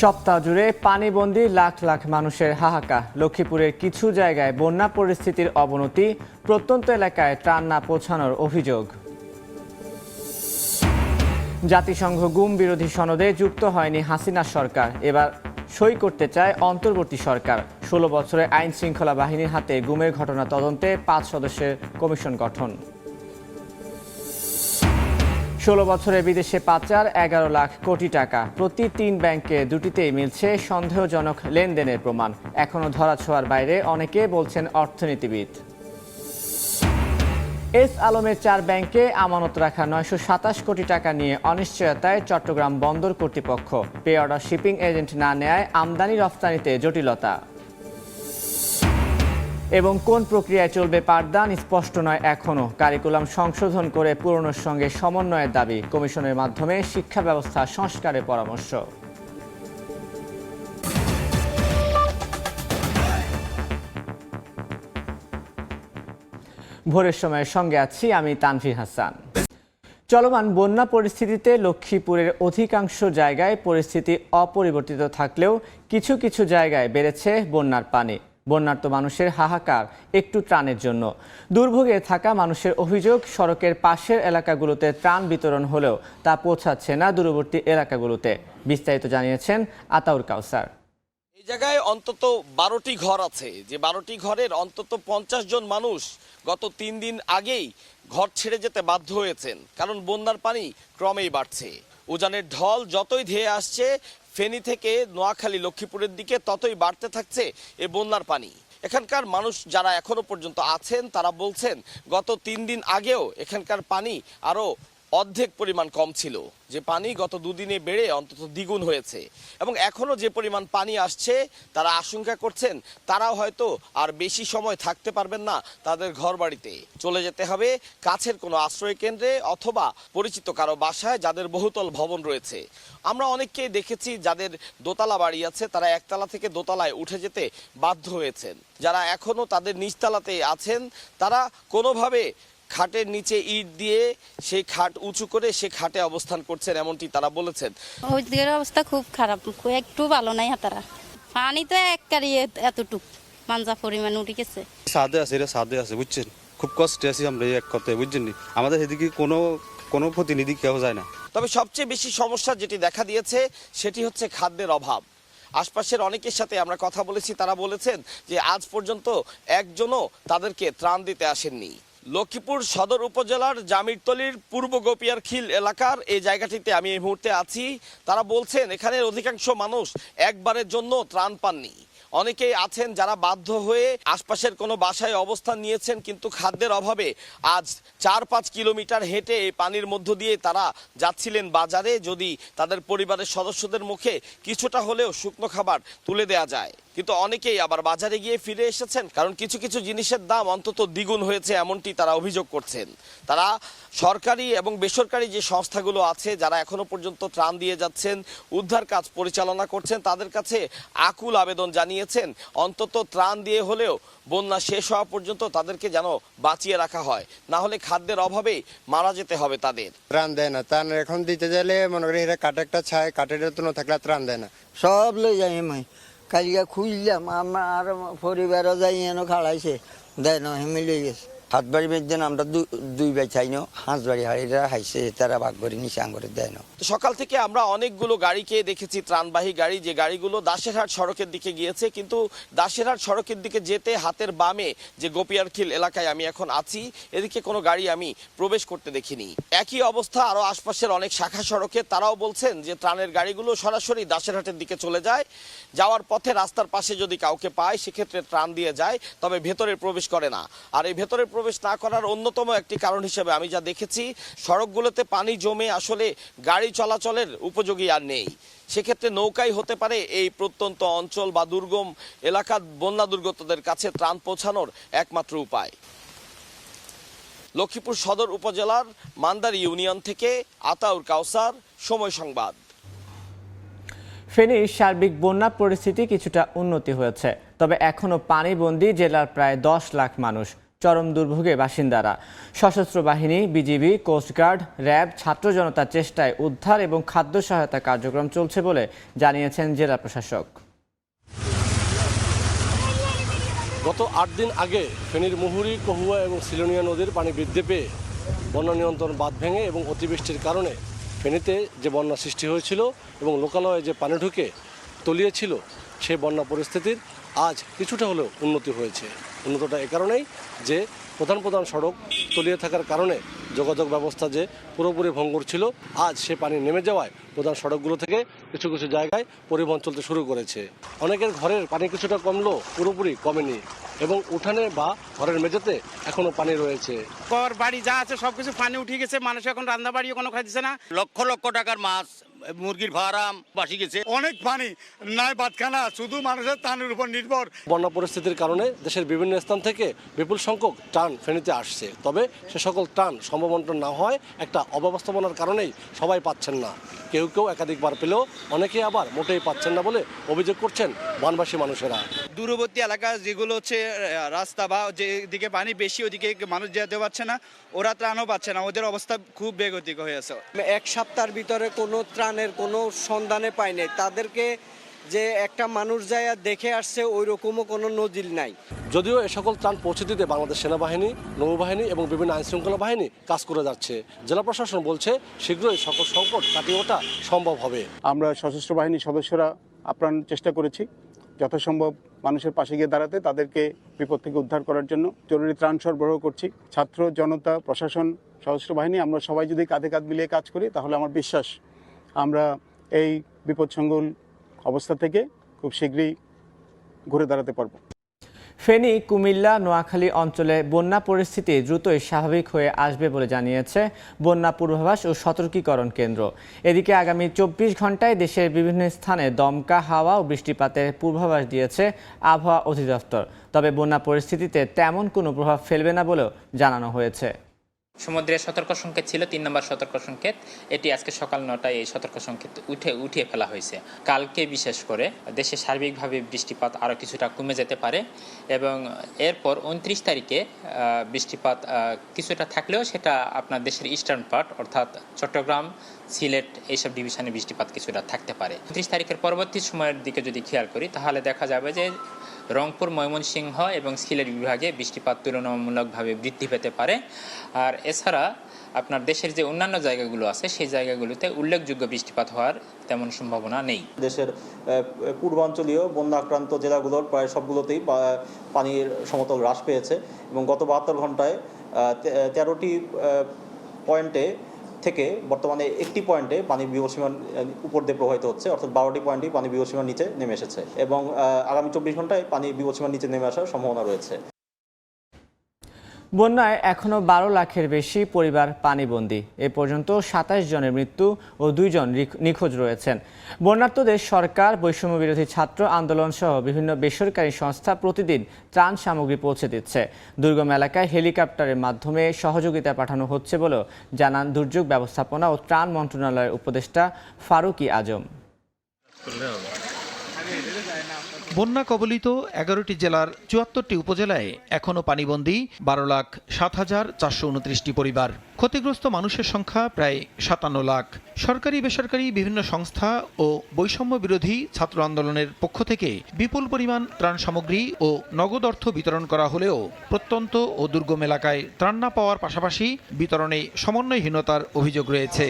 সপ্তাহ জুড়ে পানিবন্দী লাখ লাখ মানুষের হাহাকার। লক্ষ্মীপুরের কিছু জায়গায় বন্যা পরিস্থিতির অবনতি, প্রত্যন্ত এলাকায় ত্রাণ না পৌঁছানোর অভিযোগ। জাতিসংঘ গুম বিরোধী সনদে যুক্ত হয়নি হাসিনা সরকার, এবার সই করতে চায় অন্তর্বর্তী সরকার। ১৬ বছরে আইন শৃঙ্খলা বাহিনীর হাতে গুমের ঘটনা তদন্তে ৫ সদস্যের কমিশন গঠন। ১৬ বছরে বিদেশে পাচার ১১ লাখ কোটি টাকা, প্রতি ৩ ব্যাংকে দুটিতেই মিলছে সন্দেহজনক লেনদেনের প্রমাণ। এখনও ধরাছোঁয়ার বাইরে অনেকে, বলছেন অর্থনীতিবিদ। এস আলমের ৪ ব্যাংকে আমানত রাখা ৯২৭ কোটি টাকা নিয়ে অনিশ্চয়তায় চট্টগ্রাম বন্দর কর্তৃপক্ষ। পে অর্ডার শিপিং এজেন্ট না নেয়ায় আমদানি রফতানিতে জটিলতা। এবং কোন প্রক্রিয়ায় চলবে পাঠদান স্পষ্ট নয় এখনও। কারিকুলাম সংশোধন করে পুরনোর সঙ্গে সমন্বয়ের দাবি। কমিশনের মাধ্যমে শিক্ষা ব্যবস্থা সংস্কারের পরামর্শ। ভোরের সময়ের সঙ্গে আছি আমি তানভীর হাসান। চলমান বন্যা পরিস্থিতিতে লক্ষ্মীপুরের অধিকাংশ জায়গায় পরিস্থিতি অপরিবর্তিত থাকলেও কিছু কিছু জায়গায় বেড়েছে বন্যার পানি। বন্যার্ত মানুষের হাহাকার একটু ত্রাণের জন্য। দুর্ভোগে থাকা মানুষের অভিযোগ, সড়কের পাশের এলাকাগুলোতে ত্রাণ বিতরণ হলেও তা পৌঁছাচ্ছে না দূরবর্তী এলাকাগুলোতে। বিস্তারিত জানিয়েছেন আতাউর কাউসার। এই জায়গায় অন্তত 12টি ঘর আছে, যে 12টি ঘরের অন্তত 50 জন মানুষ গত 3 দিন আগেই ঘর ছেড়ে যেতে বাধ্য হয়েছেন, কারণ বন্যার পানি ক্রমেই বাড়ছে। উজানের ঢল যতই ধেয়ে আসছে ফেনী থেকে নোয়াখালী লক্ষ্মীপুরের দিকে, ততই বাড়তে থাকছে এই বন্যার পানি। এখানকার মানুষ যারা এখনো পর্যন্ত আছেন তারা বলছেন গত 3 দিন আগেও এখানকার পানি আরও অর্ধেক পরিমাণ কম ছিল, যে পানি গত দুদিনে বেড়ে অন্তত দ্বিগুণ হয়েছে। এবং এখনও যে পরিমাণ পানি আসছে তারা আশঙ্কা করছেন তারাও হয়তো আর বেশি সময় থাকতে পারবেন না তাদের ঘর বাড়িতে। চলে যেতে হবে কাছের কোনো আশ্রয় কেন্দ্রে অথবা পরিচিত কারো বাসায় যাদের বহুতল ভবন রয়েছে। আমরা অনেককেই দেখেছি যাদের দোতলা বাড়ি আছে তারা একতলা থেকে দোতলায় উঠে যেতে বাধ্য হয়েছেন। যারা এখনও তাদের নিচতলাতে আছেন তারা কোনোভাবে খাটের নিচে ইট দিয়ে সেই খাট উঁচু করে সে খাটে অবস্থান করছেন, এমনটি তারা বলেছেন। ওই দিকের অবস্থা খুব খারাপ, একটু ভালো নাই হাতারা। পানি তো এককারি এতটুক মানজা পরিমাণ উঠে গেছে। সাদে আছে বুঝছেন, খুব কষ্টে আছি আমরা এক কথায়, বুঝছেন। আমাদের এদিকে কোনো প্রতিনিধি কেউ যায় না। তবে সবচেয়ে বেশি সমস্যা যেটি দেখা দিয়েছে সেটি হচ্ছে খাদ্যের অভাব। আশপাশের অনেকের সাথে আমরা কথা বলেছি, তারা বলেছেন যে আজ পর্যন্ত একজনও তাদেরকে ত্রাণ দিতে আসেননি। লক্ষ্মীপুর সদর উপজেলার জামিরতলির পূর্ব গোপিয়ারখিল এলাকার এই জায়গাটিতে আমি এই মুহূর্তে আছি। তারা বলছেন এখানের অধিকাংশ মানুষ একবারের জন্য ত্রাণ পাননি। অনেকেই আছেন যারা বাধ্য হয়ে আশপাশের কোনো বাসায় অবস্থান নিয়েছেন, কিন্তু খাদ্যের অভাবে আজ 4-5 কিলোমিটার হেঁটে এই পানির মধ্য দিয়ে তারা যাচ্ছিলেন বাজারে, যদি তাদের পরিবারের সদস্যদের মুখে কিছুটা হলেও শুকনো খাবার তুলে দেয়া যায়। কিন্তু অনেকেই আবার বাজারে গিয়ে ফিরে এসেছেন, কারণ কিছু কিছু জিনিসের দাম অন্তত দ্বিগুণ হয়েছে, এমনটি তারা অভিযোগ করছেন। তারা সরকারি এবং বেসরকারি যে সংস্থাগুলো আছে যারা এখনো পর্যন্ত ত্রাণ দিয়ে যাচ্ছেন, উদ্ধার কাজ পরিচালনা করছেন, তাদের কাছে আকুল আবেদন জানিয়েছেন অন্তত ত্রাণ দিয়ে হলেও বন্যা শেষ হওয়া পর্যন্ত তাদেরকে যেন বাঁচিয়ে রাখা হয়, না হলে খাদ্যের অভাবে মারা যেতে হবে তাদের। ত্রাণ দেয় না, ত্রাণ এখন দিতে গেলে মনে করি এরা কাঠ একটা ছায়, কাঠের তো না থাকলে ত্রাণ দেয় না। সব লই যাই আমি কালিয়া খুঁজলাম, আমার পরিবারও যাই এনে খাড়াইছে, দেয় না হেমি লই গেছে। হাত বাড়ি বেঁচছেন আমরা দুই ভাই চাই না, হাঁস বাড়ি হাড়িরা হাইছে তারা ভাগ করে নিচে আঙ্গরে দেয় না। তো সকাল থেকে আমরা অনেকগুলো গাড়িকে দেখেছি, ত্রাণবাহী গাড়ি, যে গাড়িগুলো দাসেরহাট সড়কের দিকে গিয়েছে, কিন্তু দাসেরহাট সড়কের দিকে যেতে হাতের বামে যে গোপিয়ারখিল এলাকায় আমি এখন আছি, এদিকে কোনো গাড়ি আমি প্রবেশ করতে দেখিনি। একই অবস্থা আরও আশপাশের অনেক শাখা সড়কে। তারাও বলছেন যে ত্রাণের গাড়িগুলো সরাসরি দাসেরহাটের দিকে চলে যায়, যাওয়ার পথে রাস্তার পাশে যদি কাউকে পায় সেক্ষেত্রে ত্রাণ দিয়ে যায়, তবে ভেতরে প্রবেশ করে না। আর এই ভেতরে প্রবেশ না করার অন্যতম একটি কারণ হিসেবে আমি যা দেখেছি, সড়কগুলোতে পানি জমে আসলে গাড়ি চলাচলের উপযোগী আর নেই। সেক্ষেত্রে নৌকাই হতে পারে এই প্রত্যন্ত অঞ্চল বা দুর্গম এলাকার বন্যা দুর্গতদের কাছে ত্রাণ পৌঁছানোর একমাত্র উপায়। লক্ষ্মীপুর সদর উপজেলার মান্দার ইউনিয়ন থেকে আতাউর কাউসার, সময় সংবাদ। ফেনীর সার্বিক বন্যা পরিস্থিতি কিছুটা উন্নতি হয়েছে, তবে এখনও পানিবন্দী জেলার প্রায় 10 লাখ মানুষ। চরম দুর্ভোগে বাসিন্দারা। সশস্ত্র বাহিনী, বিজিবি, কোস্টগার্ড, র্যাব, ছাত্র জনতার চেষ্টায় উদ্ধার এবং খাদ্য সহায়তা কার্যক্রম চলছে বলে জানিয়েছেন জেলা প্রশাসক। গত 8 দিন আগে ফেনীর মুহুরী, কহুয়া এবং সিলোনিয়া নদীর পানি বৃদ্ধি পেয়ে বন্যা নিয়ন্ত্রণ বাঁধ ভেঙে এবং অতিবৃষ্টির কারণে ফেনীতে যে বন্যা সৃষ্টি হয়েছিল এবং লোকালয়ে যে পানি ঢুকে তলিয়েছিল, সেই বন্যা পরিস্থিতির আজ কিছুটা হলেও উন্নতি হয়েছে। উন্নতিটা এ কারণেই যে প্রধান সড়ক তলিয়ে থাকার কারণে যোগাযোগ ব্যবস্থা যে পুরোপুরি ভঙ্গুর ছিল, আজ সে পানি নেমে যাওয়ায় প্রধান সড়কগুলো থেকে কিছু কিছু জায়গায় পরিবহন চলতে শুরু করেছে। অনেকের ঘরের পানি কিছুটা কমলেও পুরোপুরি কমেনি এবং উঠানে বা ঘরের মেঝেতে এখনো পানি রয়েছে। ঘর বাড়ি যা আছে সবকিছু পানি উঠে গেছে, মানুষ এখন রান্না বাড়িও কোনো খাইছে না। লক্ষ লক্ষ টাকার মাছ, মুরগির ফার্ম বাসি গেছে। অনেক পানি, নাই বাতখানা, শুধু মানুষের ত্রাণের উপর নির্ভর। বন্যা পরিস্থিতির কারণে দেশের বিভিন্ন স্থান থেকে বিপুল সংখ্যক ত্রাণ ফেনীতে আসছে, তবে সে সকল ত্রাণ সম্ভবন্টন না হয় একটা অব্যবস্থাপনার কারণেই সবাই পাচ্ছেন না। কেউ একাধিকবার পেলেও অনেকে আবার মোটেই পাচ্ছেন না বলে অভিযোগ করছেন বনবাসী মানুষেরা। দূরবর্তী এলাকা যেগুলো হচ্ছে রাস্তা বা যেদিকে পানি বেশি ওদিকে মানুষ যেতে পারছে না, ওরা ত্রাণও পাচ্ছে না, ওদের অবস্থা খুব বেগতিক হয়ে আছে। 1 সপ্তাহের ভিতরে কোনো ত্রাণের কোনো সন্ধানে পায় নাই। তাদেরকে যে একটা মানুষ যায় দেখে আসছে ওই রকমও কোনো নজির নাই। যদিও এ সকল ত্রাণ পৌঁছে দিতে বাংলাদেশ সেনাবাহিনী, নৌবাহিনী এবং বিভিন্ন আইনশৃঙ্খলা বাহিনী কাজ করে যাচ্ছে। জেলা প্রশাসন বলছে শীঘ্রই সকল সংকট কাটিয়ে ওঠা সম্ভব হবে। আমরা সশস্ত্র বাহিনীর সদস্যরা আপ্রাণ চেষ্টা করেছি যথাসম্ভব মানুষের পাশে গিয়ে দাঁড়াতে, তাদেরকে বিপদ থেকে উদ্ধার করার জন্য জরুরি ত্রাণ সরবরাহ করছি। ছাত্র জনতা, প্রশাসন, সশস্ত্র বাহিনী আমরা সবাই যদি কাঁধে কাঁধ মিলিয়ে কাজ করি, তাহলে আমার বিশ্বাস আমরা এই বিপদসংকুল অবস্থা থেকে খুব শীঘ্রই ঘুরে দাঁড়াতে পারব। ফেনী, কুমিল্লা, নোয়াখালী অঞ্চলে বন্যা পরিস্থিতি দ্রুতই স্বাভাবিক হয়ে আসবে বলে জানিয়েছে বন্যা পূর্বাভাস ও সতর্কীকরণ কেন্দ্র। এদিকে আগামী 24 ঘন্টায় দেশের বিভিন্ন স্থানে দমকা হাওয়া ও বৃষ্টিপাতের পূর্বাভাস দিয়েছে আবহাওয়া অধিদপ্তর। তবে বন্যা পরিস্থিতিতে তেমন কোনো প্রভাব ফেলবে না বলেও জানানো হয়েছে। সমুদ্রের সতর্ক সংকেত ছিল 3 নম্বর সতর্ক সংকেত, এটি আজকে সকাল 9টায় এই সতর্ক সংকেত উঠিয়ে ফেলা হয়েছে। কালকে বিশেষ করে দেশে সার্বিকভাবে বৃষ্টিপাত আরও কিছুটা কমে যেতে পারে এবং এরপর 29 তারিখে বৃষ্টিপাত কিছুটা থাকলেও সেটা আপনার দেশের ইস্টার্ন পার্ট অর্থাৎ চট্টগ্রাম, সিলেট এইসব ডিভিশনে বৃষ্টিপাত কিছুটা থাকতে পারে। 29 তারিখের পরবর্তী সময়ের দিকে যদি খেয়াল করি তাহলে দেখা যাবে যে রংপুর, ময়মনসিংহ এবং সিলেট বিভাগে বৃষ্টিপাত তুলনামূলকভাবে বৃদ্ধি পেতে পারে। আর এছাড়া আপনার দেশের যে অন্যান্য জায়গাগুলো আছে সেই জায়গাগুলোতে উল্লেখযোগ্য বৃষ্টিপাত হওয়ার তেমন সম্ভাবনা নেই। দেশের পূর্বাঞ্চলীয় বন্যা আক্রান্ত জেলাগুলোর প্রায় সবগুলোতেই পানির সমতল হ্রাস পেয়েছে এবং গত 72 ঘন্টায় 13টি পয়েন্টে থেকে বর্তমানে একটি পয়েন্টে পানি বিপদসীমার উপর দিয়ে প্রবাহিত হচ্ছে, অর্থাৎ 12টি পয়েন্টই পানি বিপদসীমার নিচে নেমে এসেছে এবং আগামী 24 ঘন্টায় পানি বিপদসীমার নিচে নেমে আসার সম্ভাবনা রয়েছে। বন্যায় এখনও 12 লাখের বেশি পরিবার পানিবন্দী। এ পর্যন্ত 27 জনের মৃত্যু ও 2 জন নিখোঁজ রয়েছেন। বন্যার্তদের সরকার, বৈষম্য বিরোধী ছাত্র আন্দোলন সহ বিভিন্ন বেসরকারি সংস্থা প্রতিদিন ত্রাণ সামগ্রী পৌঁছে দিচ্ছে। দুর্গম এলাকায় হেলিকপ্টারের মাধ্যমে সহযোগিতা পাঠানো হচ্ছে বলেও জানান দুর্যোগ ব্যবস্থাপনা ও ত্রাণ মন্ত্রণালয়ের উপদেষ্টা ফারুকী আজম। বন্যা কবলিত 11টি জেলার 74টি উপজেলায় এখনও পানিবন্দী 12,07,429টি পরিবার। ক্ষতিগ্রস্ত মানুষের সংখ্যা প্রায় 57 লাখ। সরকারি বেসরকারি বিভিন্ন সংস্থা ও বৈষম্য বিরোধী ছাত্র আন্দোলনের পক্ষ থেকে বিপুল পরিমাণ ত্রাণ সামগ্রী ও নগদ অর্থ বিতরণ করা হলেও প্রত্যন্ত ও দুর্গম এলাকায় ত্রাণ না পাওয়ার পাশাপাশি বিতরণে সমন্বয়হীনতার অভিযোগ রয়েছে।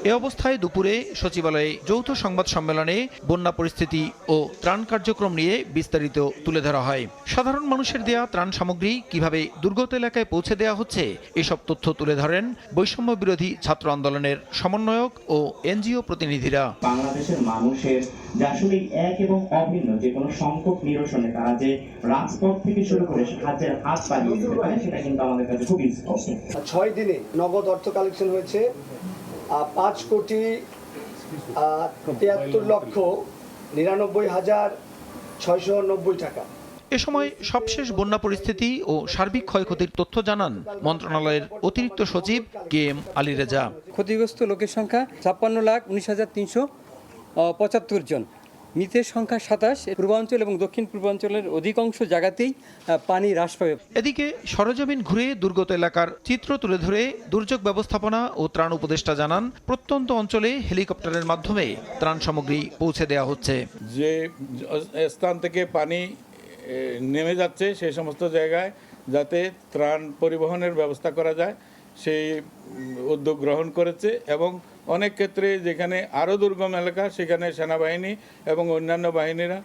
এ অবস্থায় দুপুরে সচিবালয়ে যৌথ সংবাদ সম্মেলনে বন্যা পরিস্থিতি ও ত্রাণ কার্যক্রম নিয়ে বিস্তারিত তুলে ধরা হয়। সাধারণ মানুষের দেয়া ত্রাণ সামগ্রী কিভাবে দুর্গত এলাকায় পৌঁছে দেওয়া হচ্ছে এসব তথ্য তুলে ধরেন বৈষম্য বিরোধী ছাত্র আন্দোলনের সমন্বয়ক ও এনজিও প্রতিনিধিরা। বাংলাদেশের মানুষের যে আসলে এক এবং অভিন্ন যে কোনো সংকট নিরসনে তারা যে রাজপথ থেকে শুরু করে সাহায্যের হাত বাড়িয়ে দিতে পারে সেটা কিন্তু আমাদের কাছে খুবই স্পষ্ট। 6 দিনে নগদ অর্থ কালেকশন হয়েছে 5,73,99,690 টাকা। এ সময় সবশেষ বন্যা পরিস্থিতি ও সার্বিক ক্ষয়ক্ষতির তথ্য জানান মন্ত্রণালয়ের অতিরিক্ত সচিব KM আলী রেজা। ক্ষতিগ্রস্ত লোকের সংখ্যা 56,19,375 জন। মৃতের সংখ্যা 27। পূর্বাঞ্চল এবং দক্ষিণ পূর্বাঞ্চলের অধিকাংশ জায়গাতেই পানি হ্রাস পাবে। এদিকে সরেজমিন ঘুরে দুর্গত এলাকার চিত্র তুলে ধরে দুর্যোগ ব্যবস্থাপনা ও ত্রাণ উপদেষ্টা জানান, প্রত্যন্ত অঞ্চলে হেলিকপ্টারের মাধ্যমে ত্রাণ সামগ্রী পৌঁছে দেওয়া হচ্ছে। যে স্থান থেকে পানি নেমে যাচ্ছে সেই সমস্ত জায়গায় যাতে ত্রাণ পরিবহনের ব্যবস্থা করা যায় সেই উদ্যোগ গ্রহণ করেছে এবং অনেক ক্ষেত্রে যেখানে আরও দুর্গম এলাকা সেখানে সেনাবাহিনী এবং অন্যান্য বাহিনীরা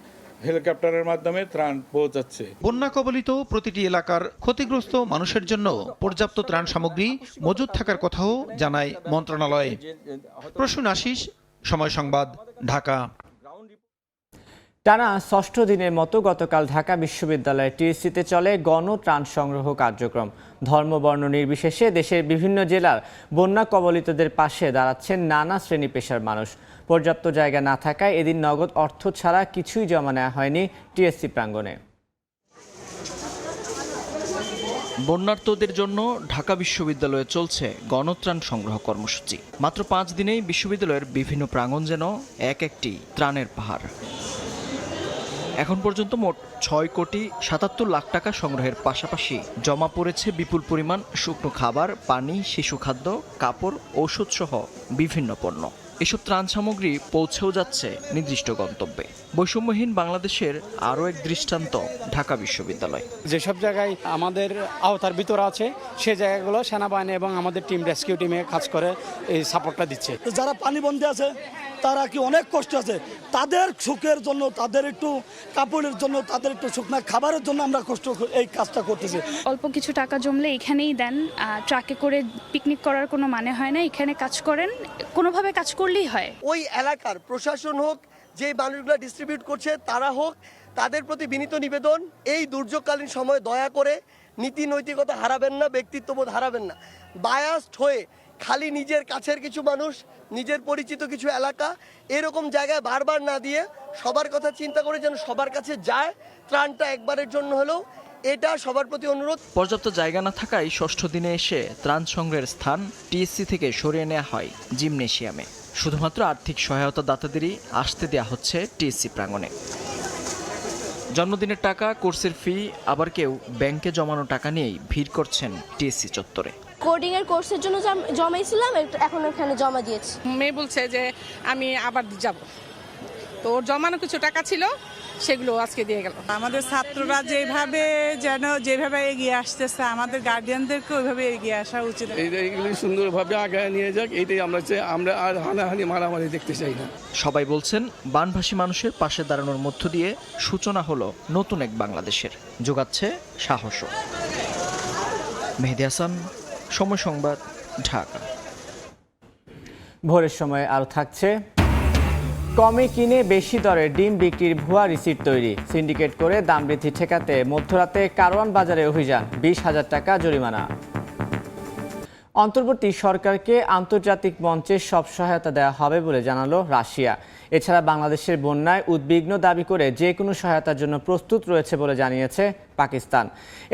হেলিকপ্টারের মাধ্যমে ত্রাণ পৌঁছাচ্ছে। বন্যা কবলিত প্রতিটি এলাকার ক্ষতিগ্রস্ত মানুষের জন্য পর্যাপ্ত ত্রাণ সামগ্রী মজুদ থাকার কথাও জানায় মন্ত্রণালয়। প্রসূন আশিস, সময় সংবাদ, ঢাকা। টানা ষষ্ঠ দিনের মতো গতকাল ঢাকা বিশ্ববিদ্যালয়ের টিএসসিতে চলে গণত্রাণ সংগ্রহ কার্যক্রম। ধর্ম বর্ণ নির্বিশেষে দেশের বিভিন্ন জেলার বন্যা কবলিতদের পাশে দাঁড়াচ্ছেন নানা শ্রেণী পেশার মানুষ। পর্যাপ্ত জায়গা না থাকায় এদিন নগদ অর্থ ছাড়া কিছুই জমা নেওয়া হয়নি টিএসসি প্রাঙ্গণে। বন্যার্তদের জন্য ঢাকা বিশ্ববিদ্যালয়ে চলছে গণত্রাণ সংগ্রহ কর্মসূচি। মাত্র 5 দিনেই বিশ্ববিদ্যালয়ের বিভিন্ন প্রাঙ্গণ যেন এক একটি ত্রাণের পাহাড়। এখন পর্যন্ত মোট 6,77,00,000 টাকা সংগ্রহের পাশাপাশি জমা পড়েছে বিপুল পরিমাণ শুকনো খাবার, পানি, শিশু খাদ্য, কাপড়, ঔষধ সহ বিভিন্ন পণ্য। এসব ত্রাণ সামগ্রী পৌঁছেও যাচ্ছে নির্দিষ্ট গন্তব্যে। বৈষম্যহীন বাংলাদেশের আরও এক দৃষ্টান্ত ঢাকা বিশ্ববিদ্যালয়। যেসব জায়গায় আমাদের আওতার ভিতরে আছে সে জায়গাগুলো সেনাবাহিনী এবং আমাদের টিম রেস্কিউ টিমে কাজ করে এই সাপোর্টটা দিচ্ছে। যারা পানিবন্দী আছে তারা কি অনেক কষ্ট আছে, তাদের সুখের জন্য, তাদের একটু কাপড়ের জন্য, তাদের একটু শুকনো খাবারের জন্য আমরা কষ্ট এই কাজটা করতেছি। অল্প কিছু টাকা জমলে এখানেই দেন, ট্রাকে করে পিকনিক করার কোনো মানে হয় না। এখানে কাজ করেন, কোনোভাবে কাজ করলেই হয়। ওই এলাকার প্রশাসন হোক, যে মানুষগুলো ডিস্ট্রিবিউট করছে তারা হোক, তাদের প্রতি বিনীত নিবেদন, এই দুর্যোগকালীন সময় দয়া করে নীতি নৈতিকতা হারাবেন না, ব্যক্তিত্ববোধ হারাবেন না। বায়াসড হয়ে খালি নিজের কাছের কিছু মানুষ, নিজের পরিচিত কিছু এলাকা এরকম জায়গায় বারবার না দিয়ে সবার কথা চিন্তা করে যেন সবার কাছে যায় ত্রাণটা একবারের জন্য হলেও, এটা সবার প্রতি অনুরোধ। পর্যাপ্ত জায়গা না থাকায় ষষ্ঠ দিনে এসে ত্রাণ সংগ্রহের স্থান টিএসসি থেকে সরিয়ে নেওয়া হয় জিমনেশিয়ামে। শুধুমাত্র আর্থিক সহায়তা দাতাদেরই আসতে দেওয়া হচ্ছে টিএসসি প্রাঙ্গণে। জন্মদিনের টাকা, কোর্সের ফি, আবার কেউ ব্যাংকে জমানো টাকা নিয়েই ভিড় করছেন টিএসসি চত্বরে। কোডিং এর কোর্সের জন্য জমাইছিলাম, এখন ওখানে জমা দিয়েছি। মেয়ে বলছে যে আমি আবার যাব, তো ওর জমানো কিছু টাকা ছিল সেগুলো আজকে দিয়ে গেল। আমাদের ছাত্ররা যেভাবে এগিয়ে আসতেছে, আমাদের গার্ডিয়ানদেরকে ওইভাবে এগিয়ে আসা উচিত। এইগুলি সুন্দরভাবে আগায় নিয়ে যাক, এইটাই আমরা আর হানাহানি মারামারি দেখতে চাই না। সবাই বলছেন বানভাসী মানুষের পাশে দাঁড়ানোর মধ্য দিয়ে সূচনা হলো নতুন এক বাংলাদেশের, যোগাচ্ছে সাহসও। মেহেদী হাসান, সময় সংবাদ, ঢাকা। ভোরের সময় আরও থাকছে, কমে কিনে বেশি দরে ডিম বিক্রির ভুয়া রিসিট তৈরি, সিন্ডিকেট করে দাম বৃদ্ধি ঠেকাতে মধ্যরাতে কারওয়ান বাজারে অভিযান, 20,000 টাকা জরিমানা। অন্তর্বর্তী সরকারকে আন্তর্জাতিক মঞ্চে সব সহায়তা দেওয়া হবে বলে জানালো রাশিয়া। এছাড়া বাংলাদেশের বন্যায় উদ্বিগ্ন দাবি করে যে কোনো সহায়তার জন্য প্রস্তুত রয়েছে বলে জানিয়েছে পাকিস্তান।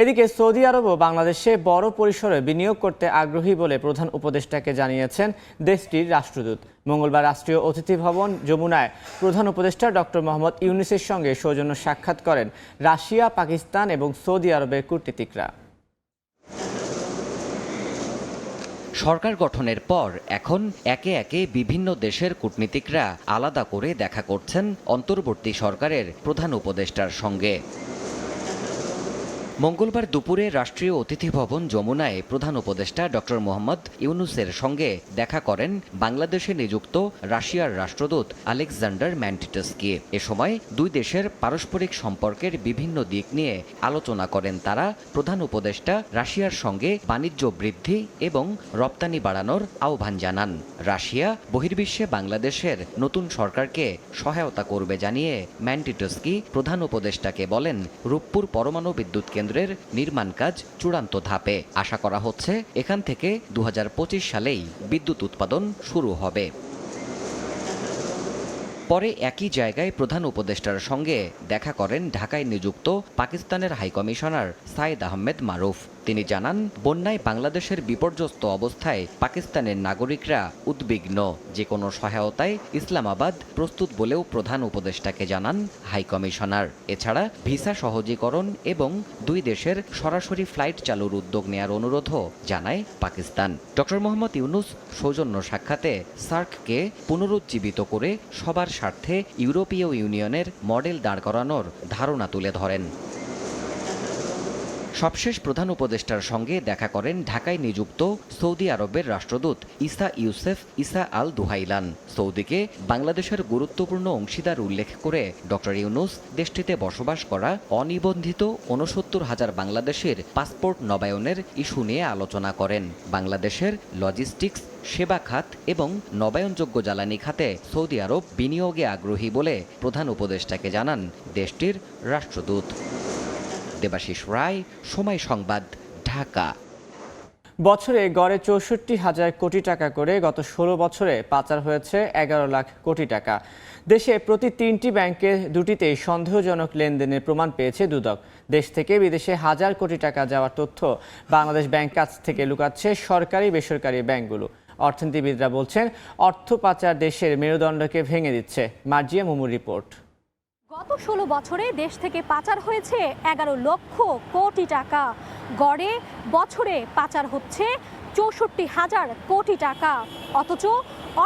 এদিকে সৌদি আরবও বাংলাদেশে বড় পরিসরে বিনিয়োগ করতে আগ্রহী বলে প্রধান উপদেষ্টাকে জানিয়েছেন দেশটির রাষ্ট্রদূত। মঙ্গলবার রাষ্ট্রীয় অতিথি ভবন যমুনায় প্রধান উপদেষ্টা ডক্টর মোহাম্মদ ইউনূসের সঙ্গে সৌজন্য সাক্ষাৎ করেন রাশিয়া, পাকিস্তান এবং সৌদি আরবের কূটনীতিকরা। সরকার গঠনের পর এখন একে একে বিভিন্ন দেশের কূটনীতিকরা আলাদা করে দেখা করছেন অন্তর্বর্তী সরকারের প্রধান উপদেষ্টার সঙ্গে। মঙ্গলবার দুপুরে রাষ্ট্রীয় অতিথি ভবন যমুনায় প্রধান উপদেষ্টা ডক্টর মোহাম্মদ ইউনূসের সঙ্গে দেখা করেন বাংলাদেশে নিযুক্ত রাশিয়ার রাষ্ট্রদূত আলেকজান্ডার ম্যান্টিটস্কি। এ সময় দুই দেশের পারস্পরিক সম্পর্কের বিভিন্ন দিক নিয়ে আলোচনা করেন তারা। প্রধান উপদেষ্টা রাশিয়ার সঙ্গে বাণিজ্য বৃদ্ধি এবং রপ্তানি বাড়ানোর আহ্বান জানান। রাশিয়া বহির্বিশ্বে বাংলাদেশের নতুন সরকারকে সহায়তা করবে জানিয়ে ম্যান্টিটস্কি প্রধান উপদেষ্টাকে বলেন, রূপপুর পরমাণু বিদ্যুৎ কেন্দ্রের নির্মাণ কাজ চূড়ান্ত ধাপে। আশা করা হচ্ছে এখান থেকে 2025 সালেই বিদ্যুৎ উৎপাদন শুরু হবে। পরে একই জায়গায় প্রধান উপদেষ্টার সঙ্গে দেখা করেন ঢাকায় নিযুক্ত পাকিস্তানের হাইকমিশনার সাইদ আহমেদ মারুফ। তিনি জানান, বন্যায় বাংলাদেশের বিপর্যস্ত অবস্থায় পাকিস্তানের নাগরিকরা উদ্বিগ্ন। যে কোনো সহায়তায় ইসলামাবাদ প্রস্তুত বলেও প্রধান উপদেষ্টাকে জানান হাই কমিশনার। এছাড়া ভিসা সহজীকরণ এবং দুই দেশের সরাসরি ফ্লাইট চালুর উদ্যোগ নেয়ার অনুরোধও জানায় পাকিস্তান। ডক্টর মোহাম্মদ ইউনূস সৌজন্য সাক্ষাতে সার্ককে পুনরুজ্জীবিত করে সবার স্বার্থে ইউরোপীয় ইউনিয়নের মডেল দাঁড় করানোর ধারণা তুলে ধরেন। সবশেষ প্রধান উপদেষ্টার সঙ্গে দেখা করেন ঢাকায় নিযুক্ত সৌদি আরবের রাষ্ট্রদূত ইসা ইউসেফ ইসা আল দুহাইলান। সৌদিকে বাংলাদেশের গুরুত্বপূর্ণ অংশীদার উল্লেখ করে ডক্টর ইউনূস দেশটিতে বসবাস করা অনিবন্ধিত ৬৯,০০০ বাংলাদেশের পাসপোর্ট নবায়নের ইস্যু নিয়ে আলোচনা করেন। বাংলাদেশের লজিস্টিক্স, সেবা খাত এবং নবায়নযোগ্য জ্বালানি খাতে সৌদি আরব বিনিয়োগে আগ্রহী বলে প্রধান উপদেষ্টাকে জানান দেশটির রাষ্ট্রদূত। দেবাশিস রায়, সময় সংবাদ, ঢাকা। বছরে গড়ে ৬৪,০০০ কোটি টাকা করে গত ১৬ বছরে পাচার হয়েছে ১১ লাখ কোটি টাকা। দেশে প্রতি ৩টি ব্যাংকে দুটিতেই সন্দেহজনক লেনদেনের প্রমাণ পেয়েছে দুদক। দেশ থেকে বিদেশে হাজার কোটি টাকা যাওয়ার তথ্য বাংলাদেশ ব্যাংক কাছ থেকে লুকাচ্ছে সরকারি বেসরকারি ব্যাংকগুলো। অর্থনীতিবিদরা বলছেন, অর্থ পাচার দেশের মেরুদণ্ডকে ভেঙে দিচ্ছে। মার্জিয়া মুমুর রিপোর্ট। গত ১৬ বছরে দেশ থেকে পাচার হয়েছে ১১ লক্ষ কোটি টাকা। গড়ে বছরে পাচার হচ্ছে ৬৪,০০০ কোটি টাকা। অথচ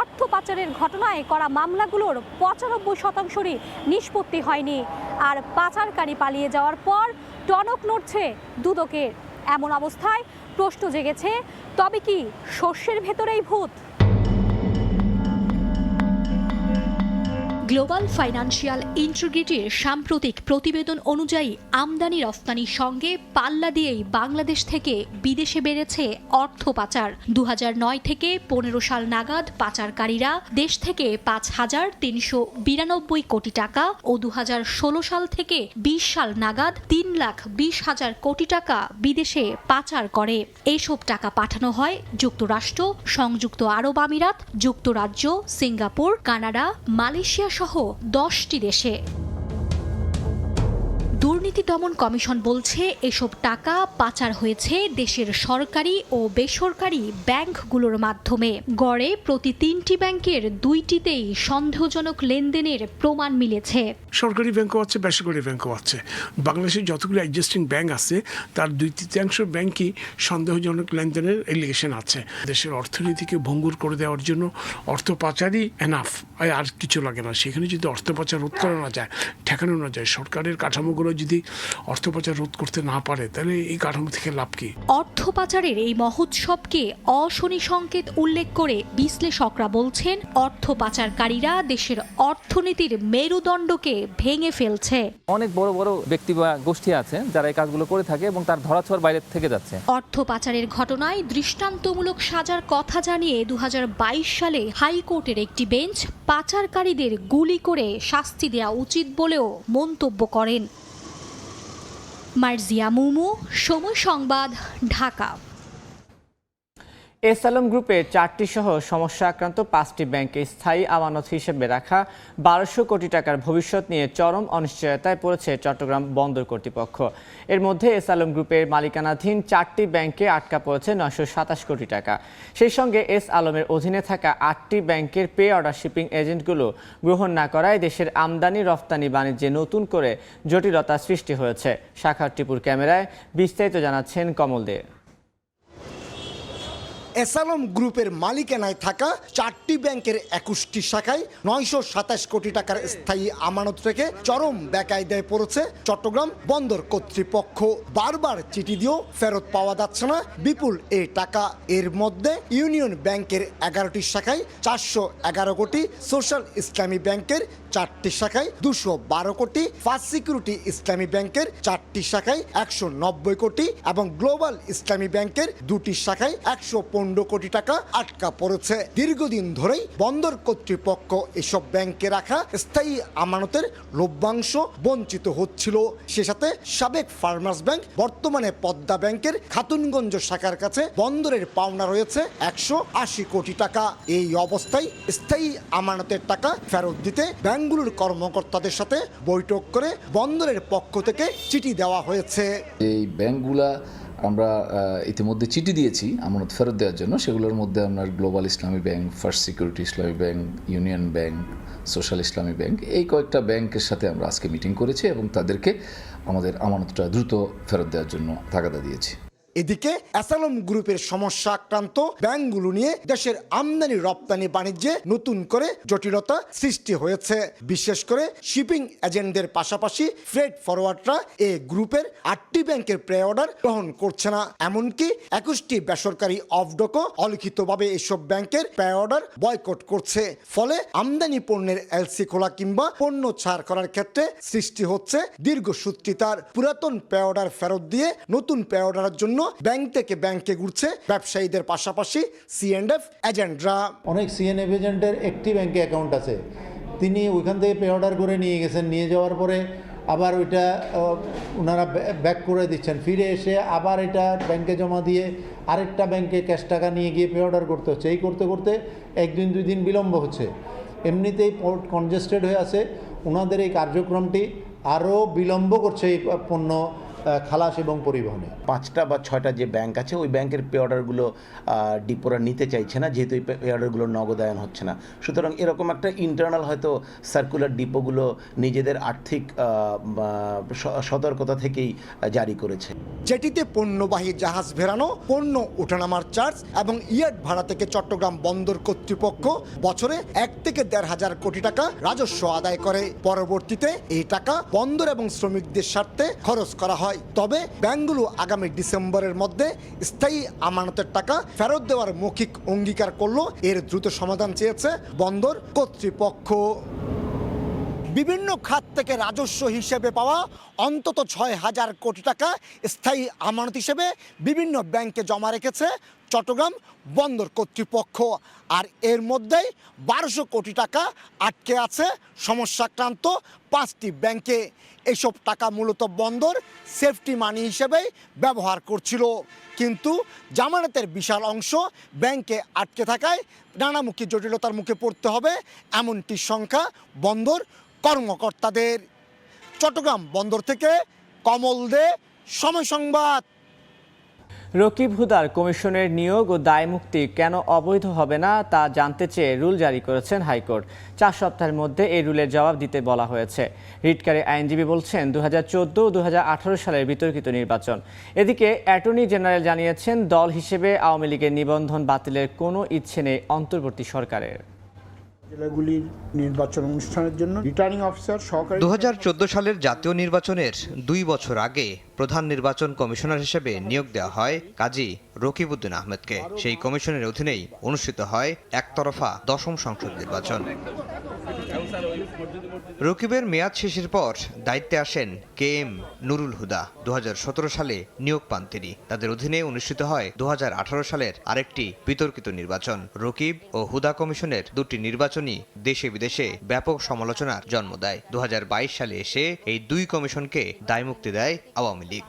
অর্থ পাচারের ঘটনায় করা মামলাগুলোর ৯৫% নিষ্পত্তি হয়নি। আর পাচারকারী পালিয়ে যাওয়ার পর টনক নড়ছে দুদকের। এমন অবস্থায় প্রশ্ন জেগেছে, তবে কি শস্যের ভেতরেই ভূত? গ্লোবাল ফাইন্যান্সিয়াল ইন্টিগ্রিটির সাম্প্রতিক প্রতিবেদন অনুযায়ী আমদানি রফতানির সঙ্গে পাল্লা দিয়েই বাংলাদেশ থেকে বিদেশে বেড়েছে অর্থ পাচার। ২০০৯ থেকে ১৫ সাল নাগাদ পাচারকারীরা দেশ থেকে ৫,৩৯২ কোটি টাকা ও ২০১৬ সাল থেকে ২০ সাল নাগাদ ৩,২০,০০০ কোটি টাকা বিদেশে পাচার করে। এইসব টাকা পাঠানো হয় যুক্তরাষ্ট্র, সংযুক্ত আরব আমিরাত, যুক্তরাজ্য, সিঙ্গাপুর, কানাডা, মালয়েশিয়া সহ 10টি দেশে। দুর্নীতি দমন কমিশন বলছে, এসব টাকা পাচার হয়েছে দেশের সরকারি ও বেসরকারি ব্যাংকগুলোর মাধ্যমে। গড়ে প্রতি 3টি ব্যাংকের 2টিতেই সন্দেহজনক লেনদেনের প্রমাণ মিলেছে। সরকারি ব্যাংকও আছে, বেসরকারি ব্যাংকও আছে। বাংলাদেশের যতগুলো এক্সিস্টিং ব্যাংক আছে তার 2/3 ব্যাংকই সন্দেহজনক লেনদেনের এলিগেশন আছে। দেশের অর্থনীতিকে ভঙ্গুর করে দেওয়ার জন্য অর্থ পাচারই এনাফ, আর কিছু লাগে না। সেখানে যদি অর্থ পাচার রোধ করা না যায়, ঠেকানো না যায়, সরকারের কাঠামোগুলো যদি অর্থ পাচার রোধ করতে না পারে, তাহলে এই কাঠামো থেকে লাভ কি? অর্থ পাচারের এই মহোৎসবকে অশনি সংকেত উল্লেখ করে বিশ্লেষকরা বলছেন, অর্থ পাচারকারীরা দেশের অর্থনীতির মেরুদণ্ডকে ভেঙে ফেলছে। অনেক বড় বড় ব্যক্তি বা গোষ্ঠী আছে যারা এই কাজগুলো করে থাকে এবং তার ধরাছোঁয়ার বাইরে থেকে যাচ্ছে। অর্থ পাচারের ঘটনায় দৃষ্টান্তমূলক সাজার কথা জানিয়ে ২০২২ সালে হাইকোর্টের একটি বেঞ্চ পাচারকারীদের গুলি করে শাস্তি দেওয়া উচিত বলেও মন্তব্য করেন। মার্জিয়া মুমু, সময় সংবাদ, ঢাকা। এস আলম গ্রুপের 4টি সহ সমস্যা আক্রান্ত 5টি ব্যাংকে স্থায়ী আমানত হিসেবে রাখা ১২০০ কোটি টাকার ভবিষ্যৎ নিয়ে চরম অনিশ্চয়তায় পড়েছে চট্টগ্রাম বন্দর কর্তৃপক্ষ। এর মধ্যে এস আলম গ্রুপের মালিকানাধীন 4টি ব্যাংকে আটকা পড়েছে ৯২৭ কোটি টাকা। সেই সঙ্গে এস আলমের অধীনে থাকা 8টি ব্যাংকের পে অর্ডার শিপিং এজেন্টগুলো গ্রহণ না করায় দেশের আমদানি রফতানি বাণিজ্যে নতুন করে জটিলতা সৃষ্টি হয়েছে। শাখার টিপুর ক্যামেরায় বিস্তারিত জানাচ্ছেন কমল দে। এস আলম গ্রুপের মালিকানায় থাকা 4টি ব্যাংকের 21টি শাখায় ৯২৭ কোটি টাকার স্থায়ী আমানত রেখে চরম বেকায়দায় পড়েছে চট্টগ্রাম বন্দর কর্তৃপক্ষ। বারবার চিঠি দিয়েও ফেরত পাওয়া যাচ্ছে না বিপুল এই টাকা। এর মধ্যে ইউনিয়ন ব্যাংকের 11টি শাখায় 411 কোটি, সোশ্যাল ইসলামী ব্যাংকের 4টি শাখায় 212 কোটি, ফার্স্ট সিকিউরিটি ইসলামী ব্যাংকের 4টি শাখায় 190 কোটি এবং গ্লোবাল ইসলামী ব্যাংকের 2টি শাখায় 115 কোটি টাকা আটকা পড়েছে। দীর্ঘদিন ধরেই বন্দর কর্তৃপক্ষ এসব ব্যাংকে রাখা স্থায়ী আমানতের লভ্যাংশ বঞ্চিত হচ্ছিল। সে সাথে সাবেক ফার্মার্স ব্যাংক, বর্তমানে পদ্মা ব্যাংকের খাতুনগঞ্জ শাখার কাছে বন্দরের পাওনা রয়েছে 180 কোটি টাকা। এই অবস্থায় স্থায়ী আমানতের টাকা ফেরত দিতে ব্যাংকগুলোর কর্মকর্তাদের সাথে বৈঠক করে বন্দরের পক্ষ থেকে চিঠি দেওয়া হয়েছে। এই ব্যাংকগুলা আমরা ইতিমধ্যে চিঠি দিয়েছি আমানত ফেরত দেওয়ার জন্য। সেগুলোর মধ্যে আপনার গ্লোবাল ইসলামী ব্যাংক, ফার্স্ট সিকিউরিটি ইসলামী ব্যাংক, ইউনিয়ন ব্যাংক, সোশ্যাল ইসলামী ব্যাংক, এই কয়েকটা ব্যাংকের সাথে আমরা আজকে মিটিং করেছি এবং তাদেরকে আমাদের আমানতটা দ্রুত ফেরত দেওয়ার জন্য তাগাদা দিয়েছি। এদিকে অ্যাসালম গ্রুপের সমস্যা আক্রান্ত ব্যাংকগুলো নিয়ে দেশের আমদানি রপ্তানি বাণিজ্যে নতুন করে জটিলতা সৃষ্টি হয়েছে। বিশেষ করে শিপিং এজেন্টদের পাশাপাশি ফ্রেড ফরওয়ার্ডরা এই গ্রুপের 8টি ব্যাংকের প্রে অর্ডার গ্রহণ করছে না। এমনকি 21টি বেসরকারি অফডকও অলিখিতভাবে এসব ব্যাংকের প্রে অর্ডার বয়কট করছে। ফলে আমদানি পণ্যের এলসি খোলা কিংবা পণ্য ছাড় করার ক্ষেত্রে সৃষ্টি হচ্ছে দীর্ঘসূত্রিতার। পুরাতন প্রে অর্ডার ফেরত দিয়ে নতুন প্রে অর্ডারের জন্য ব্যাংক থেকে ব্যাংকে ঘুরছে ব্যবসায়ীদের পাশাপাশি সিএনএফ এজেন্টরা। অনেক সিএনএফ এজেন্টের একটি ব্যাংকে অ্যাকাউন্ট আছে, তিনি ওইখান থেকে পে অর্ডার করে নিয়ে গেছেন, নিয়ে যাওয়ার পরে আবার ওইটা ওনারা ব্যাক করে দিচ্ছেন, ফিরে এসে আবার এটা ব্যাংকে জমা দিয়ে আরেকটা ব্যাংকে ক্যাশ টাকা নিয়ে গিয়ে পে অর্ডার করতে হচ্ছে। এই করতে করতে 1 দিন 2 দিন বিলম্ব হচ্ছে। এমনিতেই পোর্ট কনজেস্টেড হয়ে আছে, ওনাদের এই কার্যক্রমটি আরও বিলম্ব করছে এই পণ্য খালাস এবং পরিবহনে। 5টা বা 6টা যে ব্যাংক আছে ওই ব্যাংকের পে অর্ডারগুলো ডিপোরা নিতে চাইছে না, যেহেতু এই পে অর্ডারগুলো নগদায়ন হচ্ছে না। সুতরাং এরকম একটা ইন্টারনাল হয়তো সার্কুলার ডিপোগুলো নিজেদের আর্থিক সতর্কতা থেকেই জারি করেছে। যেটিতে পণ্যবাহী জাহাজ ভেড়ানো, পণ্য ওঠানামার চার্জ এবং ইয়ার্ড ভাড়া থেকে চট্টগ্রাম বন্দর কর্তৃপক্ষ বছরে 1 থেকে 1.5 কোটি টাকা রাজস্ব আদায় করে। পরবর্তীতে এই টাকা বন্দর এবং শ্রমিকদের স্বার্থে খরচ করা হয়। তবে ব্যাংকগুলো আগামী ডিসেম্বরের মধ্যে স্থায়ী আমানতের টাকা ফেরত দেওয়ার মৌখিক অঙ্গীকার করলো। এর দ্রুত সমাধান চেয়েছে বন্দর কর্তৃপক্ষ। বিভিন্ন খাত থেকে রাজস্ব হিসেবে পাওয়া অন্তত 6,000 কোটি টাকা স্থায়ী আমানত হিসেবে বিভিন্ন ব্যাংকে জমা রেখেছে চট্টগ্রাম বন্দর কর্তৃপক্ষ। আর এর মধ্যেই 1200 কোটি টাকা আটকে আছে সমস্যাক্রান্ত 5টি ব্যাংকে। এসব টাকা মূলত বন্দর সেফটি মানি হিসেবেই ব্যবহার করছিল, কিন্তু জামানতের বিশাল অংশ ব্যাংকে আটকে থাকায় নানামুখী জটিলতার মুখে পড়তে হবে এমনটি সংখ্যা বন্দর কর্মকর্তাদের। চট্টগ্রাম বন্দর থেকে কমল দে, সময় সংবাদ। রকিব হুদার কমিশনের নিয়োগ ও দায়মুক্তি কেন অবৈধ হবে না তা জানতে চেয়ে রুল জারি করেছেন হাইকোর্ট। 4 সপ্তাহের মধ্যে এই রুলের জবাব দিতে বলা হয়েছে। রিটকারী আইনজীবী বলছেন 2014 ও 2018 সালের বিতর্কিত নির্বাচন। এদিকে অ্যাটর্নি জেনারেল জানিয়েছেন দল হিসেবে আওয়ামী লীগের নিবন্ধন বাতিলের কোনো ইচ্ছে নেই অন্তর্বর্তী সরকারের। জেলাগুলির নির্বাচন অনুষ্ঠানের জন্য রিটার্নিং অফিসার সহকারী 2014 সালের জাতীয় নির্বাচনের 2 বছর আগে প্রধান নির্বাচন কমিশনার হিসেবে নিয়োগ দেওয়া হয় কাজী রকিবউদ্দিন আহমেদকে। সেই কমিশনের অধীনেই অনুষ্ঠিত হয় একতরফা 10ম সংসদ নির্বাচন। রকিবের মেয়াদ শেষের পর দায়িত্বে আসেন KM নুরুল হুদা। 2017 সালে নিয়োগ পান তিনি। তাদের অধীনে অনুষ্ঠিত হয় 2018 সালের আরেকটি বিতর্কিত নির্বাচন। রকিব ও হুদা কমিশনের 2টি নির্বাচনই দেশে বিদেশে ব্যাপক সমালোচনার জন্ম দেয়। 2022 সালে এসে এই 2 কমিশনকে দায়মুক্তি দেয় আওয়ামী লীগ।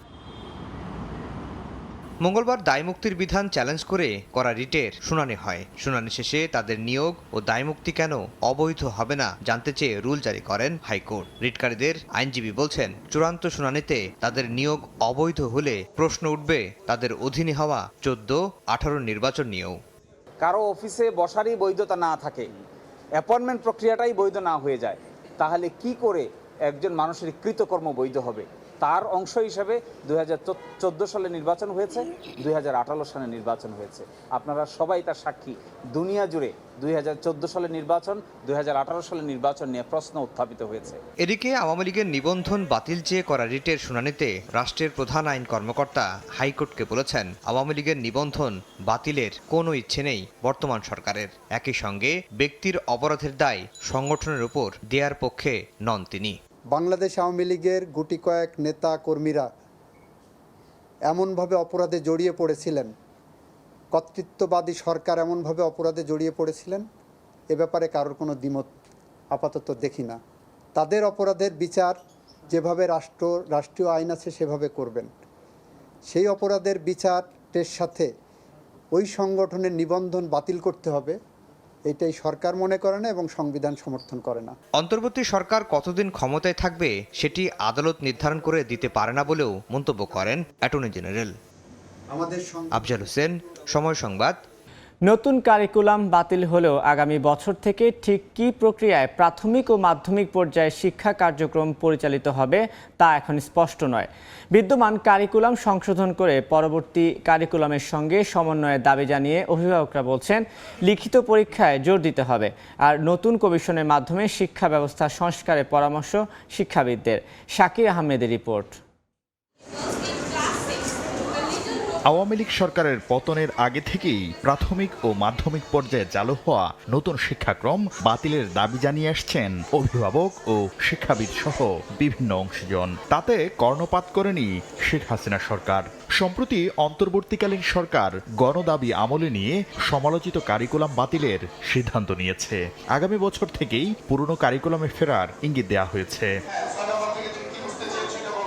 মঙ্গলবার দায়মুক্তির বিধান চ্যালেঞ্জ করে করা রিটের শুনানি হয়। শুনানি শেষে তাদের নিয়োগ ও দায়মুক্তি কেন অবৈধ হবে না জানতে চেয়ে রুল জারি করেন হাইকোর্ট। রিটকারীদের আইনজীবী বলছেন চূড়ান্ত শুনানিতে তাদের নিয়োগ অবৈধ হলে প্রশ্ন উঠবে তাদের অধীনে হওয়া 14-18 নির্বাচন নিয়েও। কারো অফিসে বসারই বৈধতা না থাকে, অ্যাপয়েন্টমেন্ট প্রক্রিয়াটাই বৈধ না হয়ে যায়, তাহলে কি করে একজন মানুষের কৃতকর্ম বৈধ হবে? তার অংশ হিসেবে 2014 সালে নির্বাচন হয়েছে, 2018 সালে নির্বাচন হয়েছে। আপনারা সবাই তার সাক্ষী। দুনিয়া জুড়ে 2014 সালে নির্বাচন, 2018 সালে নির্বাচন নিয়ে প্রশ্ন উত্থাপিত হয়েছে। এদিকে আওয়ামী লীগের নিবন্ধন বাতিল চেয়ে করা রিটের শুনানিতে রাষ্ট্রের প্রধান আইন কর্মকর্তা হাইকোর্টকে বলেছেন আওয়ামী লীগের নিবন্ধন বাতিলের কোনো ইচ্ছে নেই বর্তমান সরকারের। একই সঙ্গে ব্যক্তির অপরাধের দায় সংগঠনের উপর দেয়ার পক্ষে নন তিনি। বাংলাদেশ আওয়ামী লীগের গুটি কয়েক নেতা কর্মীরা এমনভাবে অপরাধে জড়িয়ে পড়েছিলেন, কর্তৃত্ববাদী সরকার এমনভাবে অপরাধে জড়িয়ে পড়েছিলেন, এ ব্যাপারে কারোর কোনো দ্বিমত আপাতত দেখি না। তাদের অপরাধের বিচার যেভাবে রাষ্ট্রীয় আইন আছে সেভাবে করবেন। সেই অপরাধের বিচারের সাথে ওই সংগঠনের নিবন্ধন বাতিল করতে হবে, এটাই সরকার মনে করে না এবং সংবিধান সমর্থন করে না। অন্তর্বর্তী সরকার কতদিন ক্ষমতায় থাকবে সেটি আদালত নির্ধারণ করে দিতে পারে না বলেও মন্তব্য করেন অ্যাটর্নি জেনারেল। আফজাল হোসেন, সময় সংবাদ। নতুন কারিকুলাম বাতিল হলেও আগামী বছর থেকে ঠিক কী প্রক্রিয়ায় প্রাথমিক ও মাধ্যমিক পর্যায়ে শিক্ষা কার্যক্রম পরিচালিত হবে তা এখন স্পষ্ট নয়। বিদ্যমান কারিকুলাম সংশোধন করে পরবর্তী কারিকুলামের সঙ্গে সমন্বয়ের দাবি জানিয়ে অভিভাবকরা বলছেন লিখিত পরীক্ষায় জোর দিতে হবে। আর নতুন কমিশনের মাধ্যমে শিক্ষা ব্যবস্থা সংস্কারের পরামর্শ শিক্ষাবিদদের। শাকির আহমেদের রিপোর্ট। আওয়ামী লীগ সরকারের পতনের আগে থেকেই প্রাথমিক ও মাধ্যমিক পর্যায়ে চালু হওয়া নতুন শিক্ষাক্রম বাতিলের দাবি জানিয়ে আসছেন অভিভাবক ও শিক্ষাবিদ সহ বিভিন্ন অংশীজন। তাতে কর্ণপাত করেনি শেখ হাসিনা সরকার। সম্প্রতি অন্তর্বর্তীকালীন সরকার গণদাবি আমলে নিয়ে সমালোচিত কারিকুলাম বাতিলের সিদ্ধান্ত নিয়েছে। আগামী বছর থেকেই পুরনো কারিকুলামে ফেরার ইঙ্গিত দেওয়া হয়েছে।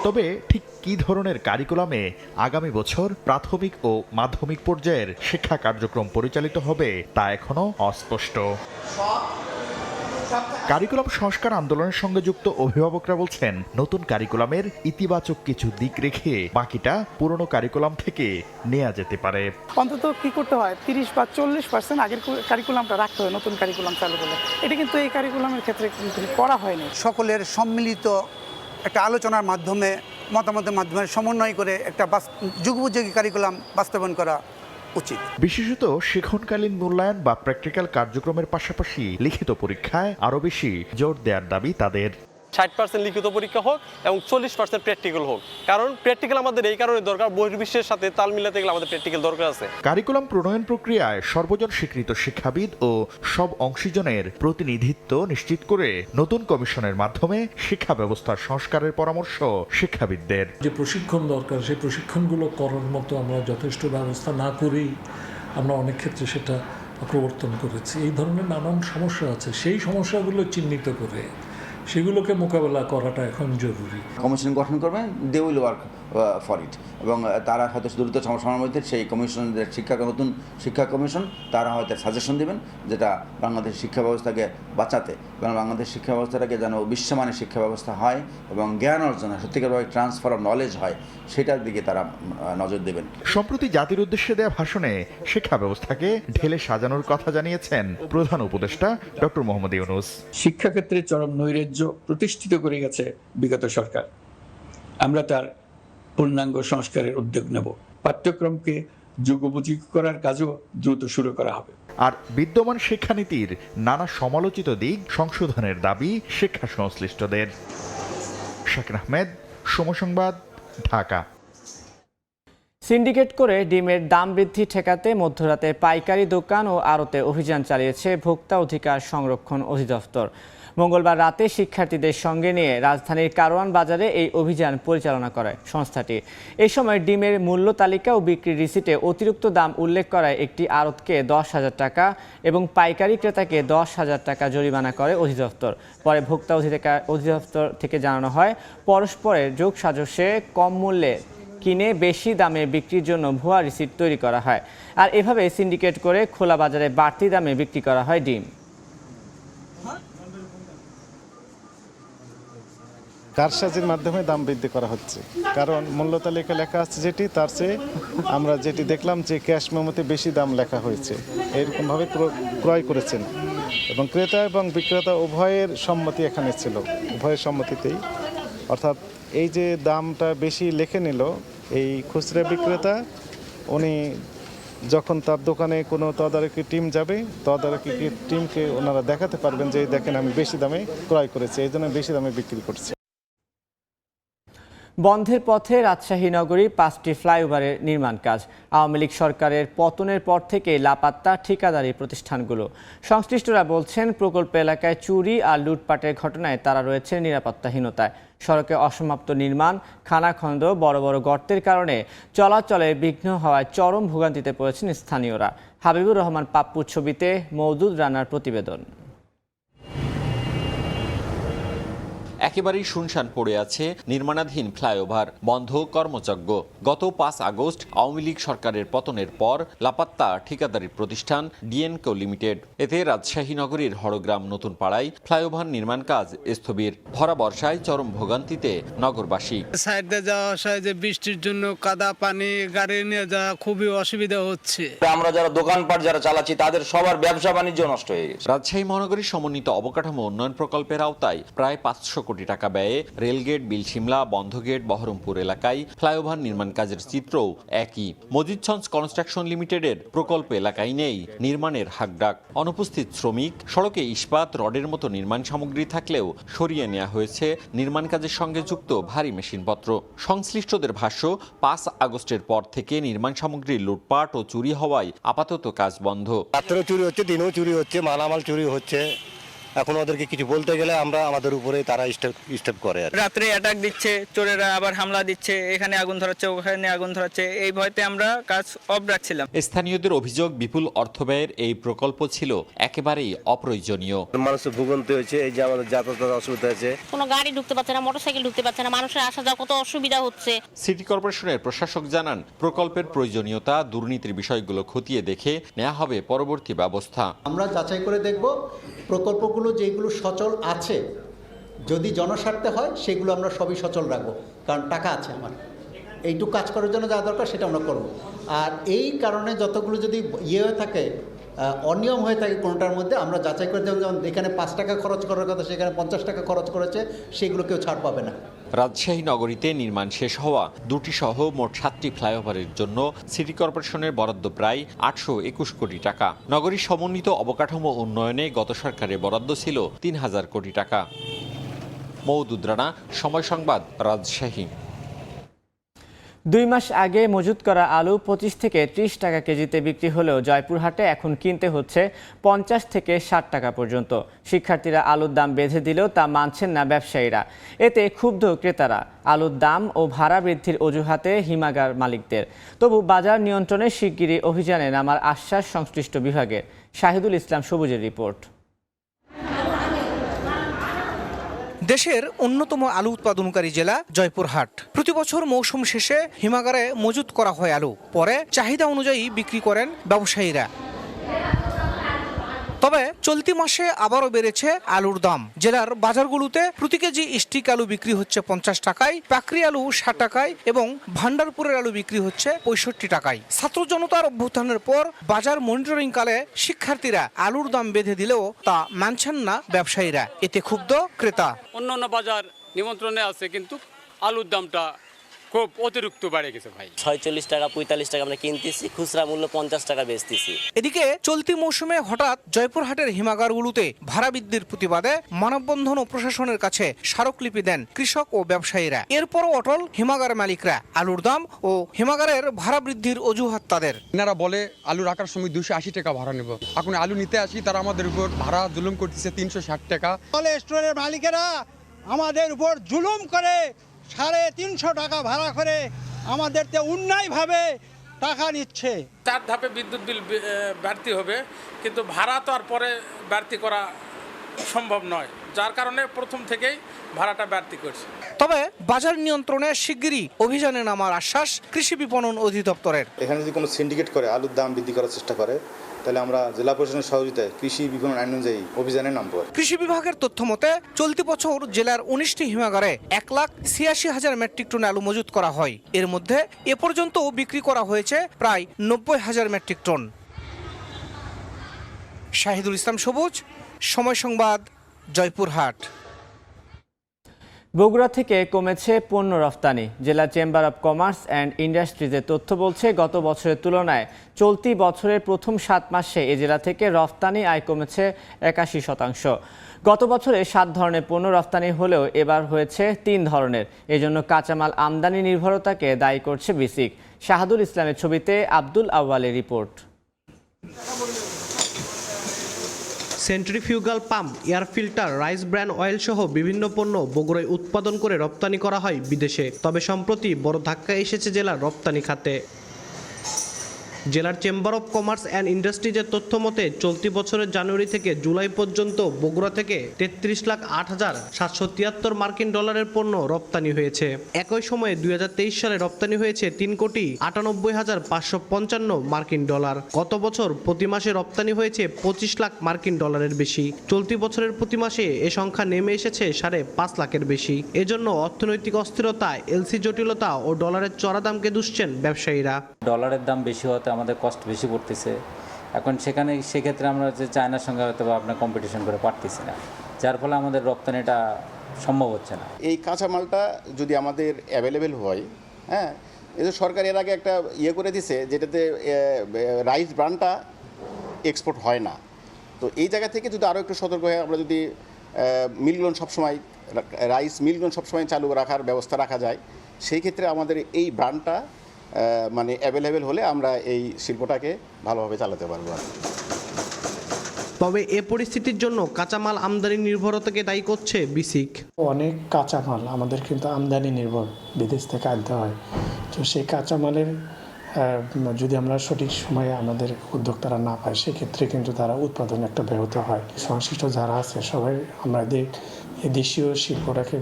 তবে ঠিক কী ধরনের কারিকুলামে আগামী বছর প্রাথমিক ও মাধ্যমিক পর্যায়ের শিক্ষা কার্যক্রম পরিচালিত হবে তা এখনো অস্পষ্ট। কারিকুলাম সংস্কার আন্দোলনের সঙ্গে যুক্ত অভিভাবকরা বলছেন নতুন কারিকুলামের ইতিবাচক কিছু দিক রেখে বাকিটা পুরনো কারিকুলাম থেকে নেওয়া যেতে পারে। অন্তত কি করতে হয় 30 বা 40% আগের কারিকুলামটা রাখতে হয় নতুন কারিকুলাম চালু করলে। এটা কিন্তু এই কারিকুলামের ক্ষেত্রে কিন্তু করা হয়নি। সকলের সম্মিলিত একটা আলোচনার মাধ্যমে মতামতের মাধ্যমে সমন্বয় করে একটা যুগোপযোগী কারিকুলাম বাস্তবায়ন করা উচিত। বিশেষত শিক্ষণকালীন মূল্যায়ন বা প্র্যাকটিক্যাল কার্যক্রমের পাশাপাশি লিখিত পরীক্ষায় আরও বেশি জোর দেওয়ার দাবি তাদের। 60% লিখিত পরীক্ষা হোক এবং 40% প্র্যাকটিক্যাল হোক, কারণ প্র্যাকটিক্যাল আমাদের এই কারণে দরকার, বহির্বিশ্বের সাথে তাল মিলাতে গেলে আমাদের প্র্যাকটিক্যাল দরকার আছে। কারিকুলাম প্রণয়ন প্রক্রিয়ায় সর্বজন স্বীকৃত শিক্ষাবিদ ও সব অংশীজনের প্রতিনিধিত্ব নিশ্চিত করে নতুন কমিশনের মাধ্যমে শিক্ষা ব্যবস্থার সংস্কারের পরামর্শ শিক্ষাবিদদের। যে প্রশিক্ষণ দরকার সেই প্রশিক্ষণগুলো করার মতো আমরা যথেষ্ট ব্যবস্থা না করেই আমরা অনেক ক্ষেত্রে সেটা প্রবর্তন করেছি। এই ধরনের নানান সমস্যা আছে, সেই সমস্যাগুলো চিহ্নিত করে সেগুলোকে মোকাবেলা করাটা এখন জরুরি। কমিশন গঠন করবেন, they will work for it, এবং তারা হয়তো দ্রুত সময়ের মধ্যে সেই কমিশনের নতুন শিক্ষা কমিশন তারা হয়তো সাজেশন দেবেন যেটা বাংলাদেশ শিক্ষা ব্যবস্থাকে বাঁচাতে এবং বাংলাদেশ শিক্ষা ব্যবস্থাটাকে যেন বিশ্বমানের শিক্ষা ব্যবস্থা হয় এবং জ্ঞান অর্জন হয়, সত্যিকারভাবে ট্রান্সফার অফ নলেজ হয়, সেটার দিকে তারা নজর দেবেন। সম্প্রতি জাতির উদ্দেশ্যে দেওয়া ভাষণে শিক্ষা ব্যবস্থাকে ঢেলে সাজানোর কথা জানিয়েছেন প্রধান উপদেষ্টা ডক্টর মোহাম্মদ ইউনূস। শিক্ষাক্ষেত্রে চরম নৈরাজ্য প্রতিষ্ঠিত করে গেছে বিগত সরকার। আমরা তার পূর্ণাঙ্গ সংস্কারের উদ্যোগ নেব। পাঠ্যক্রমকে যুগোপযোগী করার কাজও দ্রুত শুরু করা হবে। আর বিদ্যমান শিক্ষানীতির নানা সমালোচিত দিক সংশোধনের দাবি শিক্ষা সংশ্লিষ্টদের। শাকির আহমেদ, সময় সংবাদ, ঢাকা। সিন্ডিকেট করে ডিমের দাম বৃদ্ধি ঠেকাতে মধ্যরাতে পাইকারি দোকান ও আড়তে অভিযান চালিয়েছে ভোক্তা অধিকার সংরক্ষণ অধিদপ্তর। মঙ্গলবার রাতে শিক্ষার্থীদের সঙ্গে নিয়ে রাজধানীর কারওয়ান বাজারে এই অভিযান পরিচালনা করে সংস্থাটি। এই সময় ডিমের মূল্য তালিকা ও বিক্রির রিসিটে অতিরিক্ত দাম উল্লেখ করায় একটি আড়তকে 10,000 টাকা এবং পাইকারি ক্রেতাকে 10,000 টাকা জরিমানা করে অধিদপ্তর। পরে ভোক্তা অধিদপ্তর থেকে জানানো হয় পরস্পরের যোগসাজশে কম মূল্যে কিনে বেশি দামে বিক্রির জন্য ভুয়া রিসিট তৈরি করা হয়। আর এভাবে সিন্ডিকেট করে খোলা বাজারে বাড়তি দামে বিক্রি করা হয় ডিম। কারসাজির মাধ্যমে দাম বৃদ্ধি করা হচ্ছে, কারণ মূল্য তালিকা লেখা আছে যেটি, তার চেয়ে আমরা যেটি দেখলাম যে ক্যাশ মেমোতে বেশি দাম লেখা হয়েছে, এরকমভাবে ক্রয় করেছেন এবং ক্রেতা এবং বিক্রেতা উভয়ের সম্মতি এখানে ছিল, উভয়ের সম্মতিতেই, অর্থাৎ এই যে দামটা বেশি লিখে নিল এই খুচরা বিক্রেতা, উনি যখন তার দোকানে কোনো তদারকি টিম যাবে, তদারকি টিমকে ওনারা দেখাতে পারবেন যে দেখেন আমি বেশি দামে ক্রয় করেছি, এই জন্য বেশি দামে বিক্রি করছি। বন্ধের পথে রাজশাহী নগরী 5টি ফ্লাইওভারের নির্মাণ কাজ। আওয়ামী লীগ সরকারের পতনের পর থেকে লাপাত্তা ঠিকাদারি প্রতিষ্ঠানগুলো। সংশ্লিষ্টরা বলছেন প্রকল্প এলাকায় চুরি আর লুটপাটের ঘটনায় তারা রয়েছে নিরাপত্তাহীনতায়। সড়কে অসমাপ্ত নির্মাণ, খানাখন্দ, বড় বড় গর্তের কারণে চলাচলে বিঘ্ন হওয়ায় চরম ভোগান্তিতে পড়েছেন স্থানীয়রা। হাবিবুর রহমান পাপ্পুর ছবিতে মওদুদ রানার প্রতিবেদন। একেবারেই শুনশান পড়ে আছে নির্মাণাধীন ফ্লাইওভার, বন্ধ কর্মযজ্ঞ। গত 5 আগস্ট আওয়ামী লীগ সরকারের পতনের পর লাপাত্তা ঠিকাদারি প্রতিষ্ঠান ডিএনকো লিমিটেড। এতে রাজশাহী নগরীর হরগ্রাম নতুন পাড়ায় ফ্লাইওভার নির্মাণ কাজ স্থবির। ভরা বর্ষায় চরম ভোগান্তিতে নগরবাসী। সাইডে যাওয়া আসায় যে বৃষ্টির জন্য কাদা পানি গাড়ি নিয়ে যাওয়া খুবই অসুবিধা হচ্ছে। আমরা যারা দোকানপাট যারা চালাচ্ছি তাদের সবার ব্যবসা বাণিজ্য নষ্ট হয়ে গেছে। রাজশাহী মহানগরীর সমন্বিত অবকাঠামো উন্নয়ন প্রকল্পের আওতায় প্রায় 500 কোটি টাকা ব্যয়ে রেলগেট, বিলশিমলা, বন্ধগেট, বহরমপুর এলাকায় ফ্লাইওভার নির্মাণ কাজের চিত্রও একই। মজিদছন্স কনস্ট্রাকশন লিমিটেডের প্রকল্প এলাকায় নেই নির্মাণের হাকডাক। অনুপস্থিত শ্রমিক, সড়কে ইস্পাত, রডের মতো নির্মাণ সামগ্রী থাকলেও সরিয়ে নেওয়া হয়েছে নির্মাণ কাজের সঙ্গে যুক্ত ভারী মেশিনপত্র। সংশ্লিষ্টদের ভাষ্য, 5 আগস্টের পর থেকে নির্মাণ সামগ্রীর লুটপাট ও চুরি হওয়ায় আপাতত কাজ বন্ধ। রাত্রেও চুরি হচ্ছে, দিনেও চুরি হচ্ছে, মালামাল চুরি হচ্ছে। এখন ওদেরকে কিছু বলতে গেলে আমাদের উপরে তারা স্টেপ করে। রাত্রে অ্যাটাক দিচ্ছে, চোরেরা আবার হামলা দিচ্ছে, এখানে আগুন ধরাচ্ছে, ওখানে আগুন ধরাচ্ছে, এই ভয়তে আমরা কাজ অফ রাখছিলাম। স্থানীয়দের অভিযোগ, বিপুল অর্থ ব্যয়ের এই প্রকল্প ছিল একেবারেই অপ্রয়োজনীয়। মানুষের ভোগান্তি হয়েছে, এই যে আমাদের যাতায়াতের অসুবিধা হয়েছে, কোনো গাড়ি ঢুকতে পারছে না, মোটরসাইকেল ঢুকতে পারছে না, মানুষের আসা যাওয়া কত অসুবিধা হচ্ছে। সিটি কর্পোরেশনের প্রশাসক জানান, প্রকল্পের প্রয়োজনীয়তা, দুর্নীতির বিষয়গুলো খতিয়ে দেখে নেওয়া হবে পরবর্তী ব্যবস্থা। আমরা যাচাই করে দেখব প্রকল্পগুলো যেগুলো সচল আছে, যদি জনস্বার্থে হয় সেগুলো আমরা সবই সচল রাখবো, কারণ টাকা আছে আমার, এইটুকু কাজ করার জন্য যা দরকার সেটা আমরা করব। আর এই কারণে যতগুলো যদি হয়ে থাকে, অনিয়ম হয়ে থাকে কোনোটার মধ্যে, আমরা যাচাই করে যেমন এখানে 5 টাকা খরচ করার কথা সেখানে 50 টাকা খরচ করেছে, সেগুলো কেউ ছাড় পাবে না। রাজশাহী নগরীতে নির্মাণ শেষ হওয়া 2টি সহ মোট 7টি ফ্লাইওভারের জন্য সিটি কর্পোরেশনের বরাদ্দ প্রায় 821 কোটি টাকা। নগরীর সমন্বিত অবকাঠামো উন্নয়নে গত সরকারে বরাদ্দ ছিল 3000 কোটি টাকা। মওদুদ রানা, সময় সংবাদ, রাজশাহী। 2 মাস আগে মজুত করা আলু 25 থেকে 30 টাকা কেজিতে বিক্রি হলেও জয়পুরহাটে এখন কিনতে হচ্ছে 50 থেকে 60 টাকা পর্যন্ত। শিক্ষার্থীরা আলুর দাম বেঁধে দিলেও তা মানছেন না ব্যবসায়ীরা। এতে ক্ষুব্ধ ক্রেতারা। আলুর দাম ও ভাড়া বৃদ্ধির অজুহাতে হিমাগার মালিকদের। তবু বাজার নিয়ন্ত্রণে শিগগিরই অভিযানে নামার আশ্বাস সংশ্লিষ্ট বিভাগের। শাহিদুল ইসলাম সবুজের রিপোর্ট। দেশের অন্যতম আলু উৎপাদনকারী জেলা জয়পুরহাট। প্রতি বছর মৌসুম শেষে হিমাগারে মজুত করা হয় আলু, পরে চাহিদা অনুযায়ী বিক্রি করেন ব্যবসায়ীরা। তবে চলতি মাসে আবারও বেড়েছে আলুর দাম। জেলার বাজারগুলোতে প্রতি কেজি স্টিক আলু বিক্রি হচ্ছে 50 টাকায়, পাকড়ি আলু 60 টাকায় এবং ভান্ডারপুরের আলু বিক্রি হচ্ছে 65 টাকায়। ছাত্র জনতার অভ্যুত্থানের পর বাজার মনিটরিং কালে শিক্ষার্থীরা আলুর দাম বেঁধে দিলেও তা মানছেন না ব্যবসায়ীরা। এতে ক্ষুব্ধ ক্রেতা। অন্যান্য বাজার নিমন্ত্রণে আছে, কিন্তু আলুর দামটা খুব অতিরিক্ত বেড়ে গেছে ভাই। 46 টাকা 45 টাকা আমরা কিনতেছি, খুচরা মূল্য 50 টাকা বেচতেছি। এদিকে চলতি মৌসুমে হঠাৎ জয়পুরহাটের হিমাগারগুলোতে ভাড়া বৃদ্ধির প্রতিবাদে মানববন্ধন ও প্রশাসনের কাছে স্মারকলিপি দেন কৃষক ও ব্যবসায়ীরা। এরপরও অটল হিমাগার মালিকরা। আলুর দাম ও হিমাগারের ভাড়া বৃদ্ধির অজুহাত তাদের। এনারা বলে আলু রাখার সময় 280 টাকা ভাড়া নেব, এখন আলু নিতে আসি তারা আমাদের উপর ভাড়া জুলুম করতেছে 360 টাকা। স্টোরের মালিকেরা আমাদের উপর জুলুম করে 350 টাকা ভাড়া করে আমাদেরকে অন্যায়ভাবে টাকা নিচ্ছে। 4 ধাপে বিদ্যুৎ বিল বাড়তি হবে, কিন্তু ভাড়া তো আর পরে বাড়তি করা সম্ভব নয়, যার কারণে প্রথম থেকেই ভাড়াটা বাড়তি করছে। তবে বাজার নিয়ন্ত্রণে শিগগিরই অভিযানে নামার আশ্বাস কৃষি বিপণন অধিদপ্তরের। এখানে যদি কোনো সিন্ডিকেট করে আলুর দাম বৃদ্ধি করার চেষ্টা করে, তাহলে আমরা জেলা প্রশাসনের সহযোগিতায় কৃষি বিপণন আইন অনুযায়ী অভিযানে নামব। কৃষি বিভাগের তথ্য মতে চলতি বছর জেলার 19টি হিমাগারে 1,86,000 মেট্রিক টন আলু মজুত করা হয়। এর মধ্যে এ পর্যন্ত বিক্রি করা হয়েছে প্রায় 90,000 মেট্রিক টন। শাহিদুল ইসলাম সবুজ, সময় সংবাদ, জয়পুরহাট। বগুড়া থেকে কমেছে পণ্য রফতানি। জেলা চেম্বার অব কমার্স অ্যান্ড ইন্ডাস্ট্রিজের তথ্য বলছে, গত বছরের তুলনায় চলতি বছরের প্রথম 7 মাসে এ জেলা থেকে রফতানি আয় কমেছে 81%। গত বছরে 7 ধরনের পণ্য রফতানি হলেও এবার হয়েছে 3 ধরনের। এজন্য কাঁচামাল আমদানি নির্ভরতাকে দায়ী করছে বিসিক। শাহাদুল ইসলামের ছবিতে আব্দুল আউয়ালের report. Centrifugal pump, air filter, rice bran oil সহ বিভিন্ন পণ্য বগুড়ায় উৎপাদন করে রপ্তানি করা হয় বিদেশে। তবে সম্প্রতি বড় ধাক্কা এসেছে জেলার রপ্তানি খাতে। জেলার চেম্বার অব কমার্স অ্যান্ড ইন্ডাস্ট্রিজের তথ্য মতে চলতি বছরের জানুয়ারি থেকে জুলাই পর্যন্ত বগুড়া থেকে 33,08,773 মার্কিন ডলারের পণ্য রপ্তানি হয়েছে। একই সময়ে 2023 সালে রপ্তানি হয়েছে 3,98,555 মার্কিন ডলার। গত বছর প্রতি মাসে রপ্তানি হয়েছে 25 লাখ মার্কিন ডলারের বেশি। চলতি বছরের প্রতি মাসে এ সংখ্যা নেমে এসেছে 5.5 লাখের বেশি। এজন্য অর্থনৈতিক অস্থিরতা, এলসি জটিলতা ও ডলারের চড়া দামকে দুষছেন ব্যবসায়ীরা। ডলারের দাম বেশি হতে আমাদের কষ্ট বেশি পড়তেছে। এখন সেক্ষেত্রে আমরা যে চায়নার সঙ্গে হয়তো আপনার কম্পিটিশন করে পারতেছি না, যার ফলে আমাদের রপ্তানিটা সম্ভব হচ্ছে না। এই কাঁচামালটা যদি আমাদের অ্যাভেলেবেল হয়, হ্যাঁ, এই যে সরকার এর আগে একটা করে দিছে যেটাতে রাইস ব্র্যান্ডটা এক্সপোর্ট হয় না। তো এই জায়গা থেকে যদি আরও একটু সতর্ক হয়ে আমরা যদি মিলগুলো সবসময় রাইস মিলগুলো সবসময় চালু রাখার ব্যবস্থা রাখা যায়, সেই ক্ষেত্রে আমাদের এই ব্র্যান্ডটা মানে অ্যাভেলেবেল হলে আমরা এই শিল্পটাকে ভালোভাবে চালাতে পারবো। তবে এ পরিস্থিতির জন্য কাঁচামাল আমদানি নির্ভরতাকে দায়ী করছে বিসিক। অনেক কাঁচামাল আমাদের কিন্তু আমদানি নির্ভর, বিদেশ থেকে আনতে হয়। তো সেই কাঁচামালের যদি আমরা সঠিক সময়ে আমাদের উদ্যোক্তারা না পায়, সেক্ষেত্রে কিন্তু তারা উৎপাদন একটা ব্যাহত হয়। সংশ্লিষ্ট যারা আছে সবাই আমাদের এই দেশীয় শিল্পটাকে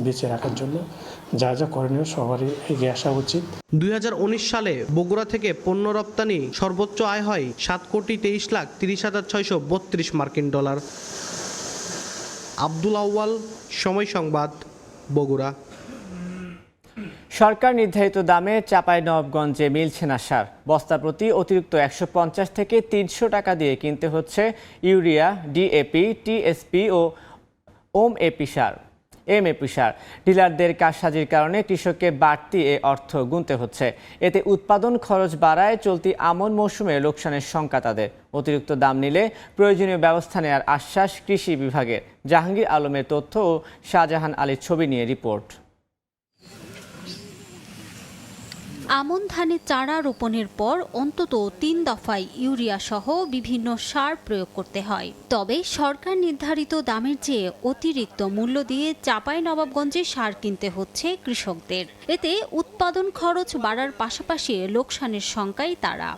বেঁচে রাখার জন্য যা যা করণীয় সবারই এগিয়ে আসা উচিত। 2019 সালে বগুড়া থেকে পণ্য রপ্তানি সর্বোচ্চ আয় হয় 7,23,30,632 মার্কিন ডলার। আব্দুল আউয়াল, সময় সংবাদ, বগুড়া। সরকার নির্ধারিত দামে চাঁপাইনবাবগঞ্জে মিলছে না সার। বস্তা প্রতি অতিরিক্ত 150 থেকে 300 টাকা দিয়ে কিনতে হচ্ছে ইউরিয়া, ডিএপি, টিএসপি ও এমএপি সার। ডিলারদের কারসাজির কারণে কৃষককে বাড়তি এ অর্থ গুনতে হচ্ছে। এতে উৎপাদন খরচ বাড়ায় চলতি আমন মৌসুমে লোকসানের শঙ্কা তাদের। অতিরিক্ত দাম নিলে প্রয়োজনীয় ব্যবস্থা নেওয়ার আশ্বাস কৃষি বিভাগের। জাহাঙ্গীর আলমের তথ্য ও শাহজাহান আলীর ছবি নিয়ে রিপোর্ট। আমন ধানের চারা রোপণের পর অন্তত 3 দফায় ইউরিয়া সহ বিভিন্ন সার প্রয়োগ করতে হয়। তবে সরকার নির্ধারিত দামের চেয়ে অতিরিক্ত মূল্য দিয়ে চাঁপাইনবাবগঞ্জে সার কিনতে হচ্ছে কৃষকদের। এতে উৎপাদন খরচ বাড়ার পাশাপাশি লোকসানের শঙ্কায় তারা।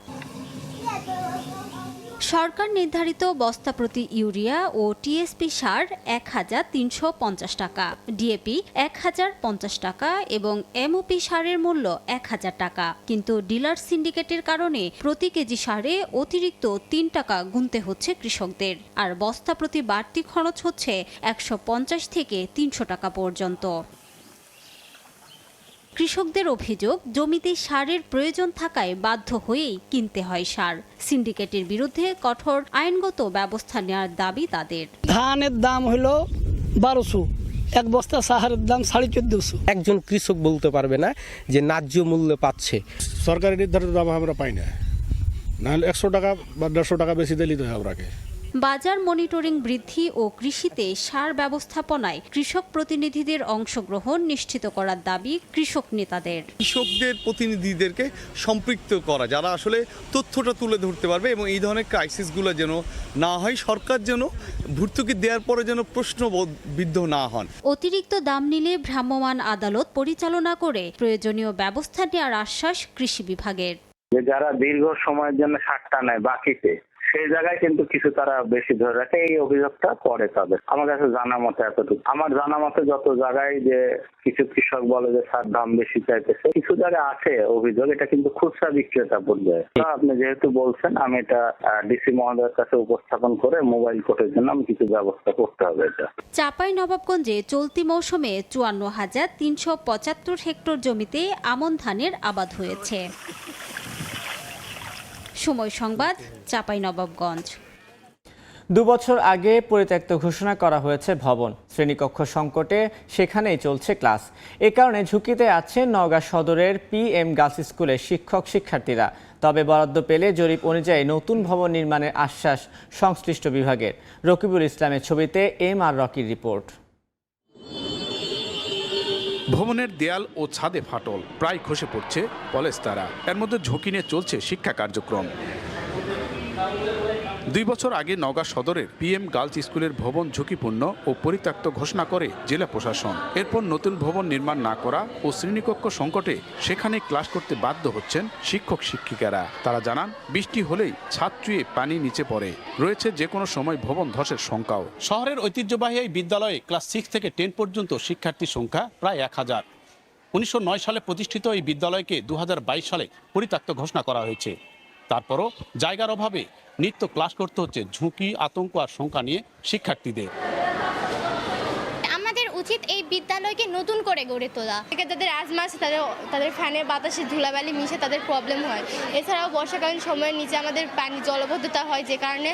সরকার নির্ধারিত বস্তা প্রতি ইউরিয়া ও টিএসপি সার 1,350 টাকা, ডিএপি 1,050 টাকা এবং এমওপি সারের মূল্য 1,000 টাকা। কিন্তু ডিলার সিন্ডিকেটের কারণে প্রতি কেজি সারে অতিরিক্ত 3 টাকা গুনতে হচ্ছে কৃষকদের। আর বস্তা প্রতি বাড়তি খরচ হচ্ছে 150 থেকে 300 টাকা পর্যন্ত। কৃষকদের অভিযোগ, জমিতে সারের প্রয়োজন থাকায় বাধ্য হয়েই কিনতে হয় সার। সিন্ডিকেটের বিরুদ্ধে কঠোর আইনগত ব্যবস্থা নেওয়ার দাবি তাদের। ধানের দাম হলো 1200, এক বস্তা সাহারের দাম 1450। একজন কৃষক বলতে পারবে না যে ন্যায্য মূল্য পাচ্ছে। সরকারি নির্ধারিত দাম আমরা পাই না, নাহলে 100 টাকা বা 150 টাকা বেশি দিলেই তো আপনাকে। বাজার মনিটরিং বৃদ্ধি ও কৃষিতে সার ব্যবস্থাপনায় কৃষক প্রতিনিধিদের অংশগ্রহণ নিশ্চিত করার দাবি কৃষক নেতাদের। কৃষকদের প্রতিনিধিদেরকে সম্পৃক্ত করা, যারা আসলে তথ্যটা তুলে ধরতে পারবে এবং এই ধরনের ক্রাইসিসগুলো যেন না হয়, সরকার যেন ভর্তুকি দেওয়ার পরে যেন প্রশ্নবিদ্ধ না হন। অতিরিক্ত দাম নিলে ভ্রাম্যমাণ আদালত পরিচালনা করে প্রয়োজনীয় ব্যবস্থা নেওয়ার আশ্বাস কৃষি বিভাগের। যারা দীর্ঘ সময়ের জন্য সারটা নেয় বাকিতে, সেই জায়গায় কিন্তু কিছু তারা বেশি ধরে রাখে, এই অভিযোগটা করে তাদের। আমার কাছে জানা মতে এতটুকু, আমার জানা মতে যত জায়গায় যে কিছু কৃষক বলে যে সার দাম বেশি চাইতেছে, কিছু জায়গায় আছে অভিযোগ, এটা কিন্তু খুচরা বিক্রেতা পর্যায়ে। আপনি যেহেতু বলছেন, আমি এটা ডিসি মহোদয়ের কাছে উপস্থাপন করে মোবাইল কোর্টের জন্য আমি কিছু ব্যবস্থা করতে হবে। এটা চাঁপাইনবাবগঞ্জে চলতি মৌসুমে 54,375 হেক্টর জমিতে আমন ধানের আবাদ হয়েছে। সময় সংবাদ, চাঁপাইনবাবগঞ্জ। 2 বছর আগে পরিত্যক্ত ঘোষণা করা হয়েছে ভবন। শ্রেণীকক্ষ সংকটে সেখানেই চলছে ক্লাস। এ কারণে ঝুঁকিতে আছে নওগাঁ সদরের PM গার্লস স্কুলের শিক্ষক শিক্ষার্থীরা। তবে বরাদ্দ পেলে জরিপ অনুযায়ী নতুন ভবন নির্মাণের আশ্বাস সংশ্লিষ্ট বিভাগের। রকিবুল ইসলামের ছবিতে MR রকির রিপোর্ট। ভবনের দেয়াল ও ছাদে ফাটল, প্রায় খসে পড়ছে পলেস্তারা। এর মধ্যে ঝুঁকি নিয়ে চলছে শিক্ষা কার্যক্রম। 2 বছর আগে নওগাঁ সদরের PM গার্লস স্কুলের ভবন ঝুঁকিপূর্ণ ও পরিত্যক্ত ঘোষণা করে জেলা প্রশাসন। এরপর নতুন ভবন নির্মাণ না করা ও শ্রেণীকক্ষ সংকটে সেখানে ক্লাস করতে বাধ্য হচ্ছেন শিক্ষক শিক্ষিকারা। তারা জানান, বৃষ্টি হলেই ছাদ চুঁয়ে পানি নিচে পড়ে, রয়েছে যে কোনো সময় ভবন ধসের শঙ্কাও। শহরের ঐতিহ্যবাহী এই বিদ্যালয়ে ক্লাস 6 থেকে 10 পর্যন্ত শিক্ষার্থীর সংখ্যা প্রায় 1000। 1909 সালে প্রতিষ্ঠিত এই বিদ্যালয়কে 2022 সালে পরিত্যক্ত ঘোষণা করা হয়েছে। তারপরও জায়গার অভাবে নিত্য ক্লাস করতে হচ্ছে ঝুঁকি, আতঙ্ক আর শঙ্কা নিয়ে শিক্ষার্থীদের। আমাদের উচিত এই বিদ্যালয়কে নতুন করে গড়ে তোলা। যাদের আজমা আছে তাদের ফ্যানের বাতাসে ধুলাবালি মিশে তাদের প্রবলেম হয়। এছাড়াও বর্ষাকালীন সময়ের নিচে আমাদের পানি জলবদ্ধতা হয়, যে কারণে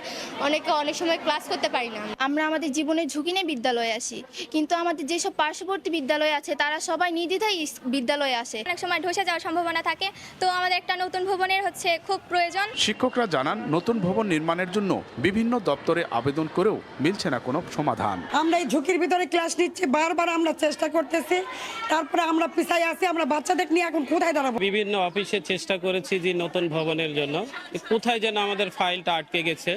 অনেক সময় ক্লাস করতে পারি না। আমরা আমাদের জীবনের ঝুঁকি নিয়ে বিদ্যালয়ে আসি, কিন্তু আমাদের যেসব পার্শ্ববর্তী বিদ্যালয় আছে তারা সবাই নির্দ্বিধায় বিদ্যালয়ে আসে। অনেক সময় ধসে যাওয়ার সম্ভাবনা থাকে, তো আমাদের একটা নতুন ভবনের খুব প্রয়োজন। শিক্ষকরা জানান, নতুন ভবন নির্মাণের জন্য বিভিন্ন দপ্তরে আবেদন করেও মিলছে না কোনো সমাধান। আমরা এই ঝুঁকির ভিতরে ক্লাস নিচ্ছি, বারবার আমরা চেষ্টা করতেছি, তারপরে আমরা পিছাই আছি। আমরা বাচ্চাদের নিয়ে এখন কোথায় দাঁড়াবো? বিভিন্ন অফিসে চেষ্টা করেছি যে নতুন ভবনের জন্য, কোথায় যেন আমাদের ফাইলটা আটকে গেছে,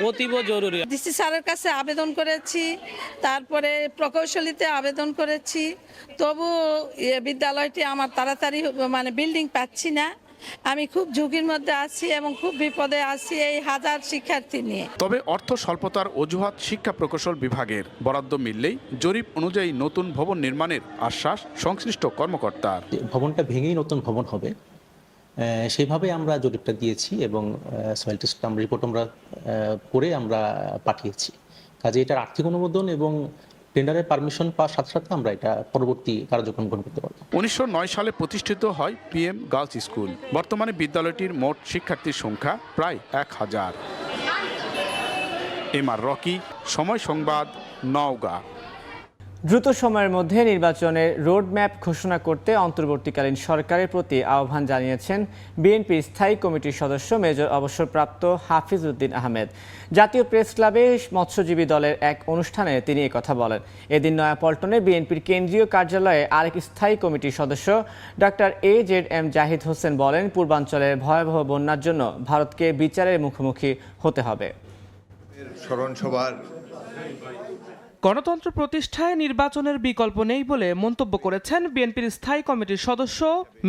অতীব জরুরি। ডিসি স্যারের কাছে আবেদন করেছি, তারপরে প্রকৌশলীতে আবেদন করেছি, তবু বিদ্যালয়টি আমার তাড়াতাড়ি বিল্ডিং পাচ্ছি না। আমি খুব ঝুঁকির মধ্যে আছি এবং খুব বিপদে আছি এই 1000 শিক্ষার্থী নিয়ে। তবে অর্থ স্বল্পতার অজুহাত শিক্ষা প্রকৌশল বিভাগের। বরাদ্দ মিললেই জরিপ অনুযায়ী নতুন ভবন নির্মাণের আশ্বাস সংশ্লিষ্ট কর্মকর্তার। ভবনটা ভেঙেই নতুন ভবন হবে, সেইভাবে আমরা জরিপটা দিয়েছি এবং সয়েল টেস্ট রিপোর্ট আমরা করে আমরা পাঠিয়েছি। কাজে এটার আর্থিক অনুমোদন এবং টেন্ডারের পারমিশন পাওয়ার সাথে সাথে আমরা এটা পরবর্তী কার্যক্রম গ্রহণ করতে পারব। 1909 সালে প্রতিষ্ঠিত হয় PM গার্লস স্কুল। বর্তমানে বিদ্যালয়টির মোট শিক্ষার্থীর সংখ্যা প্রায় 1000। MR রকি, সময় সংবাদ, নওগাঁ। দ্রুত সময়ের মধ্যে নির্বাচনের রোডম্যাপ ঘোষণা করতে অন্তর্বর্তীকালীন সরকারের প্রতি আহ্বান জানিয়েছেন বিএনপির স্থায়ী কমিটির সদস্য মেজর অবসরপ্রাপ্ত হাফিজ উদ্দিন আহমেদ। জাতীয় প্রেস ক্লাবে মৎস্যজীবী দলের এক অনুষ্ঠানে তিনি কথা বলেন। এদিন নয়াপল্টনে বিএনপির কেন্দ্রীয় কার্যালয়ে আরেক স্থায়ী কমিটির সদস্য ডক্টর AZM জাহিদ হোসেন বলেন, পূর্বাঞ্চলের ভয়াবহ বন্যার জন্য ভারতকে বিচারের মুখোমুখি হতে হবে। স্মরণসভার গণতন্ত্র প্রতিষ্ঠায় নির্বাচনের বিকল্প নেই বলে মন্তব্য করেছেন বিএনপির স্থায়ী কমিটির সদস্য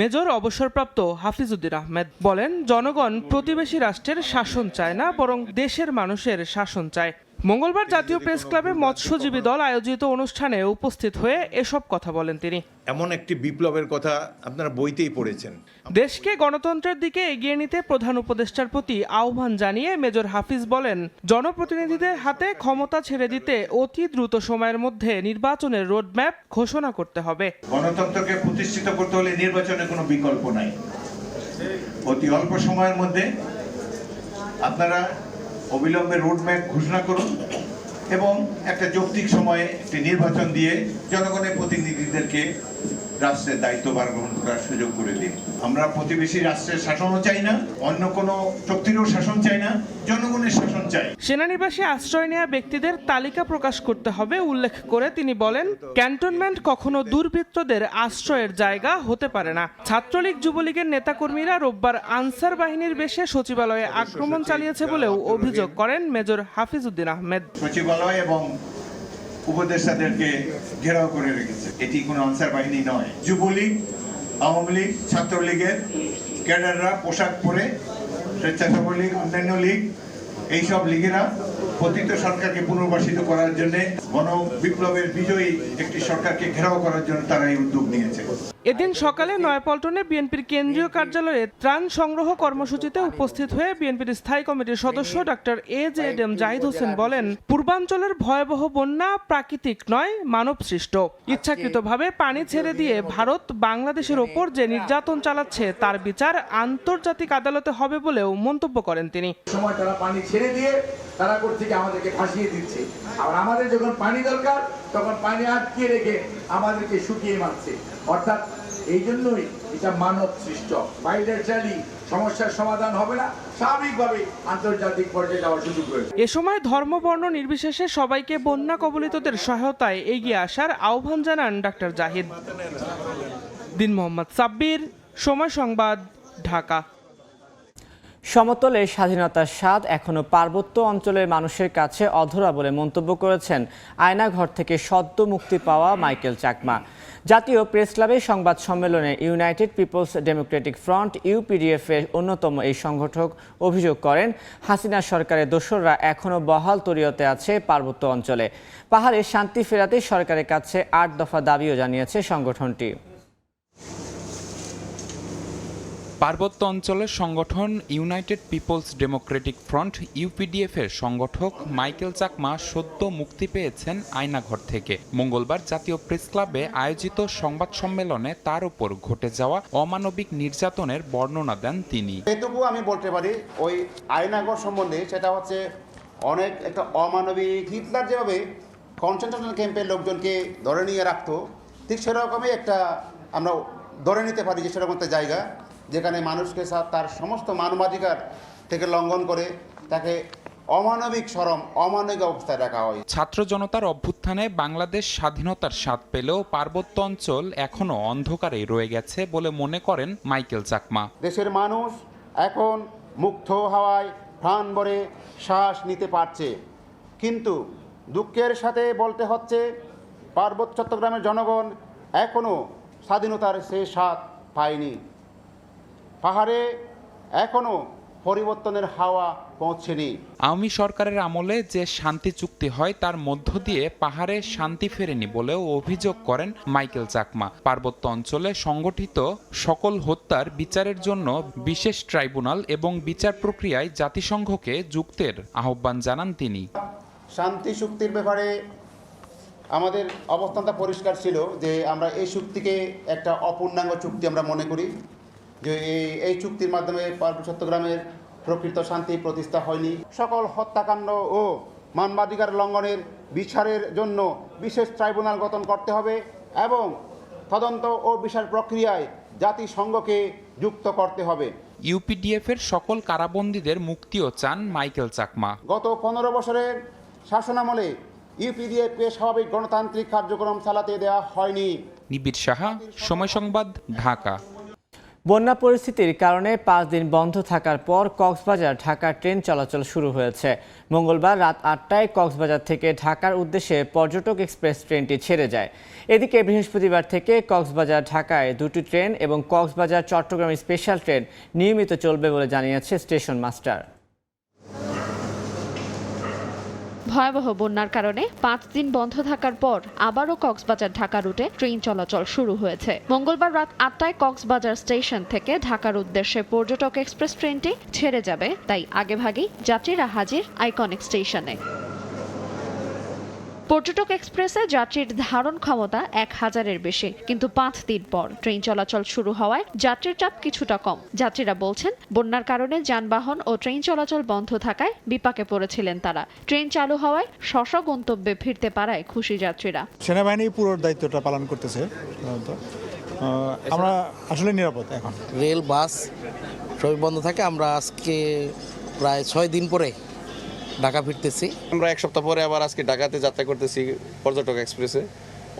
মেজর অবসরপ্রাপ্ত হাফিজ উদ্দিন আহমেদ। বলেন, জনগণ প্রতিবেশী রাষ্ট্রের শাসন চায় না, বরং দেশের মানুষের শাসন চায়। মঙ্গলবার জাতীয় প্রেস ক্লাবে মৎস্যজীবী দল আয়োজিত অনুষ্ঠানে উপস্থিত হয়ে এসব কথা বলেন তিনি। এমন একটি বিপ্লবের কথা আপনারা বইতেই পড়েছেন। দেশকে গণতন্ত্রের দিকে এগিয়ে নিতে প্রধান উপদেষ্টার প্রতি আহ্বান জানিয়ে মেজর হাফিজ বলেন, জনপ্রতিনিধিদের হাতে ক্ষমতা ছেড়ে দিতে অতি দ্রুত সময়ের মধ্যে নির্বাচনের রোডম্যাপ ঘোষণা করতে হবে। গণতন্ত্রকে প্রতিষ্ঠিত করতে হলে নির্বাচনের কোনো বিকল্প নাই। অতি অল্প সময়ের মধ্যে আপনারা অবিলম্বে রোডম্যাপ ঘোষণা করুন এবং একটা যৌক্তিক সময়ে একটি নির্বাচন দিয়ে জনগণের প্রতিনিধিদেরকে রাষ্ট্রের দায়িত্বভার গ্রহণ করার সুযোগ করে দিন। আমরা প্রতিবেশী রাষ্ট্রের শাসনও চাই না, অন্য কোনো শক্তিরও শাসন চাই না, জনগণের শাসন চাই। সেনানিবাসে আশ্রয় নেওয়া ব্যক্তিদের তালিকা প্রকাশ করতে হবে উল্লেখ করে তিনি বলেন, ক্যান্টনমেন্ট কখনো দুর্বৃত্তদের আশ্রয়ের জায়গা হতে পারে না। ছাত্রলীগ যুবলীগের নেতাকর্মীরা রোববার আনসার বাহিনীর বেশে সচিবালয়ে আক্রমণ চালিয়েছে বলেও অভিযোগ করেন মেজর হাফিজ উদ্দিন আহমেদ। সচিবালয় এবং উপদেষ্টাদেরকে ঘেরাও করে রেখেছে। এটি কোনো আনসার বাহিনী নয়। যুবলীগ, আওয়ামী লীগ, ছাত্রলীগের ক্যাডাররা পোশাক পরে, স্বেচ্ছাসেবক লীগ, অন্যান্য লীগ, এইসব লীগেরা পতিত সরকারকে পুনর্বাসিত করার জন্য, গণ বিপ্লবের বিজয়ী একটি সরকারকে ঘেরাও করার জন্য তারা এই উদ্যোগ নিয়েছে। এদিন সকালে নয়াপল্টনে বিএনপির কেন্দ্রীয় কার্যালয়ে ত্রাণ সংগ্রহ কর্মসূচিতে উপস্থিত হয়ে বিএনপির স্থায়ী কমিটির সদস্য ডক্টর AZM জাহিদ হোসেন বলেন, পূর্বাঞ্চলের ভয়াবহ বন্যা প্রাকৃতিক নয়, মানব সৃষ্ট। ইচ্ছাকৃতভাবে পানি ছেড়ে দিয়ে ভারত বাংলাদেশের ওপর যে নির্যাতন চালাচ্ছে তার বিচার আন্তর্জাতিক আদালতে হবে বলেও মন্তব্য করেন তিনি। সময় তারা পানি ছেড়ে দিয়ে তারা থেকে আমাদেরকে ফাঁসিয়ে দিচ্ছে, আর আমাদের যখন পানি দরকার তখন পানি আটকে রেখে আমাদেরকে শুকিয়ে মারছে। অর্থাৎ এই জন্যই এটা মানব সৃষ্ট। বাইরেটালি সমস্যার সমাধান হবে না, স্বাভাবিকভাবে আন্তর্জাতিক পর্যায়ে যাওয়ার সুযোগ রয়েছে। এ সময় ধর্ম বর্ণ নির্বিশেষে সবাইকে বন্যা কবলিতদের সহায়তায় এগিয়ে আসার আহ্বান জানান ডক্টর জাহিদ। দিন মোহাম্মদ সাব্বির, সময় সংবাদ, ঢাকা। সমতলে স্বাধীনতার স্বাদ এখনো পার্বত্য অঞ্চলের মানুষের কাছে অধরা বলে মন্তব্য করেছেন আয়নাঘর থেকে সদ্য মুক্তি পাওয়া মাইকেল চাকমা। জাতীয় প্রেস ক্লাবে সংবাদ সম্মেলনে United Peoples Democratic Front UPDF এর অন্যতম এই সংগঠক অভিযোগ করেন, হাসিনা সরকারের দোসররা এখনো বহাল তবিয়তে আছে পার্বত্য অঞ্চলে। পাহাড়ে শান্তি ফেরাতে সরকারের কাছে ৮ দফা দাবিও জানিয়েছে সংগঠনটি। পার্বত্য অঞ্চলের সংগঠন United Peoples Democratic Front UPDF এর সংগঠক মাইকেল চাকমা সদ্য মুক্তি পেয়েছেন আয়নাঘর থেকে। মঙ্গলবার জাতীয় প্রেস ক্লাবে আয়োজিত সংবাদ সম্মেলনে তার উপর ঘটে যাওয়া অমানবিক নির্যাতনের বর্ণনা দেন তিনি। এটুকু আমি বলতে পারি ওই আয়নাঘর সম্বন্ধে, সেটা হচ্ছে অনেক একটা অমানবিক। হিটলার যেভাবে কনসেন্ট্রেশন ক্যাম্পের লোকজনকে ধরে নিয়ে রাখতো, ঠিক সেরকমই একটা আমরা ধরে নিতে পারি যে সেরকম একটা জায়গা যেখানে মানুষকে তার সমস্ত মানবাধিকার থেকে লঙ্ঘন করে তাকে অমানবিক অমানবিক অবস্থায় রাখা হয়। ছাত্র জনতার অভ্যুত্থানে বাংলাদেশ স্বাধীনতার স্বাদ পেলেও পার্বত্য অঞ্চল এখনো অন্ধকারেই রয়ে গেছে বলে মনে করেন মাইকেল চাকমা। দেশের মানুষ এখন মুক্ত হাওয়ায় প্রাণ ভরে শ্বাস নিতে পারছে, কিন্তু দুঃখের সাথে বলতে হচ্ছে পার্বত্য চট্টগ্রামের জনগণ এখনো স্বাধীনতার সেই স্বাদ পায়নি। পাহাড়ে এখনো পরিবর্তনের হাওয়া পৌঁছেনি। আওয়ামী সরকারের আমলে যে শান্তি চুক্তি হয় তার মধ্য দিয়ে পাহাড়ে শান্তি ফেরেনি বলেও অভিযোগ করেন মাইকেল চাকমা। পার্বত্য অঞ্চলে সংগঠিত সকল হত্যার বিচারের জন্য বিশেষ ট্রাইব্যুনাল এবং বিচার প্রক্রিয়ায় জাতিসংঘকে যুক্তের আহ্বান জানান তিনি। শান্তি চুক্তির ব্যাপারে আমাদের অবস্থানটা পরিষ্কার ছিল যে আমরা এই চুক্তিকে একটা অপূর্ণাঙ্গ চুক্তি আমরা মনে করি, যে এই চুক্তির মাধ্যমে পার্বত্য চট্টগ্রামের প্রকৃত শান্তি প্রতিষ্ঠা হয়নি। সকল হত্যাকাণ্ড ও মানবাধিকার লঙ্ঘনের বিচারের জন্য বিশেষ ট্রাইব্যুনাল গঠন করতে হবে এবং তদন্ত ও বিচার প্রক্রিয়ায় জাতিসংঘকে যুক্ত করতে হবে। ইউপিডিএফ এর সকল কারাবন্দীদের মুক্তিও চান মাইকেল চাকমা। গত 15 বছরের শাসনামলে ইউপিডিএফকে স্বাভাবিক গণতান্ত্রিক কার্যক্রম চালাতে দেওয়া হয়নি। নিবিড় সাহা, সময় সংবাদ, ঢাকা। বন্যা পরিস্থিতির কারণে 5 দিন বন্ধ থাকার পর কক্সবাজার ঢাকা ট্রেন চলাচল শুরু হয়েছে। মঙ্গলবার রাত 8টায় কক্সবাজার থেকে ঢাকার উদ্দেশ্যে পর্যটক এক্সপ্রেস ট্রেনটি ছেড়ে যায়। এদিকে বৃহস্পতিবার থেকে কক্সবাজার ঢাকায় 2টি ট্রেন এবং কক্সবাজার চট্টগ্রাম স্পেশাল ট্রেন নিয়মিত চলবে বলে জানিয়েছে স্টেশন মাস্টার। ভয়াবহ বন্যার কারণে 5 দিন বন্ধ থাকার পর আবারও কক্সবাজার ঢাকা রুটে ট্রেন চলাচল শুরু হয়েছে। মঙ্গলবার রাত 8টায় কক্সবাজার স্টেশন থেকে ঢাকার উদ্দেশ্যে পর্যটক এক্সপ্রেস ট্রেনটি ছেড়ে যাবে, তাই আগেভাগেই যাত্রীরা হাজির আইকনিক স্টেশনে। পর্যটক এক্সপ্রেসে যাত্রীর ধারণ ক্ষমতা 1000-এর বেশি, কিন্তু 5 দিন পর ট্রেন চলাচল শুরু হওয়ায় যাত্রীর চাপ কিছুটা কম। যাত্রীরা বলছেন, বন্যার কারণে যানবাহন ও ট্রেন চলাচল বন্ধ থাকায় বিপাকে পড়েছিলেন তারা। ট্রেন চালু হওয়ায় স্ব গন্তব্যে ফিরতে পারায় খুশি যাত্রীরা। সেনাবাহিনী পুরো দায়িত্বটা পালন করতেছে, আমরা আসলে নিরাপদ। এখন রেল, বাস সবই বন্ধ থাকে। আমরা আজকে প্রায় 6 দিন পরে ঢাকা ফিরতেছি। আমরা 1 সপ্তাহ পরে আবার আজকে ঢাকাতে যাত্রা করতেছি পর্যটক এক্সপ্রেসে।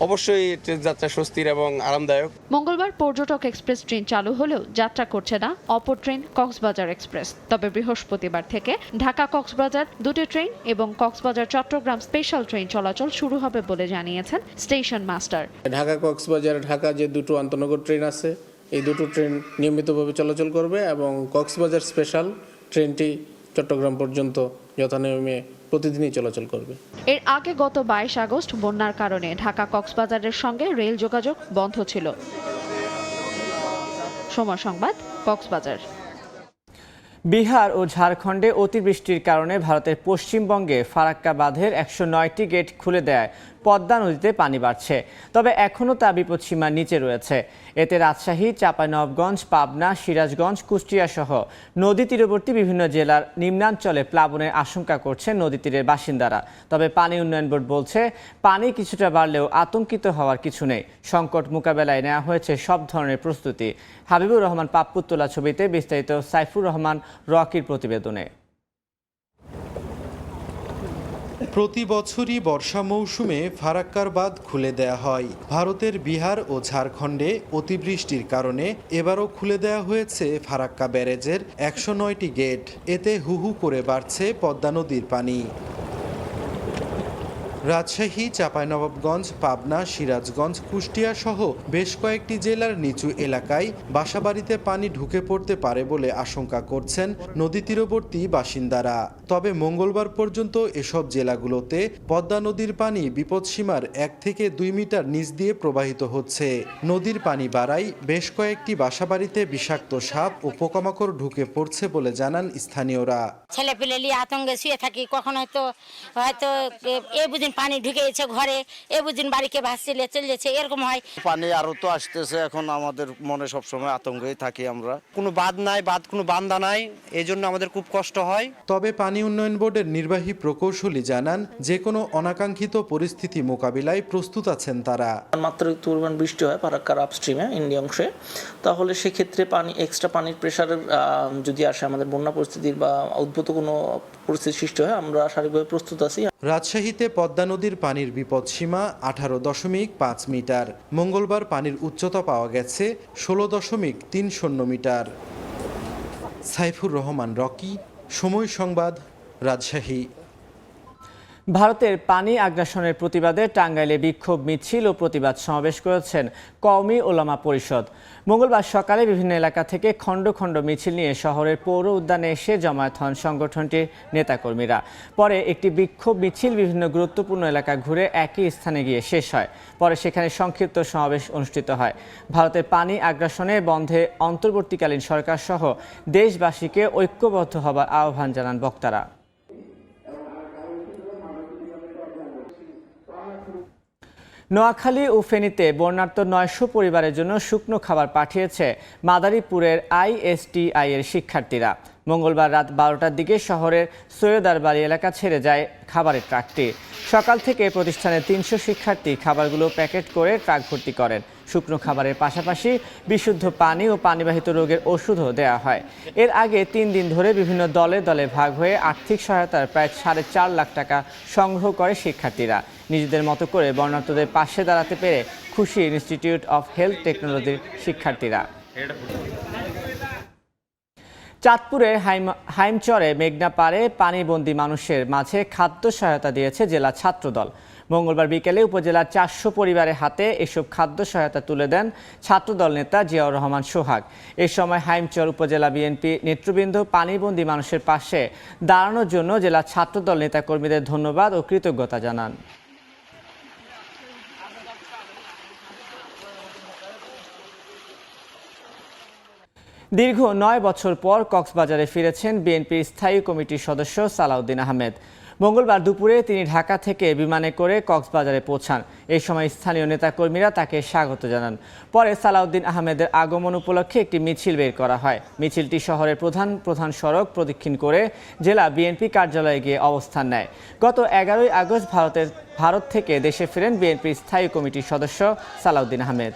অবশ্যই ট্রেন যাত্রা স্বস্তির এবং আরামদায়ক। মঙ্গলবার পর্যটক এক্সপ্রেস ট্রেন চালু হলেও যাত্রা করছে না অপর ট্রেন কক্সবাজার এক্সপ্রেস। তবে বৃহস্পতিবার থেকে ঢাকা কক্সবাজার 2টি ট্রেন এবং কক্সবাজার চট্টগ্রাম স্পেশাল ট্রেন চলাচল শুরু হবে বলে জানিয়েছেন স্টেশন মাস্টার। ঢাকা কক্সবাজার ঢাকা যে 2টো আন্তনগর ট্রেন আছে, এই 2টো ট্রেন নিয়মিতভাবে চলাচল করবে এবং কক্সবাজার স্পেশাল ট্রেনটি চট্টগ্রাম পর্যন্ত যথানিয়মে প্রতিদিনই চলাচল করবে। এর আগে গত 22 আগস্ট বন্যার কারণে ঢাকা কক্সবাজারের সঙ্গে রেল যোগাযোগ বন্ধ ছিল। সময় সংবাদ, কক্সবাজার। বিহার ও ঝাড়খণ্ডে অতিবৃষ্টির কারণে ভারতের পশ্চিমবঙ্গে ফারাক্কা বাঁধের 109টি গেট খুলে দেয় পদ্মা নদীতে পানি বাড়ছে, তবে এখনও তা বিপদসীমার নিচে রয়েছে। এতে রাজশাহী, চাঁপাইনবাবগঞ্জ, পাবনা, সিরাজগঞ্জ, কুষ্টিয়া সহ নদী তীরবর্তী বিভিন্ন জেলার নিম্নাঞ্চলে প্লাবনের আশঙ্কা করছেন নদী তীরের বাসিন্দারা। তবে পানি উন্নয়ন বোর্ড বলছে, পানি কিছুটা বাড়লেও আতঙ্কিত হওয়ার কিছু নেই। সংকট মোকাবেলায় নেওয়া হয়েছে সব ধরনের প্রস্তুতি। হাবিবুর রহমান পাপ্পুর তোলা ছবিতে বিস্তারিত সাইফুর রহমান রকির প্রতিবেদনে। প্রতি বছরই বর্ষা মৌসুমে ফারাক্কার বাঁধ খুলে দেয়া হয়। ভারতের বিহার ও ঝাড়খণ্ডে অতিবৃষ্টির কারণে এবারও খুলে দেয়া হয়েছে ফারাক্কা ব্যারেজের 109টি গেট। এতে হু হু করে বাড়ছে পদ্মা নদীর পানি। রাজশাহী, চাঁপাইনবাবগঞ্জ, পাবনা, সিরাজগঞ্জ, কুষ্টিয়া সহ বেশ কয়েকটি জেলার নিচু এলাকায় বাসাবাড়িতে পানি ঢুকে পড়তে পারে বলে আশঙ্কা করছেন নদী তীরবর্তী বাসিন্দারা। তবে মঙ্গলবার পর্যন্ত এসব জেলাগুলোতে পদ্মা নদীর পানি বিপদসীমার 1 থেকে 2 মিটার নিচ দিয়ে প্রবাহিত হচ্ছে। নদীর পানি বাড়ায় বেশ কয়েকটি বাসাবাড়িতে বিষাক্ত সাপ ও পোকামাকড় ঢুকে পড়ছে বলে জানান স্থানীয়রা। ছেলেপিলে নিয়ে আতঙ্কে শুয়ে থাকি, কখন হয়তো এ বুঝিন পানি ঢুকে গেছে ঘরে, এ বুঝিন বাড়িকে ভাসছিলে চলে যাচ্ছে, এরকম হয়। পানি আরো তো আসতেছে, এখন আমাদের মনে সবসময় আতঙ্কেই থাকি আমরা। কোনো বাঁধ নাই, কোনো বান্দা নাই, এই জন্য আমাদের খুব কষ্ট হয়। তবে পানি উন্নয়ন বোর্ডের নির্বাহী প্রকৌশলী জানান, যে কোনো অনাকাঙ্ক্ষিত পরিস্থিতি মোকাবিলায় প্রস্তুত আছেন তারা। মাত্রাতিরিক্ত পরিমাণ বৃষ্টি হয় ফারাক্কার আপস্ট্রিমে ইন্ডিয়া অংশে, তাহলে সেক্ষেত্রে এক্সট্রা পানির প্রেশারের যদি আসে, আমাদের বন্যা পরিস্থিতির বা উদ্ভূত কোনো পরিস্থিতি সৃষ্টি হয়, আমরা শারীরিকভাবে প্রস্তুত আছি। রাজশাহীতে পদ্মা নদীর পানির বিপদসীমা 18.5 মিটার। মঙ্গলবার পানির উচ্চতা পাওয়া গেছে 16.30 মিটার। সাইফুর রহমান রকি, সময় সংবাদ, রাজশাহী। ভারতের পানি আগ্রাসনের প্রতিবাদে টাঙ্গাইলে বিক্ষোভ মিছিল ও প্রতিবাদ সমাবেশ করেছেন কওমি ওলামা পরিষদ। মঙ্গলবার সকালে বিভিন্ন এলাকা থেকে খণ্ড খণ্ড মিছিল নিয়ে শহরের পৌর উদ্যানে এসে জমায়েত হন সংগঠনটির নেতাকর্মীরা। পরে একটি বিক্ষোভ মিছিল বিভিন্ন গুরুত্বপূর্ণ এলাকা ঘুরে একই স্থানে গিয়ে শেষ হয়। পরে সেখানে সংক্ষিপ্ত সমাবেশ অনুষ্ঠিত হয়। ভারতের পানি আগ্রাসনে বন্ধে অন্তর্বর্তীকালীন সরকার সহ দেশবাসীকে ঐক্যবদ্ধ হবার আহ্বান জানান বক্তারা। নোয়াখালী ও ফেনীতে বন্যার্ত 900 পরিবারের জন্য শুকনো খাবার পাঠিয়েছে মাদারীপুরের ISTI এর শিক্ষার্থীরা। মঙ্গলবার রাত 12টার দিকে শহরের সৈয়দারবাড়ি এলাকা ছেড়ে যায় খাবারের ট্রাকটি। সকাল থেকে প্রতিষ্ঠানের 300 শিক্ষার্থী খাবারগুলো প্যাকেট করে ট্রাক ভর্তি করেন। শুকনো খাবারের পাশাপাশি বিশুদ্ধ পানি ও পানিবাহিত রোগের ওষুধও দেওয়া হয়। এর আগে 3 দিন ধরে বিভিন্ন দলে দলে ভাগ হয়ে আর্থিক সহায়তার প্রায় 4.5 লাখ টাকা সংগ্রহ করে শিক্ষার্থীরা। নিজেদের মতো করে বন্যার্তদের পাশে দাঁড়াতে পেরে খুশি ইনস্টিটিউট অফ হেলথ টেকনোলজির শিক্ষার্থীরা। চাঁদপুরের হাইমচরে মেঘনা পাড়ে পানিবন্দী মানুষের মাঝে খাদ্য সহায়তা দিয়েছে জেলা ছাত্রদল। মঙ্গলবার বিকেলে উপজেলার 400 পরিবারের হাতে এসব খাদ্য সহায়তা তুলে দেন ছাত্রদল নেতা জিয়াউর রহমান সোহাগ। এ সময় হাইমচর উপজেলা বিএনপি নেতৃবৃন্দ পানিবন্দী মানুষের পাশে দাঁড়ানোর জন্য জেলা ছাত্রদল নেতাকর্মীদের ধন্যবাদ ও কৃতজ্ঞতা জানান। দীর্ঘ 9 বছর পর কক্সবাজারে ফিরেছেন বিএনপির স্থায়ী কমিটির সদস্য সালাউদ্দিন আহমেদ। মঙ্গলবার দুপুরে তিনি ঢাকা থেকে বিমানে করে কক্সবাজারে পৌঁছান। এই সময় স্থানীয় নেতাকর্মীরা তাকে স্বাগত জানান। পরে সালাউদ্দিন আহমেদের আগমন উপলক্ষে একটি মিছিল বের করা হয়। মিছিলটি শহরের প্রধান সড়ক প্রদক্ষিণ করে জেলা বিএনপি কার্যালয়ে গিয়ে অবস্থান নেয়। গত 11ই আগস্ট ভারত থেকে দেশে ফেরেন বিএনপির স্থায়ী কমিটির সদস্য সালাউদ্দিন আহমেদ।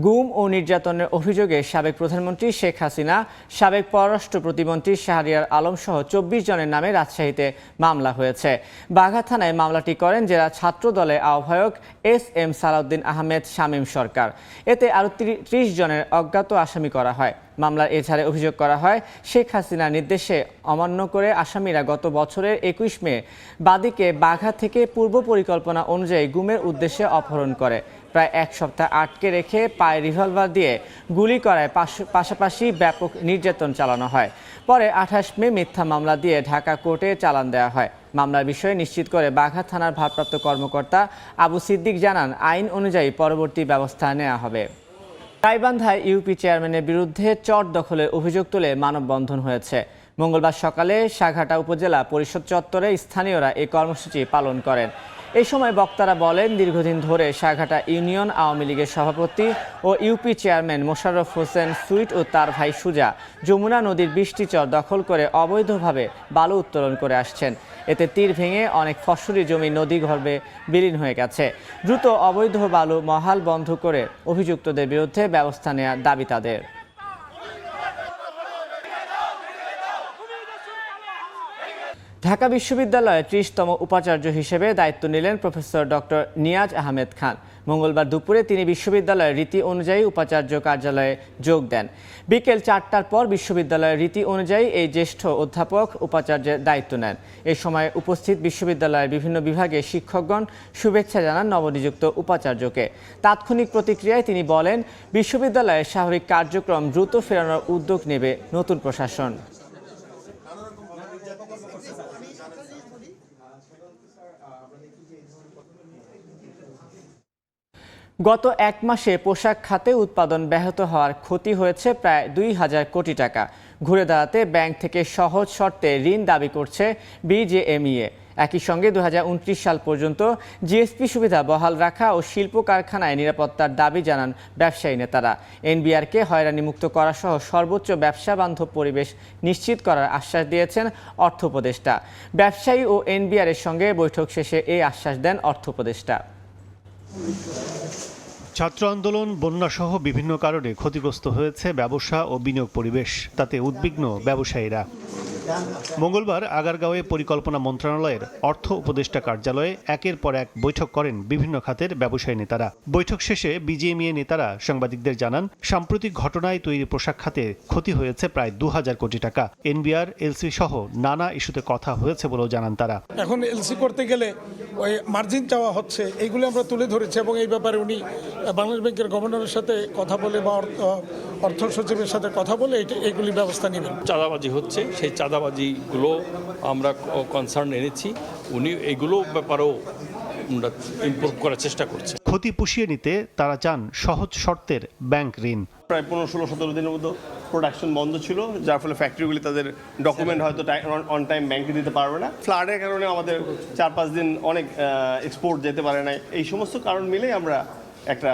গুম ও নির্যাতনের অভিযোগে সাবেক প্রধানমন্ত্রী শেখ হাসিনা, সাবেক পররাষ্ট্র প্রতিমন্ত্রী শাহরিয়ার আলম সহ 24 জনের নামে রাজশাহীতে মামলা হয়েছে। বাঘা থানায় মামলাটি করেন জেলা ছাত্র দলের আহ্বায়ক SM সালাউদ্দিন আহমেদ শামীম সরকার। এতে আরও 30 জনের অজ্ঞাত আসামি করা হয়। মামলার এছাড়া অভিযোগ করা হয়, শেখ হাসিনার নির্দেশে অমান্য করে আসামিরা গত বছরের 21 মে বাদীকে বাঘা থেকে পূর্ব পরিকল্পনা অনুযায়ী গুমের উদ্দেশ্যে অপহরণ করে। প্রায় 1 সপ্তাহ আটকে রেখে পায়ে রিভলভার দিয়ে গুলি করায় পাশাপাশি ব্যাপক নির্যাতন চালানো হয়। পরে 28 মে মিথ্যা মামলা দিয়ে ঢাকা কোর্টে চালান দেওয়া হয়। মামলার বিষয়ে নিশ্চিত করে বাঘা থানার ভারপ্রাপ্ত কর্মকর্তা আবু সিদ্দিক জানান, আইন অনুযায়ী পরবর্তী ব্যবস্থা নেওয়া হবে। গাইবান্ধায় ইউপি চেয়ারম্যানের বিরুদ্ধে চর দখলের অভিযোগ তুলে মানববন্ধন হয়েছে। মঙ্গলবার সকালে সাঘাটা উপজেলা পরিষদ চত্বরে স্থানীয়রা এই কর্মসূচি পালন করেন। এই সময় বক্তারা বলেন, দীর্ঘদিন ধরে সাঘাটা ইউনিয়ন আওয়ামী লীগের সভাপতি ও UP chairman Mosharraf Hossain Sweet ও তার ভাই সুজা যমুনা নদীর 20টি চর দখল করে অবৈধভাবে বালু উত্তোলন করে আসছেন। এতে তীর ভেঙে অনেক ফসলি জমি নদীগর্ভে বিলীন হয়ে গেছে। দ্রুত অবৈধ বালু মহাল বন্ধ করে অভিযুক্তদের বিরুদ্ধে ব্যবস্থা নেওয়ার দাবি তাদের। ঢাকা বিশ্ববিদ্যালয়ের 30তম উপাচার্য হিসেবে দায়িত্ব নিলেন প্রফেসর ডক্টর নিয়াজ আহমেদ খান। মঙ্গলবার দুপুরে তিনি বিশ্ববিদ্যালয়ের রীতি অনুযায়ী উপাচার্য কার্যালয়ে যোগ দেন। বিকেল 4টার পর বিশ্ববিদ্যালয়ের রীতি অনুযায়ী এই জ্যেষ্ঠ অধ্যাপক উপাচার্যের দায়িত্ব নেন। এই সময় উপস্থিত বিশ্ববিদ্যালয়ের বিভিন্ন বিভাগের শিক্ষকগণ শুভেচ্ছা জানান নবনিযুক্ত উপাচার্যকে। তাৎক্ষণিক প্রতিক্রিয়ায় তিনি বলেন, বিশ্ববিদ্যালয়ের স্বাভাবিক কার্যক্রম দ্রুত ফেরানোর উদ্যোগ নেবে নতুন প্রশাসন। গত এক মাসে পোশাক খাতে উৎপাদন ব্যাহত হওয়ার ক্ষতি হয়েছে প্রায় 2000 কোটি টাকা। ঘুরে দাঁড়াতে ব্যাংক থেকে সহজ শর্তে ঋণ দাবি করছে বিজেএমইএ। একই সঙ্গে 2029 সাল পর্যন্ত জিএসপি সুবিধা বহাল রাখা ও শিল্প কারখানায় নিরাপত্তার দাবি জানান ব্যবসায়ী নেতারা। এনবিআরকে হয়রানিমুক্ত করা সহ সর্বোচ্চ ব্যবসা বান্ধব পরিবেশ নিশ্চিত করার আশ্বাস দিয়েছেন অর্থ উপদেষ্টা। ব্যবসায়ী ও এনবিআরের সঙ্গে বৈঠক শেষে এই আশ্বাস দেন অর্থ উপদেষ্টা। ছাত্র আন্দোলন, বন্যাসহ বিভিন্ন কারণে ক্ষতিগ্রস্ত হয়েছে ব্যবসা ও বিনিয়োগ পরিবেশ। তাতে উদ্বিগ্ন ব্যবসায়ীরা। মঙ্গলবার আগারগাঁওয়ে পরিকল্পনা মন্ত্রণালয়ের অর্থ উপদেষ্টা কার্যালয়ে একের পর এক বৈঠক করেন বিভিন্ন খাতের ব্যবসায়ী নেতারা। বৈঠক শেষে বিজেএমইএ নেতারা সাংবাদিকদের জানান, সাম্প্রতিক ঘটনায় তৈরি পোশাক খাতে ক্ষতি হয়েছে প্রায় 2000 কোটি টাকা। এনবিআর, এলসি সহ নানা ইস্যুতে কথা হয়েছে বলেও জানান তারা। এখন এলসি করতে গেলে ওই মার্জিন চাওয়া হচ্ছে, এইগুলো আমরা তুলে ধরেছি এবং এই ব্যাপারে উনি বাংলাদেশ ব্যাংকের গভর্নরের সাথে কথা বলে বা অর্থ সচিবের সাথে কথা বলে এইগুলি ব্যবস্থা নেবেন। চাঁদাবাজি হচ্ছে, সেই চাঁদাবাজিগুলো আমরা কনসার্ন এনেছি, উনি এগুলো ব্যাপারেও আমরা ইমপ্রুভ করার চেষ্টা করছে। ক্ষতি পুষিয়ে নিতে তারা চান সহজ শর্তের ব্যাংক ঋণ। প্রায় 15-16-17 দিনের মতো প্রোডাকশন বন্ধ ছিল, যার ফলে ফ্যাক্টরিগুলি তাদের ডকুমেন্ট হয়তো অন টাইম ব্যাংকে দিতে পারবে না। ফ্লাডের কারণে আমাদের 4-5 দিন অনেক এক্সপোর্ট যেতে পারে নাই। এই সমস্ত কারণ মিলে আমরা একটা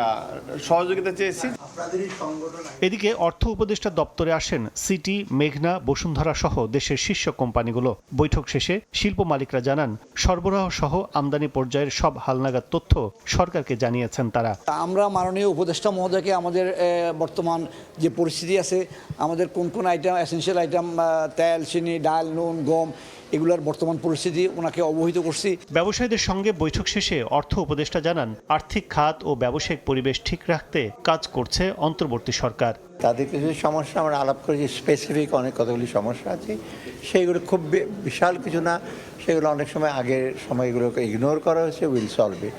সহযোগিতা চেয়েছি। এদিকে অর্থ উপদেষ্টা দপ্তরে আসেন সিটি, মেঘনা, বসুন্ধরা সহ দেশের শীর্ষ কোম্পানিগুলো। বৈঠক শেষে শিল্প মালিকরা জানান, সরবরাহ সহ আমদানি পর্যায়ের সব হালনাগাদ তথ্য সরকারকে জানিয়েছেন তারা। আমরা মাননীয় উপদেষ্টা মহোদয়কে আমাদের বর্তমান যে পরিস্থিতি আছে, আমাদের কোন কোন আইটেম, এসেনশিয়াল আইটেম, তেল, চিনি, ডাল, নুন, গম, এগুলোর বর্তমান পরিস্থিতি ওনাকে অবহিত করছি। ব্যবসায়ীদের সঙ্গে বৈঠক শেষে অর্থ উপদেষ্টা জানান, আর্থিক খাত ও ব্যবসায়িক পরিবেশ ঠিক রাখতে কাজ করছে অন্তর্বর্তী সরকার। তাদের কিছু সমস্যা আমরা আলাপ করেছি, স্পেসিফিক অনেক কতগুলি সমস্যা আছে, সেইগুলো খুব বিশাল কিছু না, সেগুলো অনেক সময় আগের সময়গুলোকে ইগনোর করা হয়েছে, উইল সলভ ইট।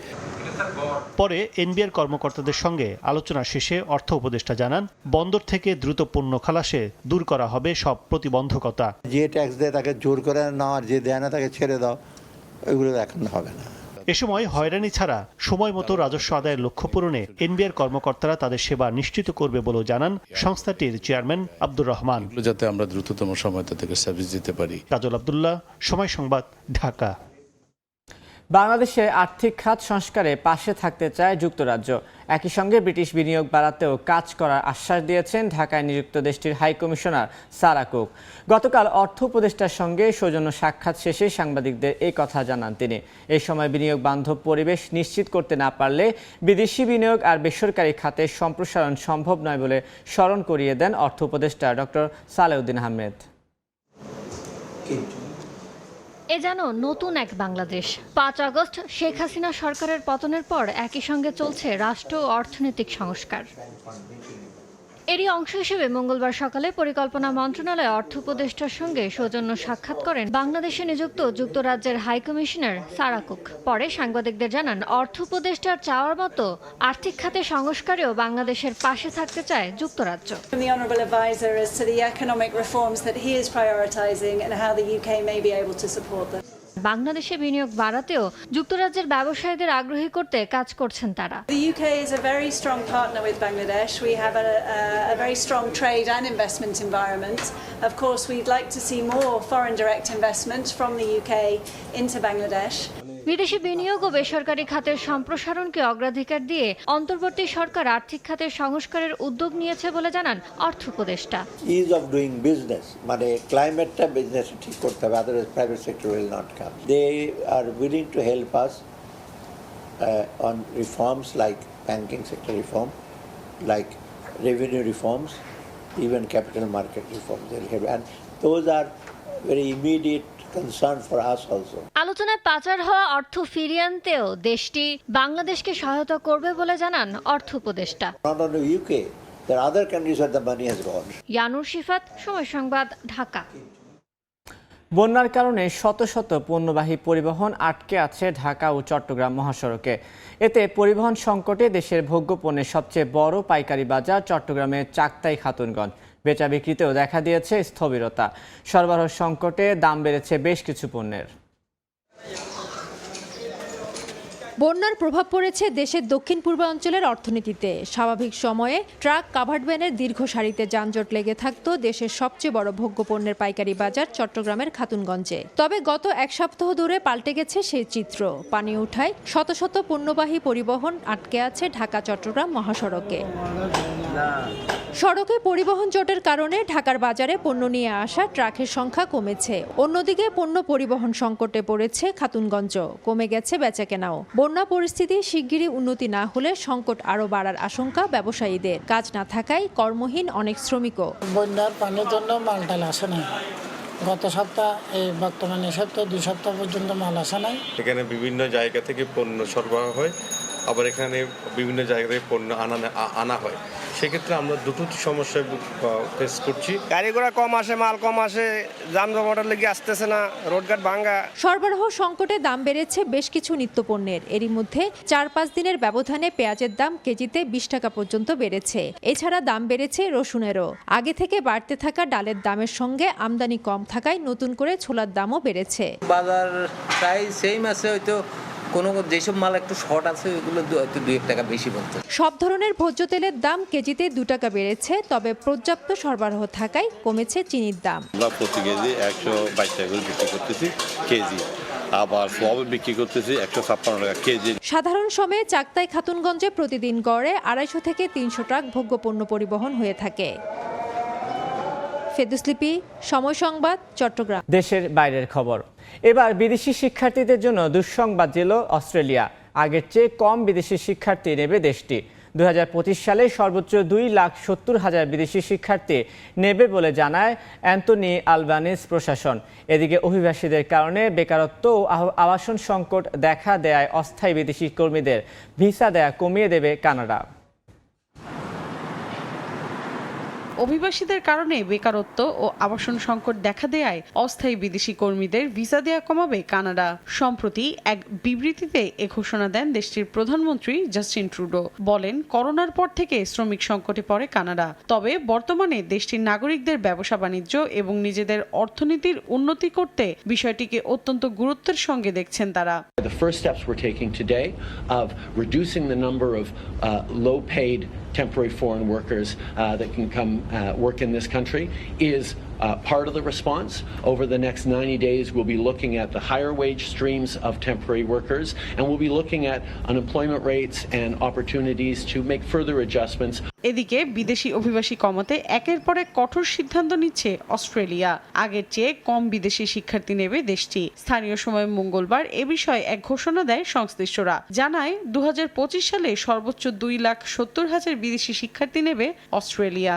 পরে এনবিআর কর্মকর্তাদের সঙ্গে আলোচনা শেষে অর্থ উপদেষ্টা জানান, বন্দর থেকে দ্রুত পণ্য খালাসে দূর করা হবে সব প্রতিবন্ধকতা। যে ট্যাক্স দেয় তাকে জোর করে নাও, আর যে দেয় না তাকে ছেড়ে দাও, ওইগুলো এখন হবে না। এ সময় হয়রানি ছাড়া সময় মতো রাজস্ব আদায়ের লক্ষ্য পূরণে এনবিআর কর্মকর্তারা তাদের সেবা নিশ্চিত করবে বলেও জানান সংস্থাটির চেয়ারম্যান আব্দুর রহমান। যাতে আমরা দ্রুততম সময় তাদেরকে সার্ভিস দিতে পারি। কাজল আব্দুল্লাহ, সময় সংবাদ, ঢাকা। বাংলাদেশের আর্থিক খাত সংস্কারে পাশে থাকতে চায় যুক্তরাজ্য। একই সঙ্গে ব্রিটিশ বিনিয়োগ বাড়াতেও কাজ করার আশ্বাস দিয়েছেন ঢাকায় নিযুক্ত দেশটির হাই কমিশনার সারা কুক। গতকাল অর্থ উপদেষ্টার সঙ্গে সৌজন্য সাক্ষাৎ শেষে সাংবাদিকদের এই কথা জানান তিনি। এই সময় বিনিয়োগ বান্ধব পরিবেশ নিশ্চিত করতে না পারলে বিদেশি বিনিয়োগ আর বেসরকারি খাতে সম্প্রসারণ সম্ভব নয় বলে স্মরণ করিয়ে দেন অর্থ উপদেষ্টা ডক্টর সালেউদ্দিন আহমেদ। এ যেন নতুন এক বাংলাদেশ। 5 আগস্ট শেখ হাসিনা সরকারের পতনের পর একই সঙ্গে চলছে রাষ্ট্র ও অর্থনৈতিক সংস্কার। এরই অংশ হিসেবে মঙ্গলবার সকালে পরিকল্পনা মন্ত্রণালয়ে অর্থ উপদেষ্টার সঙ্গে সৌজন্য সাক্ষাৎ করেন বাংলাদেশে নিযুক্ত যুক্তরাজ্যের হাই কমিশনার সারা কুক। পরে সাংবাদিকদের জানান, অর্থ উপদেষ্টার চাওয়ার মতো আর্থিক খাতে সংস্কারেও বাংলাদেশের পাশে থাকতে চায় যুক্তরাজ্য। বাংলাদেশে বিনিয়োগ বাড়াতেও যুক্তরাজ্যের ব্যবসায়ীদের আগ্রহী করতে কাজ করছেন তারা। The UK is a very strong partner with Bangladesh. We have a very strong trade and investment environment. Of course, we'd like to see more foreign direct investment from the UK into Bangladesh. বিদেশি বিনিয়োগ ও বেসরকারি খাতের সম্প্রসারণকে অগ্রাধিকার দিয়ে অন্তর্বর্তী সরকার আর্থিক খাতের সংস্কারের উদ্যোগ নিয়েছে বলে জানান অর্থ উপদেষ্টা। ইজ অফ ডুইং বিজনেস মানে ক্লাইমেটটা বিজনেস ঠিক করতে হবে, otherwise private sector will not come. They are willing to help us on reforms like banking sector reform, like revenue reforms, even capital market reforms. They'll help. And those are very immediate concern for us also. আলোচনায় পাচার হওয়া অর্থ ফিরিয়ে আনতেও দেশটি বাংলাদেশকে সহায়তা করবে বলে জানান অর্থ উপদেষ্টা। Not only UK, there are other countries where the money has gone. Yanur Shifat, সময় সংবাদ, ঢাকা। বন্যার কারণে শত শত পণ্যবাহী পরিবহন আটকে আছে ঢাকা ও চট্টগ্রাম মহাসড়কে। এতে পরিবহন সংকটে দেশের ভোগ্যপণ্যের সবচেয়ে বড় পাইকারি বাজার চট্টগ্রামের চাকতাই খাতুনগঞ্জ। বেচা বিক্রিতেও দেখা দিয়েছে স্থবিরতা। সরবরাহ সংকটে দাম বেড়েছে বেশ কিছু পণ্যের। বন্যার প্রভাব পড়েছে দেশের দক্ষিণ পূর্বাঞ্চলের অর্থনীতিতে। স্বাভাবিক সময়ে ট্রাক কাভার্ড ভ্যানের দীর্ঘ সারিতে যানজট লেগে থাকতো দেশের সবচেয়ে বড় ভোগ্যপণ্যের পাইকারি বাজার চট্টগ্রামের খাতুনগঞ্জে। তবে গত এক সপ্তাহ ধরে পাল্টে গেছে সেই চিত্র। পানি উঠায় শত শত পণ্যবাহী পরিবহন আটকে আছে ঢাকা চট্টগ্রাম মহাসড়কে। সড়কে পরিবহন জটের কারণে ঢাকার বাজারে পণ্য নিয়ে আসা ট্রাকের সংখ্যা কমেছে। অন্যদিকে পণ্য পরিবহন সংকটে পড়েছে খাতুনগঞ্জ, কমে গেছে বেচাকেনাও। বন্যা পরিস্থিতি শিগগিরই উন্নতি না হলে সংকট আরও বাড়ার আশঙ্কা ব্যবসায়ীদের। কাজ না থাকায় কর্মহীন অনেক শ্রমিকও। বন্যার পানির জন্য মালটাল আসে না। গত সপ্তাহ এই বর্তমানে সপ্তাহ 2 সপ্তাহ পর্যন্ত মাল আসে নাই। এখানে বিভিন্ন জায়গা থেকে পণ্য সরবরাহ হয়, আবার এখানে বিভিন্ন জায়গা থেকে পণ্য আনা হয়। সেক্ষেত্রে আমরা দুটো সমস্যায় ফেস করছি। গাড়ি ঘোড়া কম আসে, মাল কম আসে, যানজটের লেগে আসতেছে না, রোডঘাট ভাঙ্গা। সরবরাহ সংকটে দাম বেড়েছে বেশ কিছু নিত্যপণ্যের। এরই মধ্যে 4-5 দিনের ব্যবধানে পেঁয়াজের দাম কেজিতে 20 টাকা পর্যন্ত বেড়েছে। এছাড়া দাম বেড়েছে রসুনেরও। আগে থেকে বাড়তে থাকা ডালের দামের সঙ্গে আমদানি কম থাকায় নতুন করে ছোলার দামও বেড়েছে। বাজার প্রায় সেম আছে, হয়তো কোনো যেসব মাল একটু শর্ট আছে ওইগুলো হয়তো 2-1 টাকা বেশি বলছে। সব ধরনের ভোজ্য তেলের দাম কেজিতে 2 টাকা বেড়েছে, তবে পর্যাপ্ত সরবরাহ থাকায় কমেছে চিনির দাম। আমরা প্রতি কেজি 122 টাকা করে বিক্রি করতেছি কেজি, আবার সোয়াবিন বিক্রি করতেছি 156 টাকা কেজি। সাধারণ সময়ে চাকতাই খাতুনগঞ্জে প্রতিদিন গড়ে 250 থেকে 300 ট্রাক ভোগ্যপণ্য পরিবহন হয়ে থাকে। ফেদুসলিপি, সময় সংবাদ, চট্টগ্রাম। দেশের বাইরের খবর। এবার বিদেশি শিক্ষার্থীদের জন্য দুঃসংবাদ দিল অস্ট্রেলিয়া। আগের চেয়ে কম বিদেশি শিক্ষার্থী নেবে দেশটি। 2025 সালে সর্বোচ্চ 2,70,000 বিদেশি শিক্ষার্থী নেবে বলে জানায় অ্যান্টনি আলবানিজ প্রশাসন। এদিকে অভিবাসীদের কারণে বেকারত্ব ও আবাসন সংকট দেখা দেয়ায় অস্থায়ী বিদেশি কর্মীদের ভিসা দেয়া কমিয়ে দেবে কানাডা। অভিবাসীদের কারণে বেকারত্ব ও আবাসন সংকট দেখা দেয়ায় অস্থায়ী বিদেশি কর্মীদের ভিসা দেয়া কমাবে কানাডা। সম্প্রতি এক বিবৃতিতে এ ঘোষণা দেন দেশটির প্রধানমন্ত্রী জাস্টিন ট্রুডো। বলেন, করোনার পর থেকে শ্রমিক সংকটে পড়ে কানাডা। তবে বর্তমানে দেশটির নাগরিকদের ব্যবসা বাণিজ্য এবং নিজেদের অর্থনীতির উন্নতি করতে বিষয়টিকে অত্যন্ত গুরুত্বের সঙ্গে দেখছেন তারা। The first steps we're taking today of reducing the number of low-paid temporary foreign workers that can come work in this country is part of the response. Over the next 90 days, we'll be looking at the higher wage streams of temporary workers, and we'll be looking at unemployment rates and opportunities to make further adjustments. এদিকে বিদেশি অভিবাসী কমাতে একের পর এক কঠোর সিদ্ধান্ত নিচ্ছে অস্ট্রেলিয়া। আগের চেয়ে কম বিদেশি শিক্ষার্থী নেবে দেশটি। স্থানীয় সময় মঙ্গলবার এ বিষয়ে এক ঘোষণা দেয় সংশ্লিষ্টরা। জানায় 2025 সালে সর্বোচ্চ 2,70,000 বিদেশি শিক্ষার্থী নেবে অস্ট্রেলিয়া।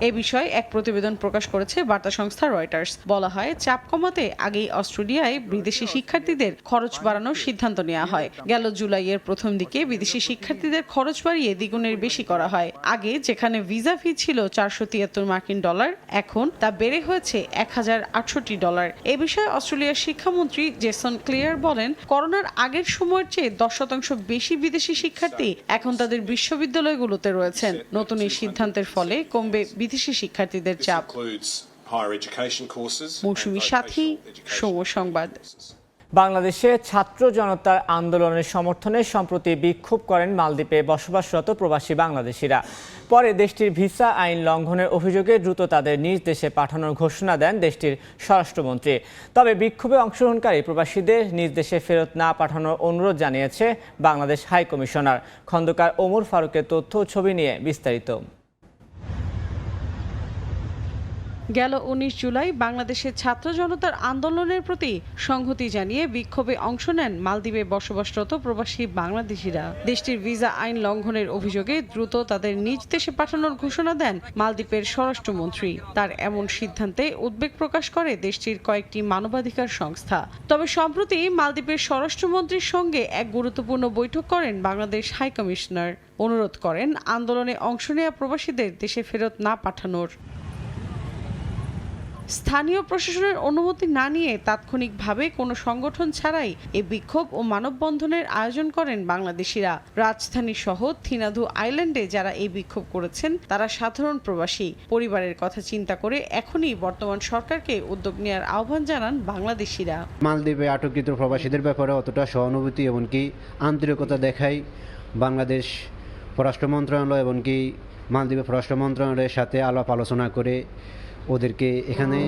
এ বিষয়ে এক প্রতিবেদন প্রকাশ করেছে বার্তা সংস্থা রয়টার্স। বলা হয়, চাপ কমাতে আগেই অস্ট্রেলিয়ায় বিদেশি শিক্ষার্থীদের খরচ বাড়ানোর সিদ্ধান্ত নেওয়া হয়। গেল জুলাইয়ের প্রথম দিকে বিদেশি শিক্ষার্থীদের খরচ বাড়িয়ে দ্বিগুণের বেশি করা হয়। আগে যেখানে ভিসা ফি ছিল $473, এখন তা বেড়ে হয়েছে $1,068। এ বিষয়ে অস্ট্রেলিয়ার শিক্ষামন্ত্রী জেসন ক্লিয়ার বলেন, করোনার আগের সময়ের চেয়ে 10% বেশি বিদেশি শিক্ষার্থী এখন তাদের বিশ্ববিদ্যালয়গুলোতে রয়েছেন। নতুন এই সিদ্ধান্তের ফলে কমবে বিদেশি শিক্ষার্থীদের চাপ। মৌসুমী সাথী, সময় সংবাদ। বাংলাদেশে ছাত্র জনতার আন্দোলনের সমর্থনে সম্প্রতি বিক্ষোভ করেন মালদ্বীপে বসবাসরত প্রবাসী বাংলাদেশিরা। পরে দেশটির ভিসা আইন লঙ্ঘনের অভিযোগে দ্রুত তাদের নিজ দেশে পাঠানোর ঘোষণা দেন দেশটির স্বরাষ্ট্রমন্ত্রী। তবে বিক্ষোভে অংশগ্রহণকারী প্রবাসীদের নিজ দেশে ফেরত না পাঠানোর অনুরোধ জানিয়েছে বাংলাদেশ হাই কমিশনার। খন্দকার ওমর ফারুকের তথ্য ও ছবি নিয়ে বিস্তারিত। গেল 19 জুলাই বাংলাদেশের ছাত্র জনতার আন্দোলনের প্রতি সংহতি জানিয়ে বিক্ষোভে অংশ নেন মালদ্বীপে বসবাসরত প্রবাসী বাংলাদেশিরা। দেশটির ভিসা আইন লঙ্ঘনের অভিযোগে দ্রুত তাদের নিজ দেশে পাঠানোর ঘোষণা দেন মালদ্বীপের স্বরাষ্ট্রমন্ত্রী। তার এমন সিদ্ধান্তে উদ্বেগ প্রকাশ করে দেশটির কয়েকটি মানবাধিকার সংস্থা। তবে সম্প্রতি মালদ্বীপের স্বরাষ্ট্রমন্ত্রীর সঙ্গে এক গুরুত্বপূর্ণ বৈঠক করেন বাংলাদেশ হাই কমিশনার। অনুরোধ করেন আন্দোলনে অংশ নেওয়া প্রবাসীদের দেশে ফেরত না পাঠানোর। স্থানীয় প্রশাসনের অনুমতি না নিয়ে তাৎক্ষণিকভাবে কোনো সংগঠন ছাড়াই এই বিক্ষোভ ও মানববন্ধনের আয়োজন করেন বাংলাদেশিরা। রাজধানী সহ থিনাধু আইল্যান্ডে যারা এই বিক্ষোভ করেছেন তারা সাধারণ প্রবাসী। পরিবারের কথা চিন্তা করে এখনই বর্তমান সরকারকে উদ্যোগ নেওয়ার আহ্বান জানান বাংলাদেশিরা। মালদ্বীপে আটককৃত প্রবাসীদের ব্যাপারে অতটা সহানুভূতি এমনকি আন্তরিকতা দেখায় বাংলাদেশ পররাষ্ট্র মন্ত্রণালয়, এমনকি মালদ্বীপের পররাষ্ট্র মন্ত্রণালয়ের সাথে আলাপ আলোচনা করে ওদেরকে এখানে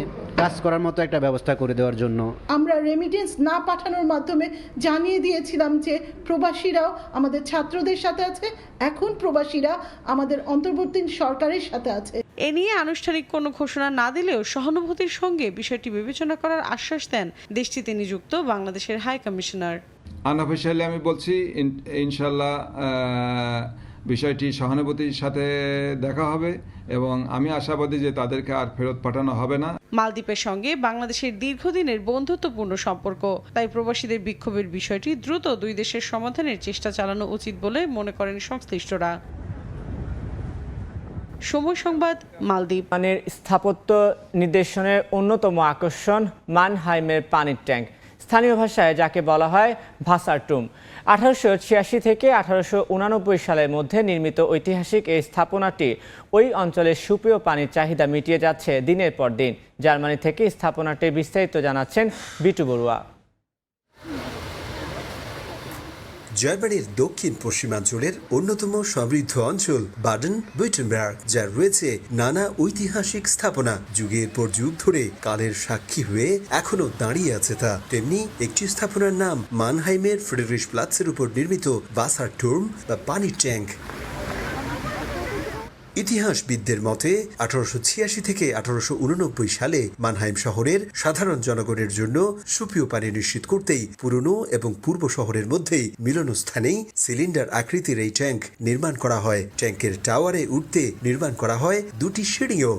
কাজ করার মতো একটা ব্যবস্থা করে দেওয়ার জন্য আমরা রেমিটেন্স না পাঠানোর মাধ্যমে জানিয়ে দিয়েছিলাম যে প্রবাসীরাও আমাদের ছাত্রদের সাথে আছে, এখন প্রবাসীরা আমাদের অন্তর্বর্তী সরকারের সাথে আছে। এ নিয়ে আনুষ্ঠানিক কোনো ঘোষণা না দিলেও সহানুভূতির সঙ্গে বিষয়টি বিবেচনা করার আশ্বাস দেন দেশটিতে নিযুক্ত বাংলাদেশের হাই কমিশনার। আনঅফিশিয়ালি আমি বলছি ইনশাল্লাহ বিষয়টি সহানুভূতির সাথে দেখা হবে এবং আমি আশাবাদী যে তাদেরকে আর ফেরত পাঠানো হবে না। মালদ্বীপের সঙ্গে বাংলাদেশের দীর্ঘদিনের বন্ধুত্বপূর্ণ সম্পর্ক, তাই প্রবাসীদের বিক্ষোভের বিষয়টি দ্রুত দুই দেশের সমাধানের চেষ্টা চালানো উচিত বলে মনে করেন সংশ্লিষ্টরা। সময় সংবাদ, মালদ্বীপ। মানের স্থাপত্য নিদর্শনের অন্যতম আকর্ষণ মানহাইমের পানির ট্যাঙ্ক, স্থানীয় ভাষায় যাকে বলা হয় ভাসারটুম। 1886 থেকে 1889 সালের মধ্যে নির্মিত ঐতিহাসিক এই স্থাপনাটি ওই অঞ্চলের সুপেয় পানির চাহিদা মিটিয়ে যাচ্ছে দিনের পর দিন। জার্মানি থেকে স্থাপনাটির বিস্তারিত জানাচ্ছেন বিটু বড়ুয়া। জার্মানির দক্ষিণ পশ্চিমাঞ্চলের অন্যতম সমৃদ্ধ অঞ্চল বাডেন-বুইটেনবার্গ, যার রয়েছে নানা ঐতিহাসিক স্থাপনা। যুগের পর যুগ ধরে কালের সাক্ষী হয়ে এখনো দাঁড়িয়ে আছে তা। তেমনি একটি স্থাপনার নাম মানহাইমের ফ্রেডরিশপ্লাৎসের উপর নির্মিত ভাসারটুম বা পানির ট্যাঙ্ক। ইতিহাসবিদদের মতে 1886 থেকে 1889 সালে মানহাইম শহরের সাধারণ জনগণের জন্য সুপেয় পানি নিশ্চিত করতেই পুরনো এবং পূর্ব শহরের মধ্যেই মিলনস্থানেই সিলিন্ডার আকৃতির এই ট্যাঙ্ক নির্মাণ করা হয়। ট্যাঙ্কের টাওয়ারে উঠতে নির্মাণ করা হয় দুটি সিঁড়িও।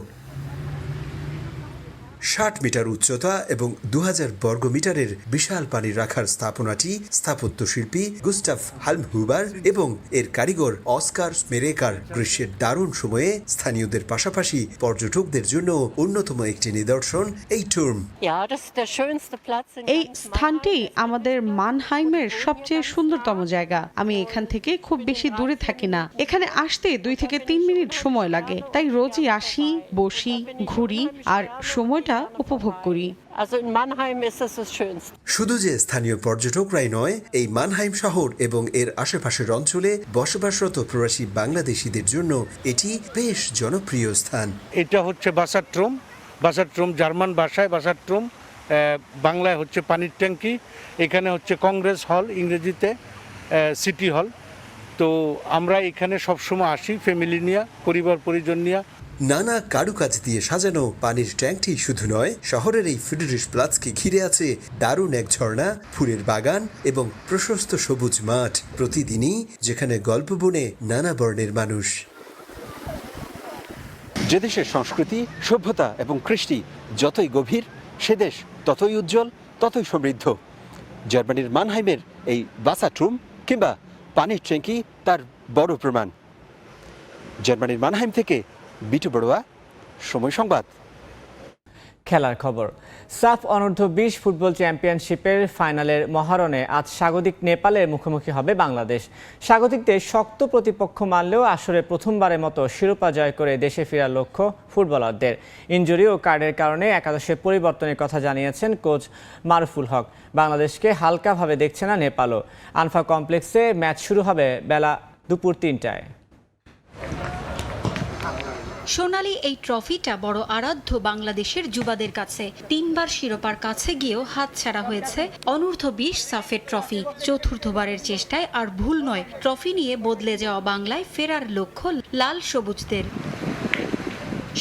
60 মিটার উচ্চতা এবং 2000 বর্গমিটারের বিশাল পানি রাখার স্থাপনাটি স্থাপত্য শিল্পী গুস্টাফ হালমহুবার এবং এর কারিগর অস্কার স্মেরেকার গ্রীষ্মের দারুণ সময়ে স্থানীয়দের পাশাপাশি পর্যটকদের জন্য অন্যতম একটি নিদর্শন এই টুর্ম। এই স্থানটি আমাদের মানহাইমের সবচেয়ে সুন্দরতম জায়গা। আমি এখান থেকে খুব বেশি দূরে থাকি না, এখানে আসতে 2 থেকে 3 মিনিট সময় লাগে, তাই রোজই আসি, বসি, ঘুরি আর সময়টা উপভোগ করি। শুধু যে স্থানীয় পর্যটকরাই নয়, এই মানহাইম শহর এবং এর আশেপাশের অঞ্চলে বসবাসরত প্রবাসী বাংলাদেশিদের জন্য এটি বেশ জনপ্রিয় স্থান। এটা হচ্ছে ভাসারট্রুম। ভাসারট্রুম জার্মান ভাষায় ভাসারট্রুম, বাংলায় হচ্ছে পানির ট্যাঙ্কি। এখানে হচ্ছে কংগ্রেস হল, ইংরেজিতে সিটি হল। তো আমরা এখানে সবসময় আসি ফ্যামিলি নিয়ে, পরিবার পরিজন নিয়ে। নানা কারুকাজ দিয়ে সাজানো পানির ট্যাঙ্কটি শুধু নয়, শহরের এই ফ্রিডরিশপ্লাৎসকে ঘিরে আছে দারুণ এক ঝর্ণা, ফুলের বাগান এবং প্রশস্ত সবুজ মাঠ। প্রতিদিনই যেখানে গল্প বনে নানা বর্ণের মানুষ। যে দেশের সংস্কৃতি, সভ্যতা এবং কৃষ্টি যতই গভীর, সে দেশ ততই উজ্জ্বল, ততই সমৃদ্ধ। জার্মানির মানহাইমের এই ভাসারটুম কিংবা পানির ট্যাঙ্কি তার বড় প্রমাণ। জার্মানির মানহাইম থেকে বিটু বড়ুয়া, সময় সংবাদ। খেলার খবর। সাফ অনূর্ধ্ব 20 ফুটবল চ্যাম্পিয়নশিপের ফাইনালের মহারণে আজ স্বাগতিক নেপালের মুখোমুখি হবে বাংলাদেশ। স্বাগতিকদের শক্ত প্রতিপক্ষ মানলেও আসরে প্রথমবারের মতো শিরোপা জয় করে দেশে ফেরার লক্ষ্য ফুটবলারদের। ইনজুরি ও কার্ডের কারণে একাদশে পরিবর্তনের কথা জানিয়েছেন কোচ মারুফুল হক। বাংলাদেশকে হালকাভাবে দেখছে না নেপালও। আনফা কমপ্লেক্সে ম্যাচ শুরু হবে বেলা দুপুর 3টায়। সোনালী এই ট্রফিটা বড় আরাধ্য বাংলাদেশের যুবাদের কাছে। 3 বার শিরোপার কাছে গিয়েও হাতছাড়া হয়েছে অনূর্ধ্ব 20 সাফের ট্রফি। চতুর্থবারের চেষ্টায় আর ভুল নয়, ট্রফি নিয়ে বদলে যাওয়া বাংলায় ফেরার লক্ষ্য লাল সবুজদের।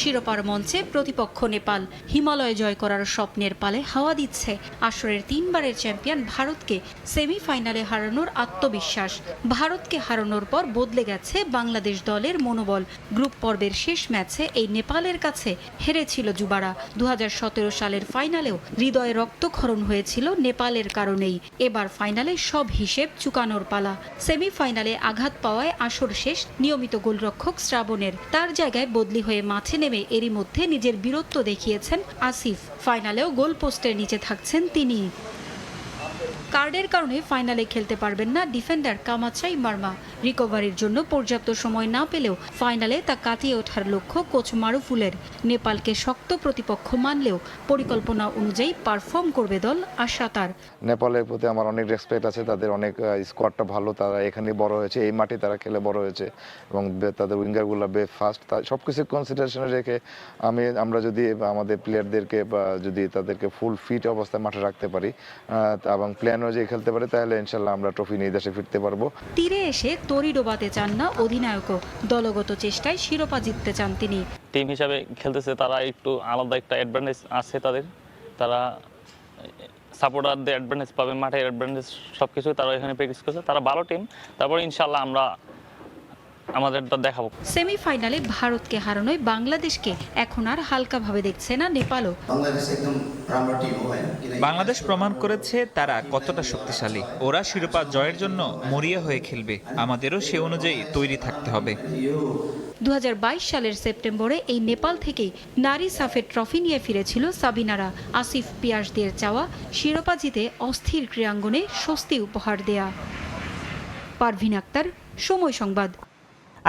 শিরোপার মঞ্চে প্রতিপক্ষ নেপাল। হিমালয় জয় করার স্বপ্নের পালে হাওয়া দিচ্ছে আসরের 3 বারের চ্যাম্পিয়ন ভারতকে সেমিফাইনালে হারানোর আত্মবিশ্বাস। ভারতকে হারানোর পর বদলে গেছে বাংলাদেশ দলের মনোবল। গ্রুপ পর্বের শেষ ম্যাচে এই নেপালের কাছে হেরেছিল যুবারা। 2017 সালের ফাইনালেও হৃদয়ে রক্তক্ষরণ হয়েছিল নেপালের কারণেই। এবার ফাইনালে সব হিসেব চুকানোর পালা। সেমিফাইনালে আঘাত পাওয়ায় আসর শেষ নিয়মিত গোলরক্ষক শ্রাবণের। তার জায়গায় বদলি হয়ে মাঠে নেমে এরই মধ্যে নিজের বীরত্ব দেখিয়েছেন আসিফ। ফাইনালেও গোল পোস্টের নিচে থাকছেন তিনি। কার্ডের কারণে ফাইনালে খেলতে পারবেন না ডিফেন্ডার কামাচাই মার্মা। রিকভারির জন্য পর্যাপ্ত সময় না পেলেও ফাইনালে তা কাটিয়ে ওঠার লক্ষ্য কোচ মারুফুলের। নেপালকে শক্ত প্রতিপক্ষ মানলেও পরিকল্পনা অনুযায়ী পারফর্ম করবে দল আশা তার। নেপালের প্রতি আমার অনেক রেসপেক্ট আছে। তাদের অনেক স্কোয়াডটা ভালো, তারা এখানে বড় হয়েছে, এই মাঠে তারা খেলে বড় হয়েছে এবং তাদের উইঙ্গারগুলো বেশ ফাস্ট। সবকিছু কনসিডারেশনে রেখে আমরা যদি আমাদের প্লেয়ারদেরকে যদি তাদেরকে ফুল ফিট অবস্থায় মাঠে রাখতে পারি এবং প্ল্যান অনুযায়ী খেলতে পারে, তাহলে ইনশাল্লাহ আমরা ট্রফি নিয়ে দেশে ফিরতে পারবো। তীরে এসে তরি ডোবাতে চান না অধিনায়কও। দলগত চেষ্টায় শিরোপা জিততে চান তিনি। টিম হিসাবে খেলতেছে, তারা একটু আলাদা একটা অ্যাডভান্টেজ আছে তাদের। তারা সাপোর্টারদের অ্যাডভান্টেজ পাবে, মাঠের অ্যাডভান্টেজ সবকিছু তারা এখানে প্র্যাকটিস করছে। তারা ভালো টিম। তারপর ইনশাল্লাহ আমরা আমাদেরটা দেখাবো। সেমিফাইনালে ভারতকে হারানোয় বাংলাদেশকে এখন আর হালকাভাবে দেখছে না নেপালও। বাংলাদেশ প্রমাণ করেছে তারা কতটা শক্তিশালী। ওরা শিরোপা জয়ের জন্য মরিয়া হয়ে খেলবে, আমাদেরও সে অনুযায়ী তৈরি থাকতে হবে। 2022 সালের সেপ্টেম্বরে এই নেপাল থেকেই নারী সাফের ট্রফি নিয়ে ফিরেছিল সাবিনারা। আসিফ পিয়াসদের চাওয়া শিরোপা জিতে অস্থির ক্রীড়াঙ্গনে স্বস্তি উপহার দেয়া। পারভিন আক্তার, সময় সংবাদ।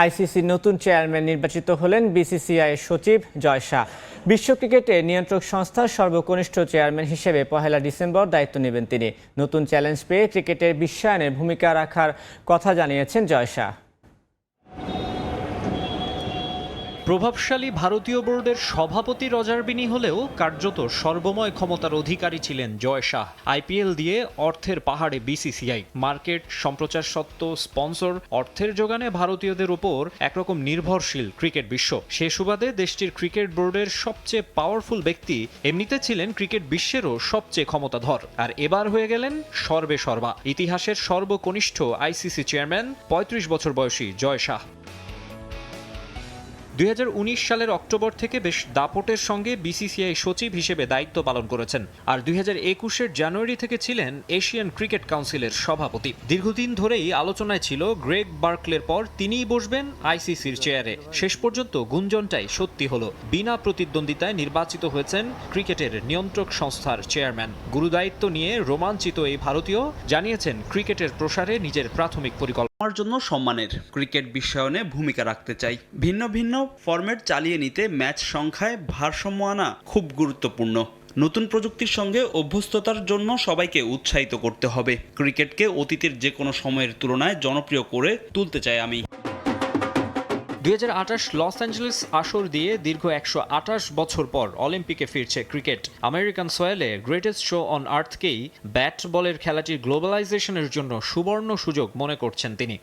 আইসিসির নতুন চেয়ারম্যান নির্বাচিত হলেন বিসিসিআই সচিব জয় শাহ। বিশ্ব ক্রিকেটে নিয়ন্ত্রক সংস্থার সর্বকনিষ্ঠ চেয়ারম্যান হিসেবে 1 ডিসেম্বর দায়িত্ব নেবেন তিনি। নতুন চ্যালেঞ্জ পেয়ে ক্রিকেটের বিশ্বায়নের ভূমিকা রাখার কথা জানিয়েছেন জয় শাহ। প্রভাবশালী ভারতীয় বোর্ডের সভাপতি রজার বিনি হলেও কার্যত সর্বময় ক্ষমতার অধিকারী ছিলেন জয় শাহ। আইপিএল দিয়ে অর্থের পাহাড়ে বিসিসিআই, মার্কেট, সম্প্রচার সত্ত্ব, স্পন্সর, অর্থের যোগানে ভারতীয়দের উপর একরকম নির্ভরশীল ক্রিকেট বিশ্ব। সে সুবাদে দেশটির ক্রিকেট বোর্ডের সবচেয়ে পাওয়ারফুল ব্যক্তি এমনিতে ছিলেন ক্রিকেট বিশ্বেরও সবচেয়ে ক্ষমতাধর, আর এবার হয়ে গেলেন সর্বে সর্বা। ইতিহাসের সর্বকনিষ্ঠ আইসিসি চেয়ারম্যান 35 বছর বয়সী জয় শাহ 2019 সালের অক্টোবর থেকে বেশ দাপটের সঙ্গে বিসিসিআই সচিব হিসেবে দায়িত্ব পালন করেছেন। আর 2021 জানুয়ারি থেকে ছিলেন এশিয়ান ক্রিকেট কাউন্সিলের সভাপতি। দীর্ঘদিন ধরেই আলোচনায় ছিল গ্রেগ বার্কলের পর তিনিই বসবেন আইসিসির চেয়ারে। শেষ পর্যন্ত গুঞ্জনটাই সত্যি হলো। বিনা প্রতিদ্বন্দ্বিতায় নির্বাচিত হয়েছেন ক্রিকেটের নিয়ন্ত্রক সংস্থার চেয়ারম্যান। গুরুদায়িত্ব নিয়ে রোমাঞ্চিত এই ভারতীয় জানিয়েছেন ক্রিকেটের প্রসারে নিজের প্রাথমিক পরিকল্পনা আমার জন্য সম্মানের। ক্রিকেট বিশ্বায়নে ভূমিকা রাখতে চাই। ভিন্ন ভিন্ন ফরম্যাট চালিয়ে নিতে ম্যাচ সংখ্যায় ভারসাম্য আনা খুব গুরুত্বপূর্ণ। নতুন প্রযুক্তির সঙ্গে অভ্যস্ততার জন্য সবাইকে উৎসাহিত করতে হবে। ক্রিকেটকে অতীতের যে কোনো সময়ের তুলনায় জনপ্রিয় করে তুলতে চাই আমি। 2028 লস অ্যাঞ্জেলেস আসর দিয়ে দীর্ঘ 128 বছর পর অলিম্পিকে ফিরছে ক্রিকেট। আমেরিকান সয়েলে গ্রেটেস্ট শো অন আর্থকেই ব্যাট বলের খেলাটির গ্লোবালাইজেশনের জন্য সুবর্ণ সুযোগ মনে করছেন তিনি।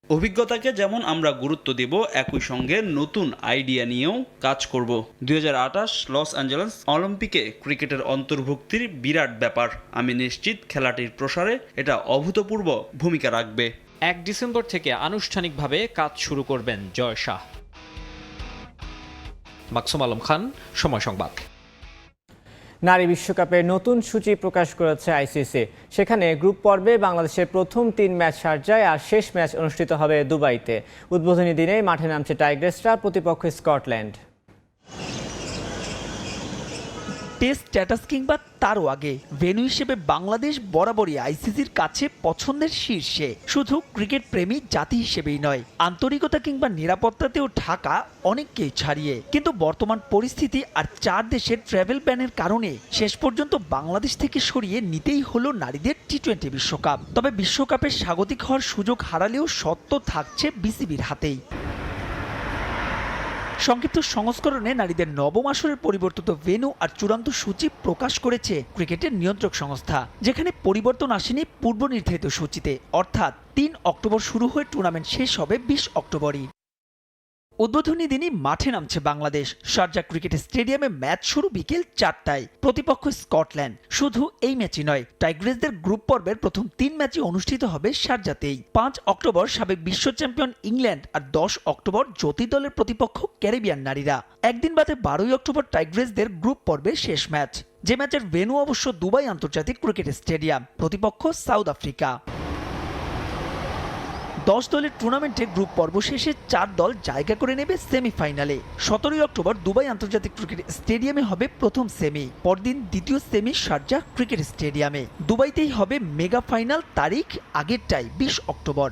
অভিজ্ঞতাকে যেমন আমরা গুরুত্ব দেব, একই সঙ্গে নতুন আইডিয়া নিয়েও কাজ করব। 2028 লস অ্যাঞ্জেলেস অলিম্পিকে ক্রিকেটের অন্তর্ভুক্তির বিরাট ব্যাপার। আমি নিশ্চিত খেলাটির প্রসারে এটা অভূতপূর্ব ভূমিকা রাখবে। 1 ডিসেম্বর থেকে আনুষ্ঠানিকভাবে কাজ শুরু করবেন জয় শাহ। মাকসুম আলম খান, সময় সংবাদ। নারী বিশ্বকাপের নতুন সূচি প্রকাশ করেছে আইসিসি। সেখানে গ্রুপ পর্বে বাংলাদেশের প্রথম 3 ম্যাচ শারজায় আর শেষ ম্যাচ অনুষ্ঠিত হবে দুবাইতে। উদ্বোধনী দিনে মাঠে নামছে টাইগ্রেসরা, প্রতিপক্ষ স্কটল্যান্ড। টেস্ট স্ট্যাটাস কিংবা তারও আগে ভেন্যু হিসেবে বাংলাদেশ বরাবরই আইসিসির কাছে পছন্দের শীর্ষে। শুধু ক্রিকেট প্রেমী জাতি হিসেবেই নয়, আন্তরিকতা কিংবা নিরাপত্তাতেও ঢাকা অনেককেই ছাড়িয়ে। কিন্তু বর্তমান পরিস্থিতি আর 4 দেশের ট্রাভেল ব্যানের কারণে শেষ পর্যন্ত বাংলাদেশ থেকে সরিয়ে নিতেই হলো নারীদের টি-20 বিশ্বকাপ। তবে বিশ্বকাপের স্বাগতিক হওয়ার সুযোগ হারালেও সত্য থাকছে বিসিবির হাতেই। সংক্ষিপ্ত সংস্করণে নারীদের নবম আসরের পরিবর্তিত ভেন্যু আর চূড়ান্ত সূচি প্রকাশ করেছে ক্রিকেটের নিয়ন্ত্রক সংস্থা, যেখানে পরিবর্তন আসেনি পূর্ব নির্ধারিত সূচিতে, অর্থাৎ 3 অক্টোবর শুরু হয়ে টুর্নামেন্ট শেষ হবে 20 অক্টোবরই। উদ্বোধনী দিনই মাঠে নামছে বাংলাদেশ। শারজাহ ক্রিকেট স্টেডিয়ামে ম্যাচ শুরু বিকেল 4টায়। প্রতিপক্ষ স্কটল্যান্ড। শুধু এই ম্যাচই নয়, টাইগ্রেসদের গ্রুপ পর্বের প্রথম 3 ম্যাচই অনুষ্ঠিত হবে শারজাতেই। 5 অক্টোবর সাবেক বিশ্ব চ্যাম্পিয়ন ইংল্যান্ড আর 10 অক্টোবর জ্যোতি দলের প্রতিপক্ষ ক্যারিবিয়ান নারীরা। একদিন বাদে 12 অক্টোবর টাইগ্রেসদের গ্রুপ পর্বের শেষ ম্যাচ, যে ম্যাচের ভেন্যু অবশ্য দুবাই আন্তর্জাতিক ক্রিকেট স্টেডিয়াম। প্রতিপক্ষ সাউথ আফ্রিকা। 10 দলের টুর্নামেন্টে গ্রুপ পর্ব শেষে 4 দল জায়গা করে নেবে সেমিফাইনালে। 17 অক্টোবর দুবাই আন্তর্জাতিক ক্রিকেট স্টেডিয়ামে হবে প্রথম সেমি, পরদিন দ্বিতীয় সেমি শারজাহ ক্রিকেট স্টেডিয়ামে। দুবাইতেই হবে মেগা ফাইনাল, তারিখ আগেরটাই 20 অক্টোবর।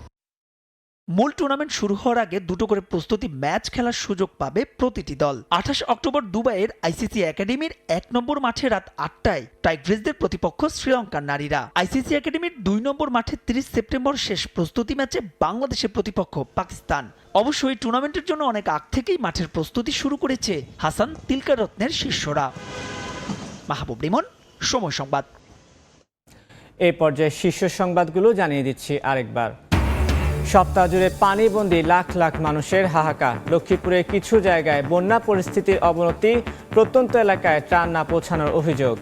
মূল টুর্নামেন্ট শুরু হওয়ার আগে 2টো করে প্রস্তুতি ম্যাচ খেলার সুযোগ পাবে প্রতিটি দল। 28 অক্টোবর দুবাইয়ের আইসিসি একাডেমির 1 নম্বর মাঠে রাত 8টায় টাইগ্রেসদের প্রতিপক্ষ শ্রীলঙ্কার নারীরা। আইসিসি একাডেমির 2 নম্বর মাঠে 30 সেপ্টেম্বর শেষ প্রস্তুতি ম্যাচে বাংলাদেশের প্রতিপক্ষ পাকিস্তান। অবশ্যই টুর্নামেন্টের জন্য অনেক আগ থেকেই মাঠের প্রস্তুতি শুরু করেছে হাসান তিলকারত্নের শিষ্যরা। মাহবুব লিমন, সময় সংবাদ। এই পর্যায়ে শীর্ষ সংবাদগুলো জানিয়ে দিচ্ছি আরেকবার। সপ্তাহ জুড়ে পানিবন্দী লাখ লাখ মানুষের হাহাকার। লক্ষ্মীপুরের কিছু জায়গায় বন্যা পরিস্থিতির অবনতি, প্রত্যন্ত এলাকায় ত্রাণ না পৌঁছানোর অভিযোগ।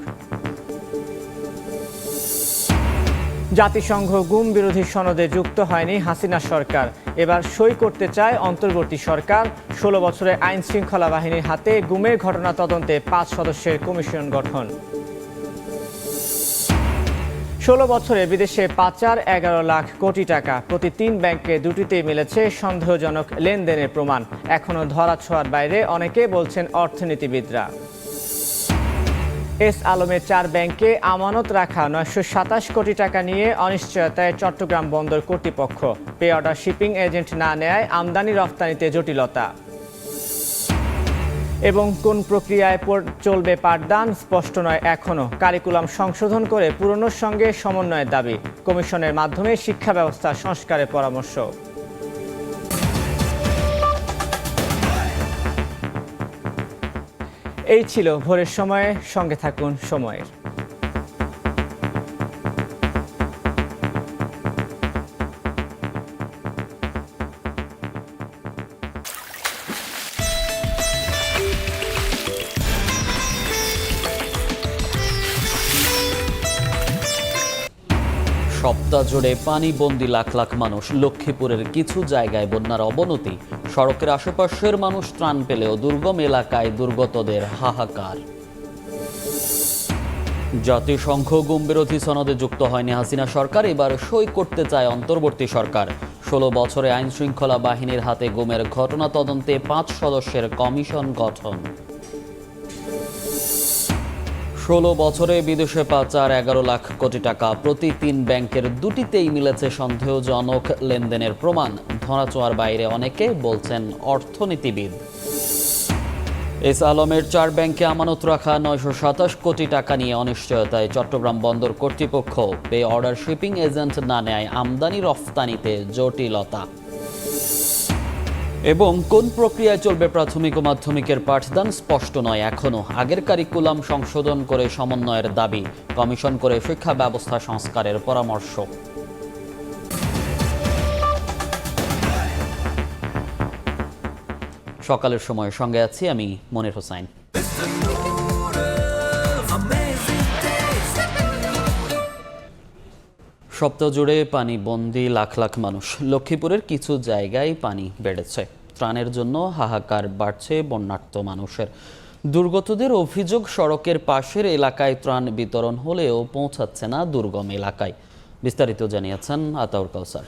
জাতিসংঘ গুম বিরোধী সনদে যুক্ত হয়নি হাসিনা সরকার, এবার সই করতে চায় অন্তর্বর্তী সরকার। 16 বছরে আইন শৃঙ্খলা বাহিনীর হাতে গুমের ঘটনা তদন্তে 5 সদস্যের কমিশন গঠন। 16 বছরে বিদেশে পাচার 11 লাখ কোটি টাকা। প্রতি 3 ব্যাংকে 2টিতেই মিলেছে সন্দেহজনক লেনদেনের প্রমাণ। এখনো ধরাছোঁয়ার বাইরে অনেকে, বলছেন অর্থনীতিবিদরা। এস আলমের 4 ব্যাংকে আমানত রাখা 927 কোটি টাকা নিয়ে অনিশ্চয়তায় চট্টগ্রাম বন্দর কর্তৃপক্ষ। পে অর্ডার শিপিং এজেন্ট না নেয়ায় আমদানি রফতানিতে জটিলতা। এবং কোন প্রক্রিয়ায় চলবে পাঠদান স্পষ্ট নয় এখনো। কারিকুলাম সংশোধন করে পুরনোর সঙ্গে সমন্বয়ের দাবি। কমিশনের মাধ্যমে শিক্ষা ব্যবস্থা সংস্কারের পরামর্শ। এই ছিল ভোরের সময়ে, সঙ্গে থাকুন সময়ের। সপ্তাহ জুড়ে পানিবন্দী লাখ লাখ মানুষ। লক্ষ্মীপুরের কিছু জায়গায় বন্যার অবনতি, সড়কের আশেপাশের মানুষ ত্রাণ পেলেও দুর্গম এলাকায় দুর্গতদের হাহাকার। জাতিসংঘ গুম বিরোধী সনদে যুক্ত হয়নি হাসিনা সরকার, এবার সই করতে চায় অন্তর্বর্তী সরকার। 16 বছরে আইন শৃঙ্খলা বাহিনীর হাতে গুমের ঘটনা তদন্তে 5 সদস্যের কমিশন গঠন। 16 বছরে বিদেশে পাচার 11 লাখ কোটি টাকা। প্রতি 3 ব্যাংকের 2টিতেই মিলেছে সন্দেহজনক লেনদেনের প্রমাণ। ধরাছোঁয়ার বাইরে অনেকে, বলছেন অর্থনীতিবিদ। এস আলমের 4 ব্যাংকে আমানত রাখা 927 কোটি টাকা নিয়ে অনিশ্চয়তায় চট্টগ্রাম বন্দর কর্তৃপক্ষ। পে অর্ডার শিপিং এজেন্ট না নেয় আমদানি রফতানিতে জটিলতা। এবং কোন প্রক্রিয়ায় চলবে প্রাথমিক ও মাধ্যমিকের পাঠদান স্পষ্ট নয় এখনো। আগের কারিকুলাম সংশোধন করে সমন্বয়ের দাবি। কমিশন করে শিক্ষা ব্যবস্থা সংস্কারের পরামর্শ। সকালের সময় সঙ্গে আছি আমি মনির হোসাইন। সপ্তাহ জুড়ে পানিবন্দী লাখ লাখ মানুষ। লক্ষ্মীপুরের কিছু জায়গায় পানি বেড়েছে, ত্রাণের জন্য হাহাকার বাড়ছে বন্যার্ত মানুষের। দুর্গতদের অভিযোগ, সড়কের পাশের এলাকায় ত্রাণ বিতরণ হলেও পৌঁছাচ্ছে না দুর্গম এলাকায়। বিস্তারিত জানিয়েছেন আতাউর কাউসার।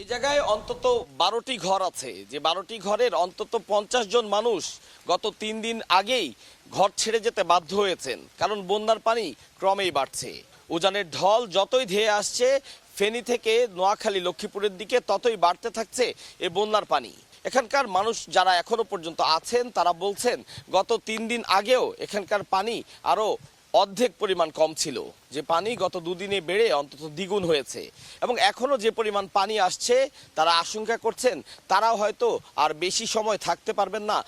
এই জায়গায় অন্তত 12টি ঘর আছে, যে 12টি ঘরের অন্তত 50 জন মানুষ গত 3 দিন আগেই ঘর ছেড়ে যেতে বাধ্য হয়েছেন, কারণ বন্যার পানি ক্রমেই বাড়ছে। উজানের ঢল যতই ধেয়ে আসছে ফেনী থেকে নোয়াখালী লক্ষ্মীপুরের দিকে ততই বাড়তে থাকছে এই বন্যার পানি। এখানকার মানুষ যারা এখনো পর্যন্ত আছেন তারা বলছেন গত 3 দিন আগেও এখানকার পানি আরো অর্ধেক পরিমাণ কম ছিল, যে পানি গত 2 দিনে বেড়ে অন্তত দ্বিগুণ হয়েছে এবং এখনো যে পরিমাণ পানি আসছে তারা আশঙ্কা করছেন তারাও হয়তো আর বেশি সময় থাকতে পারবেন না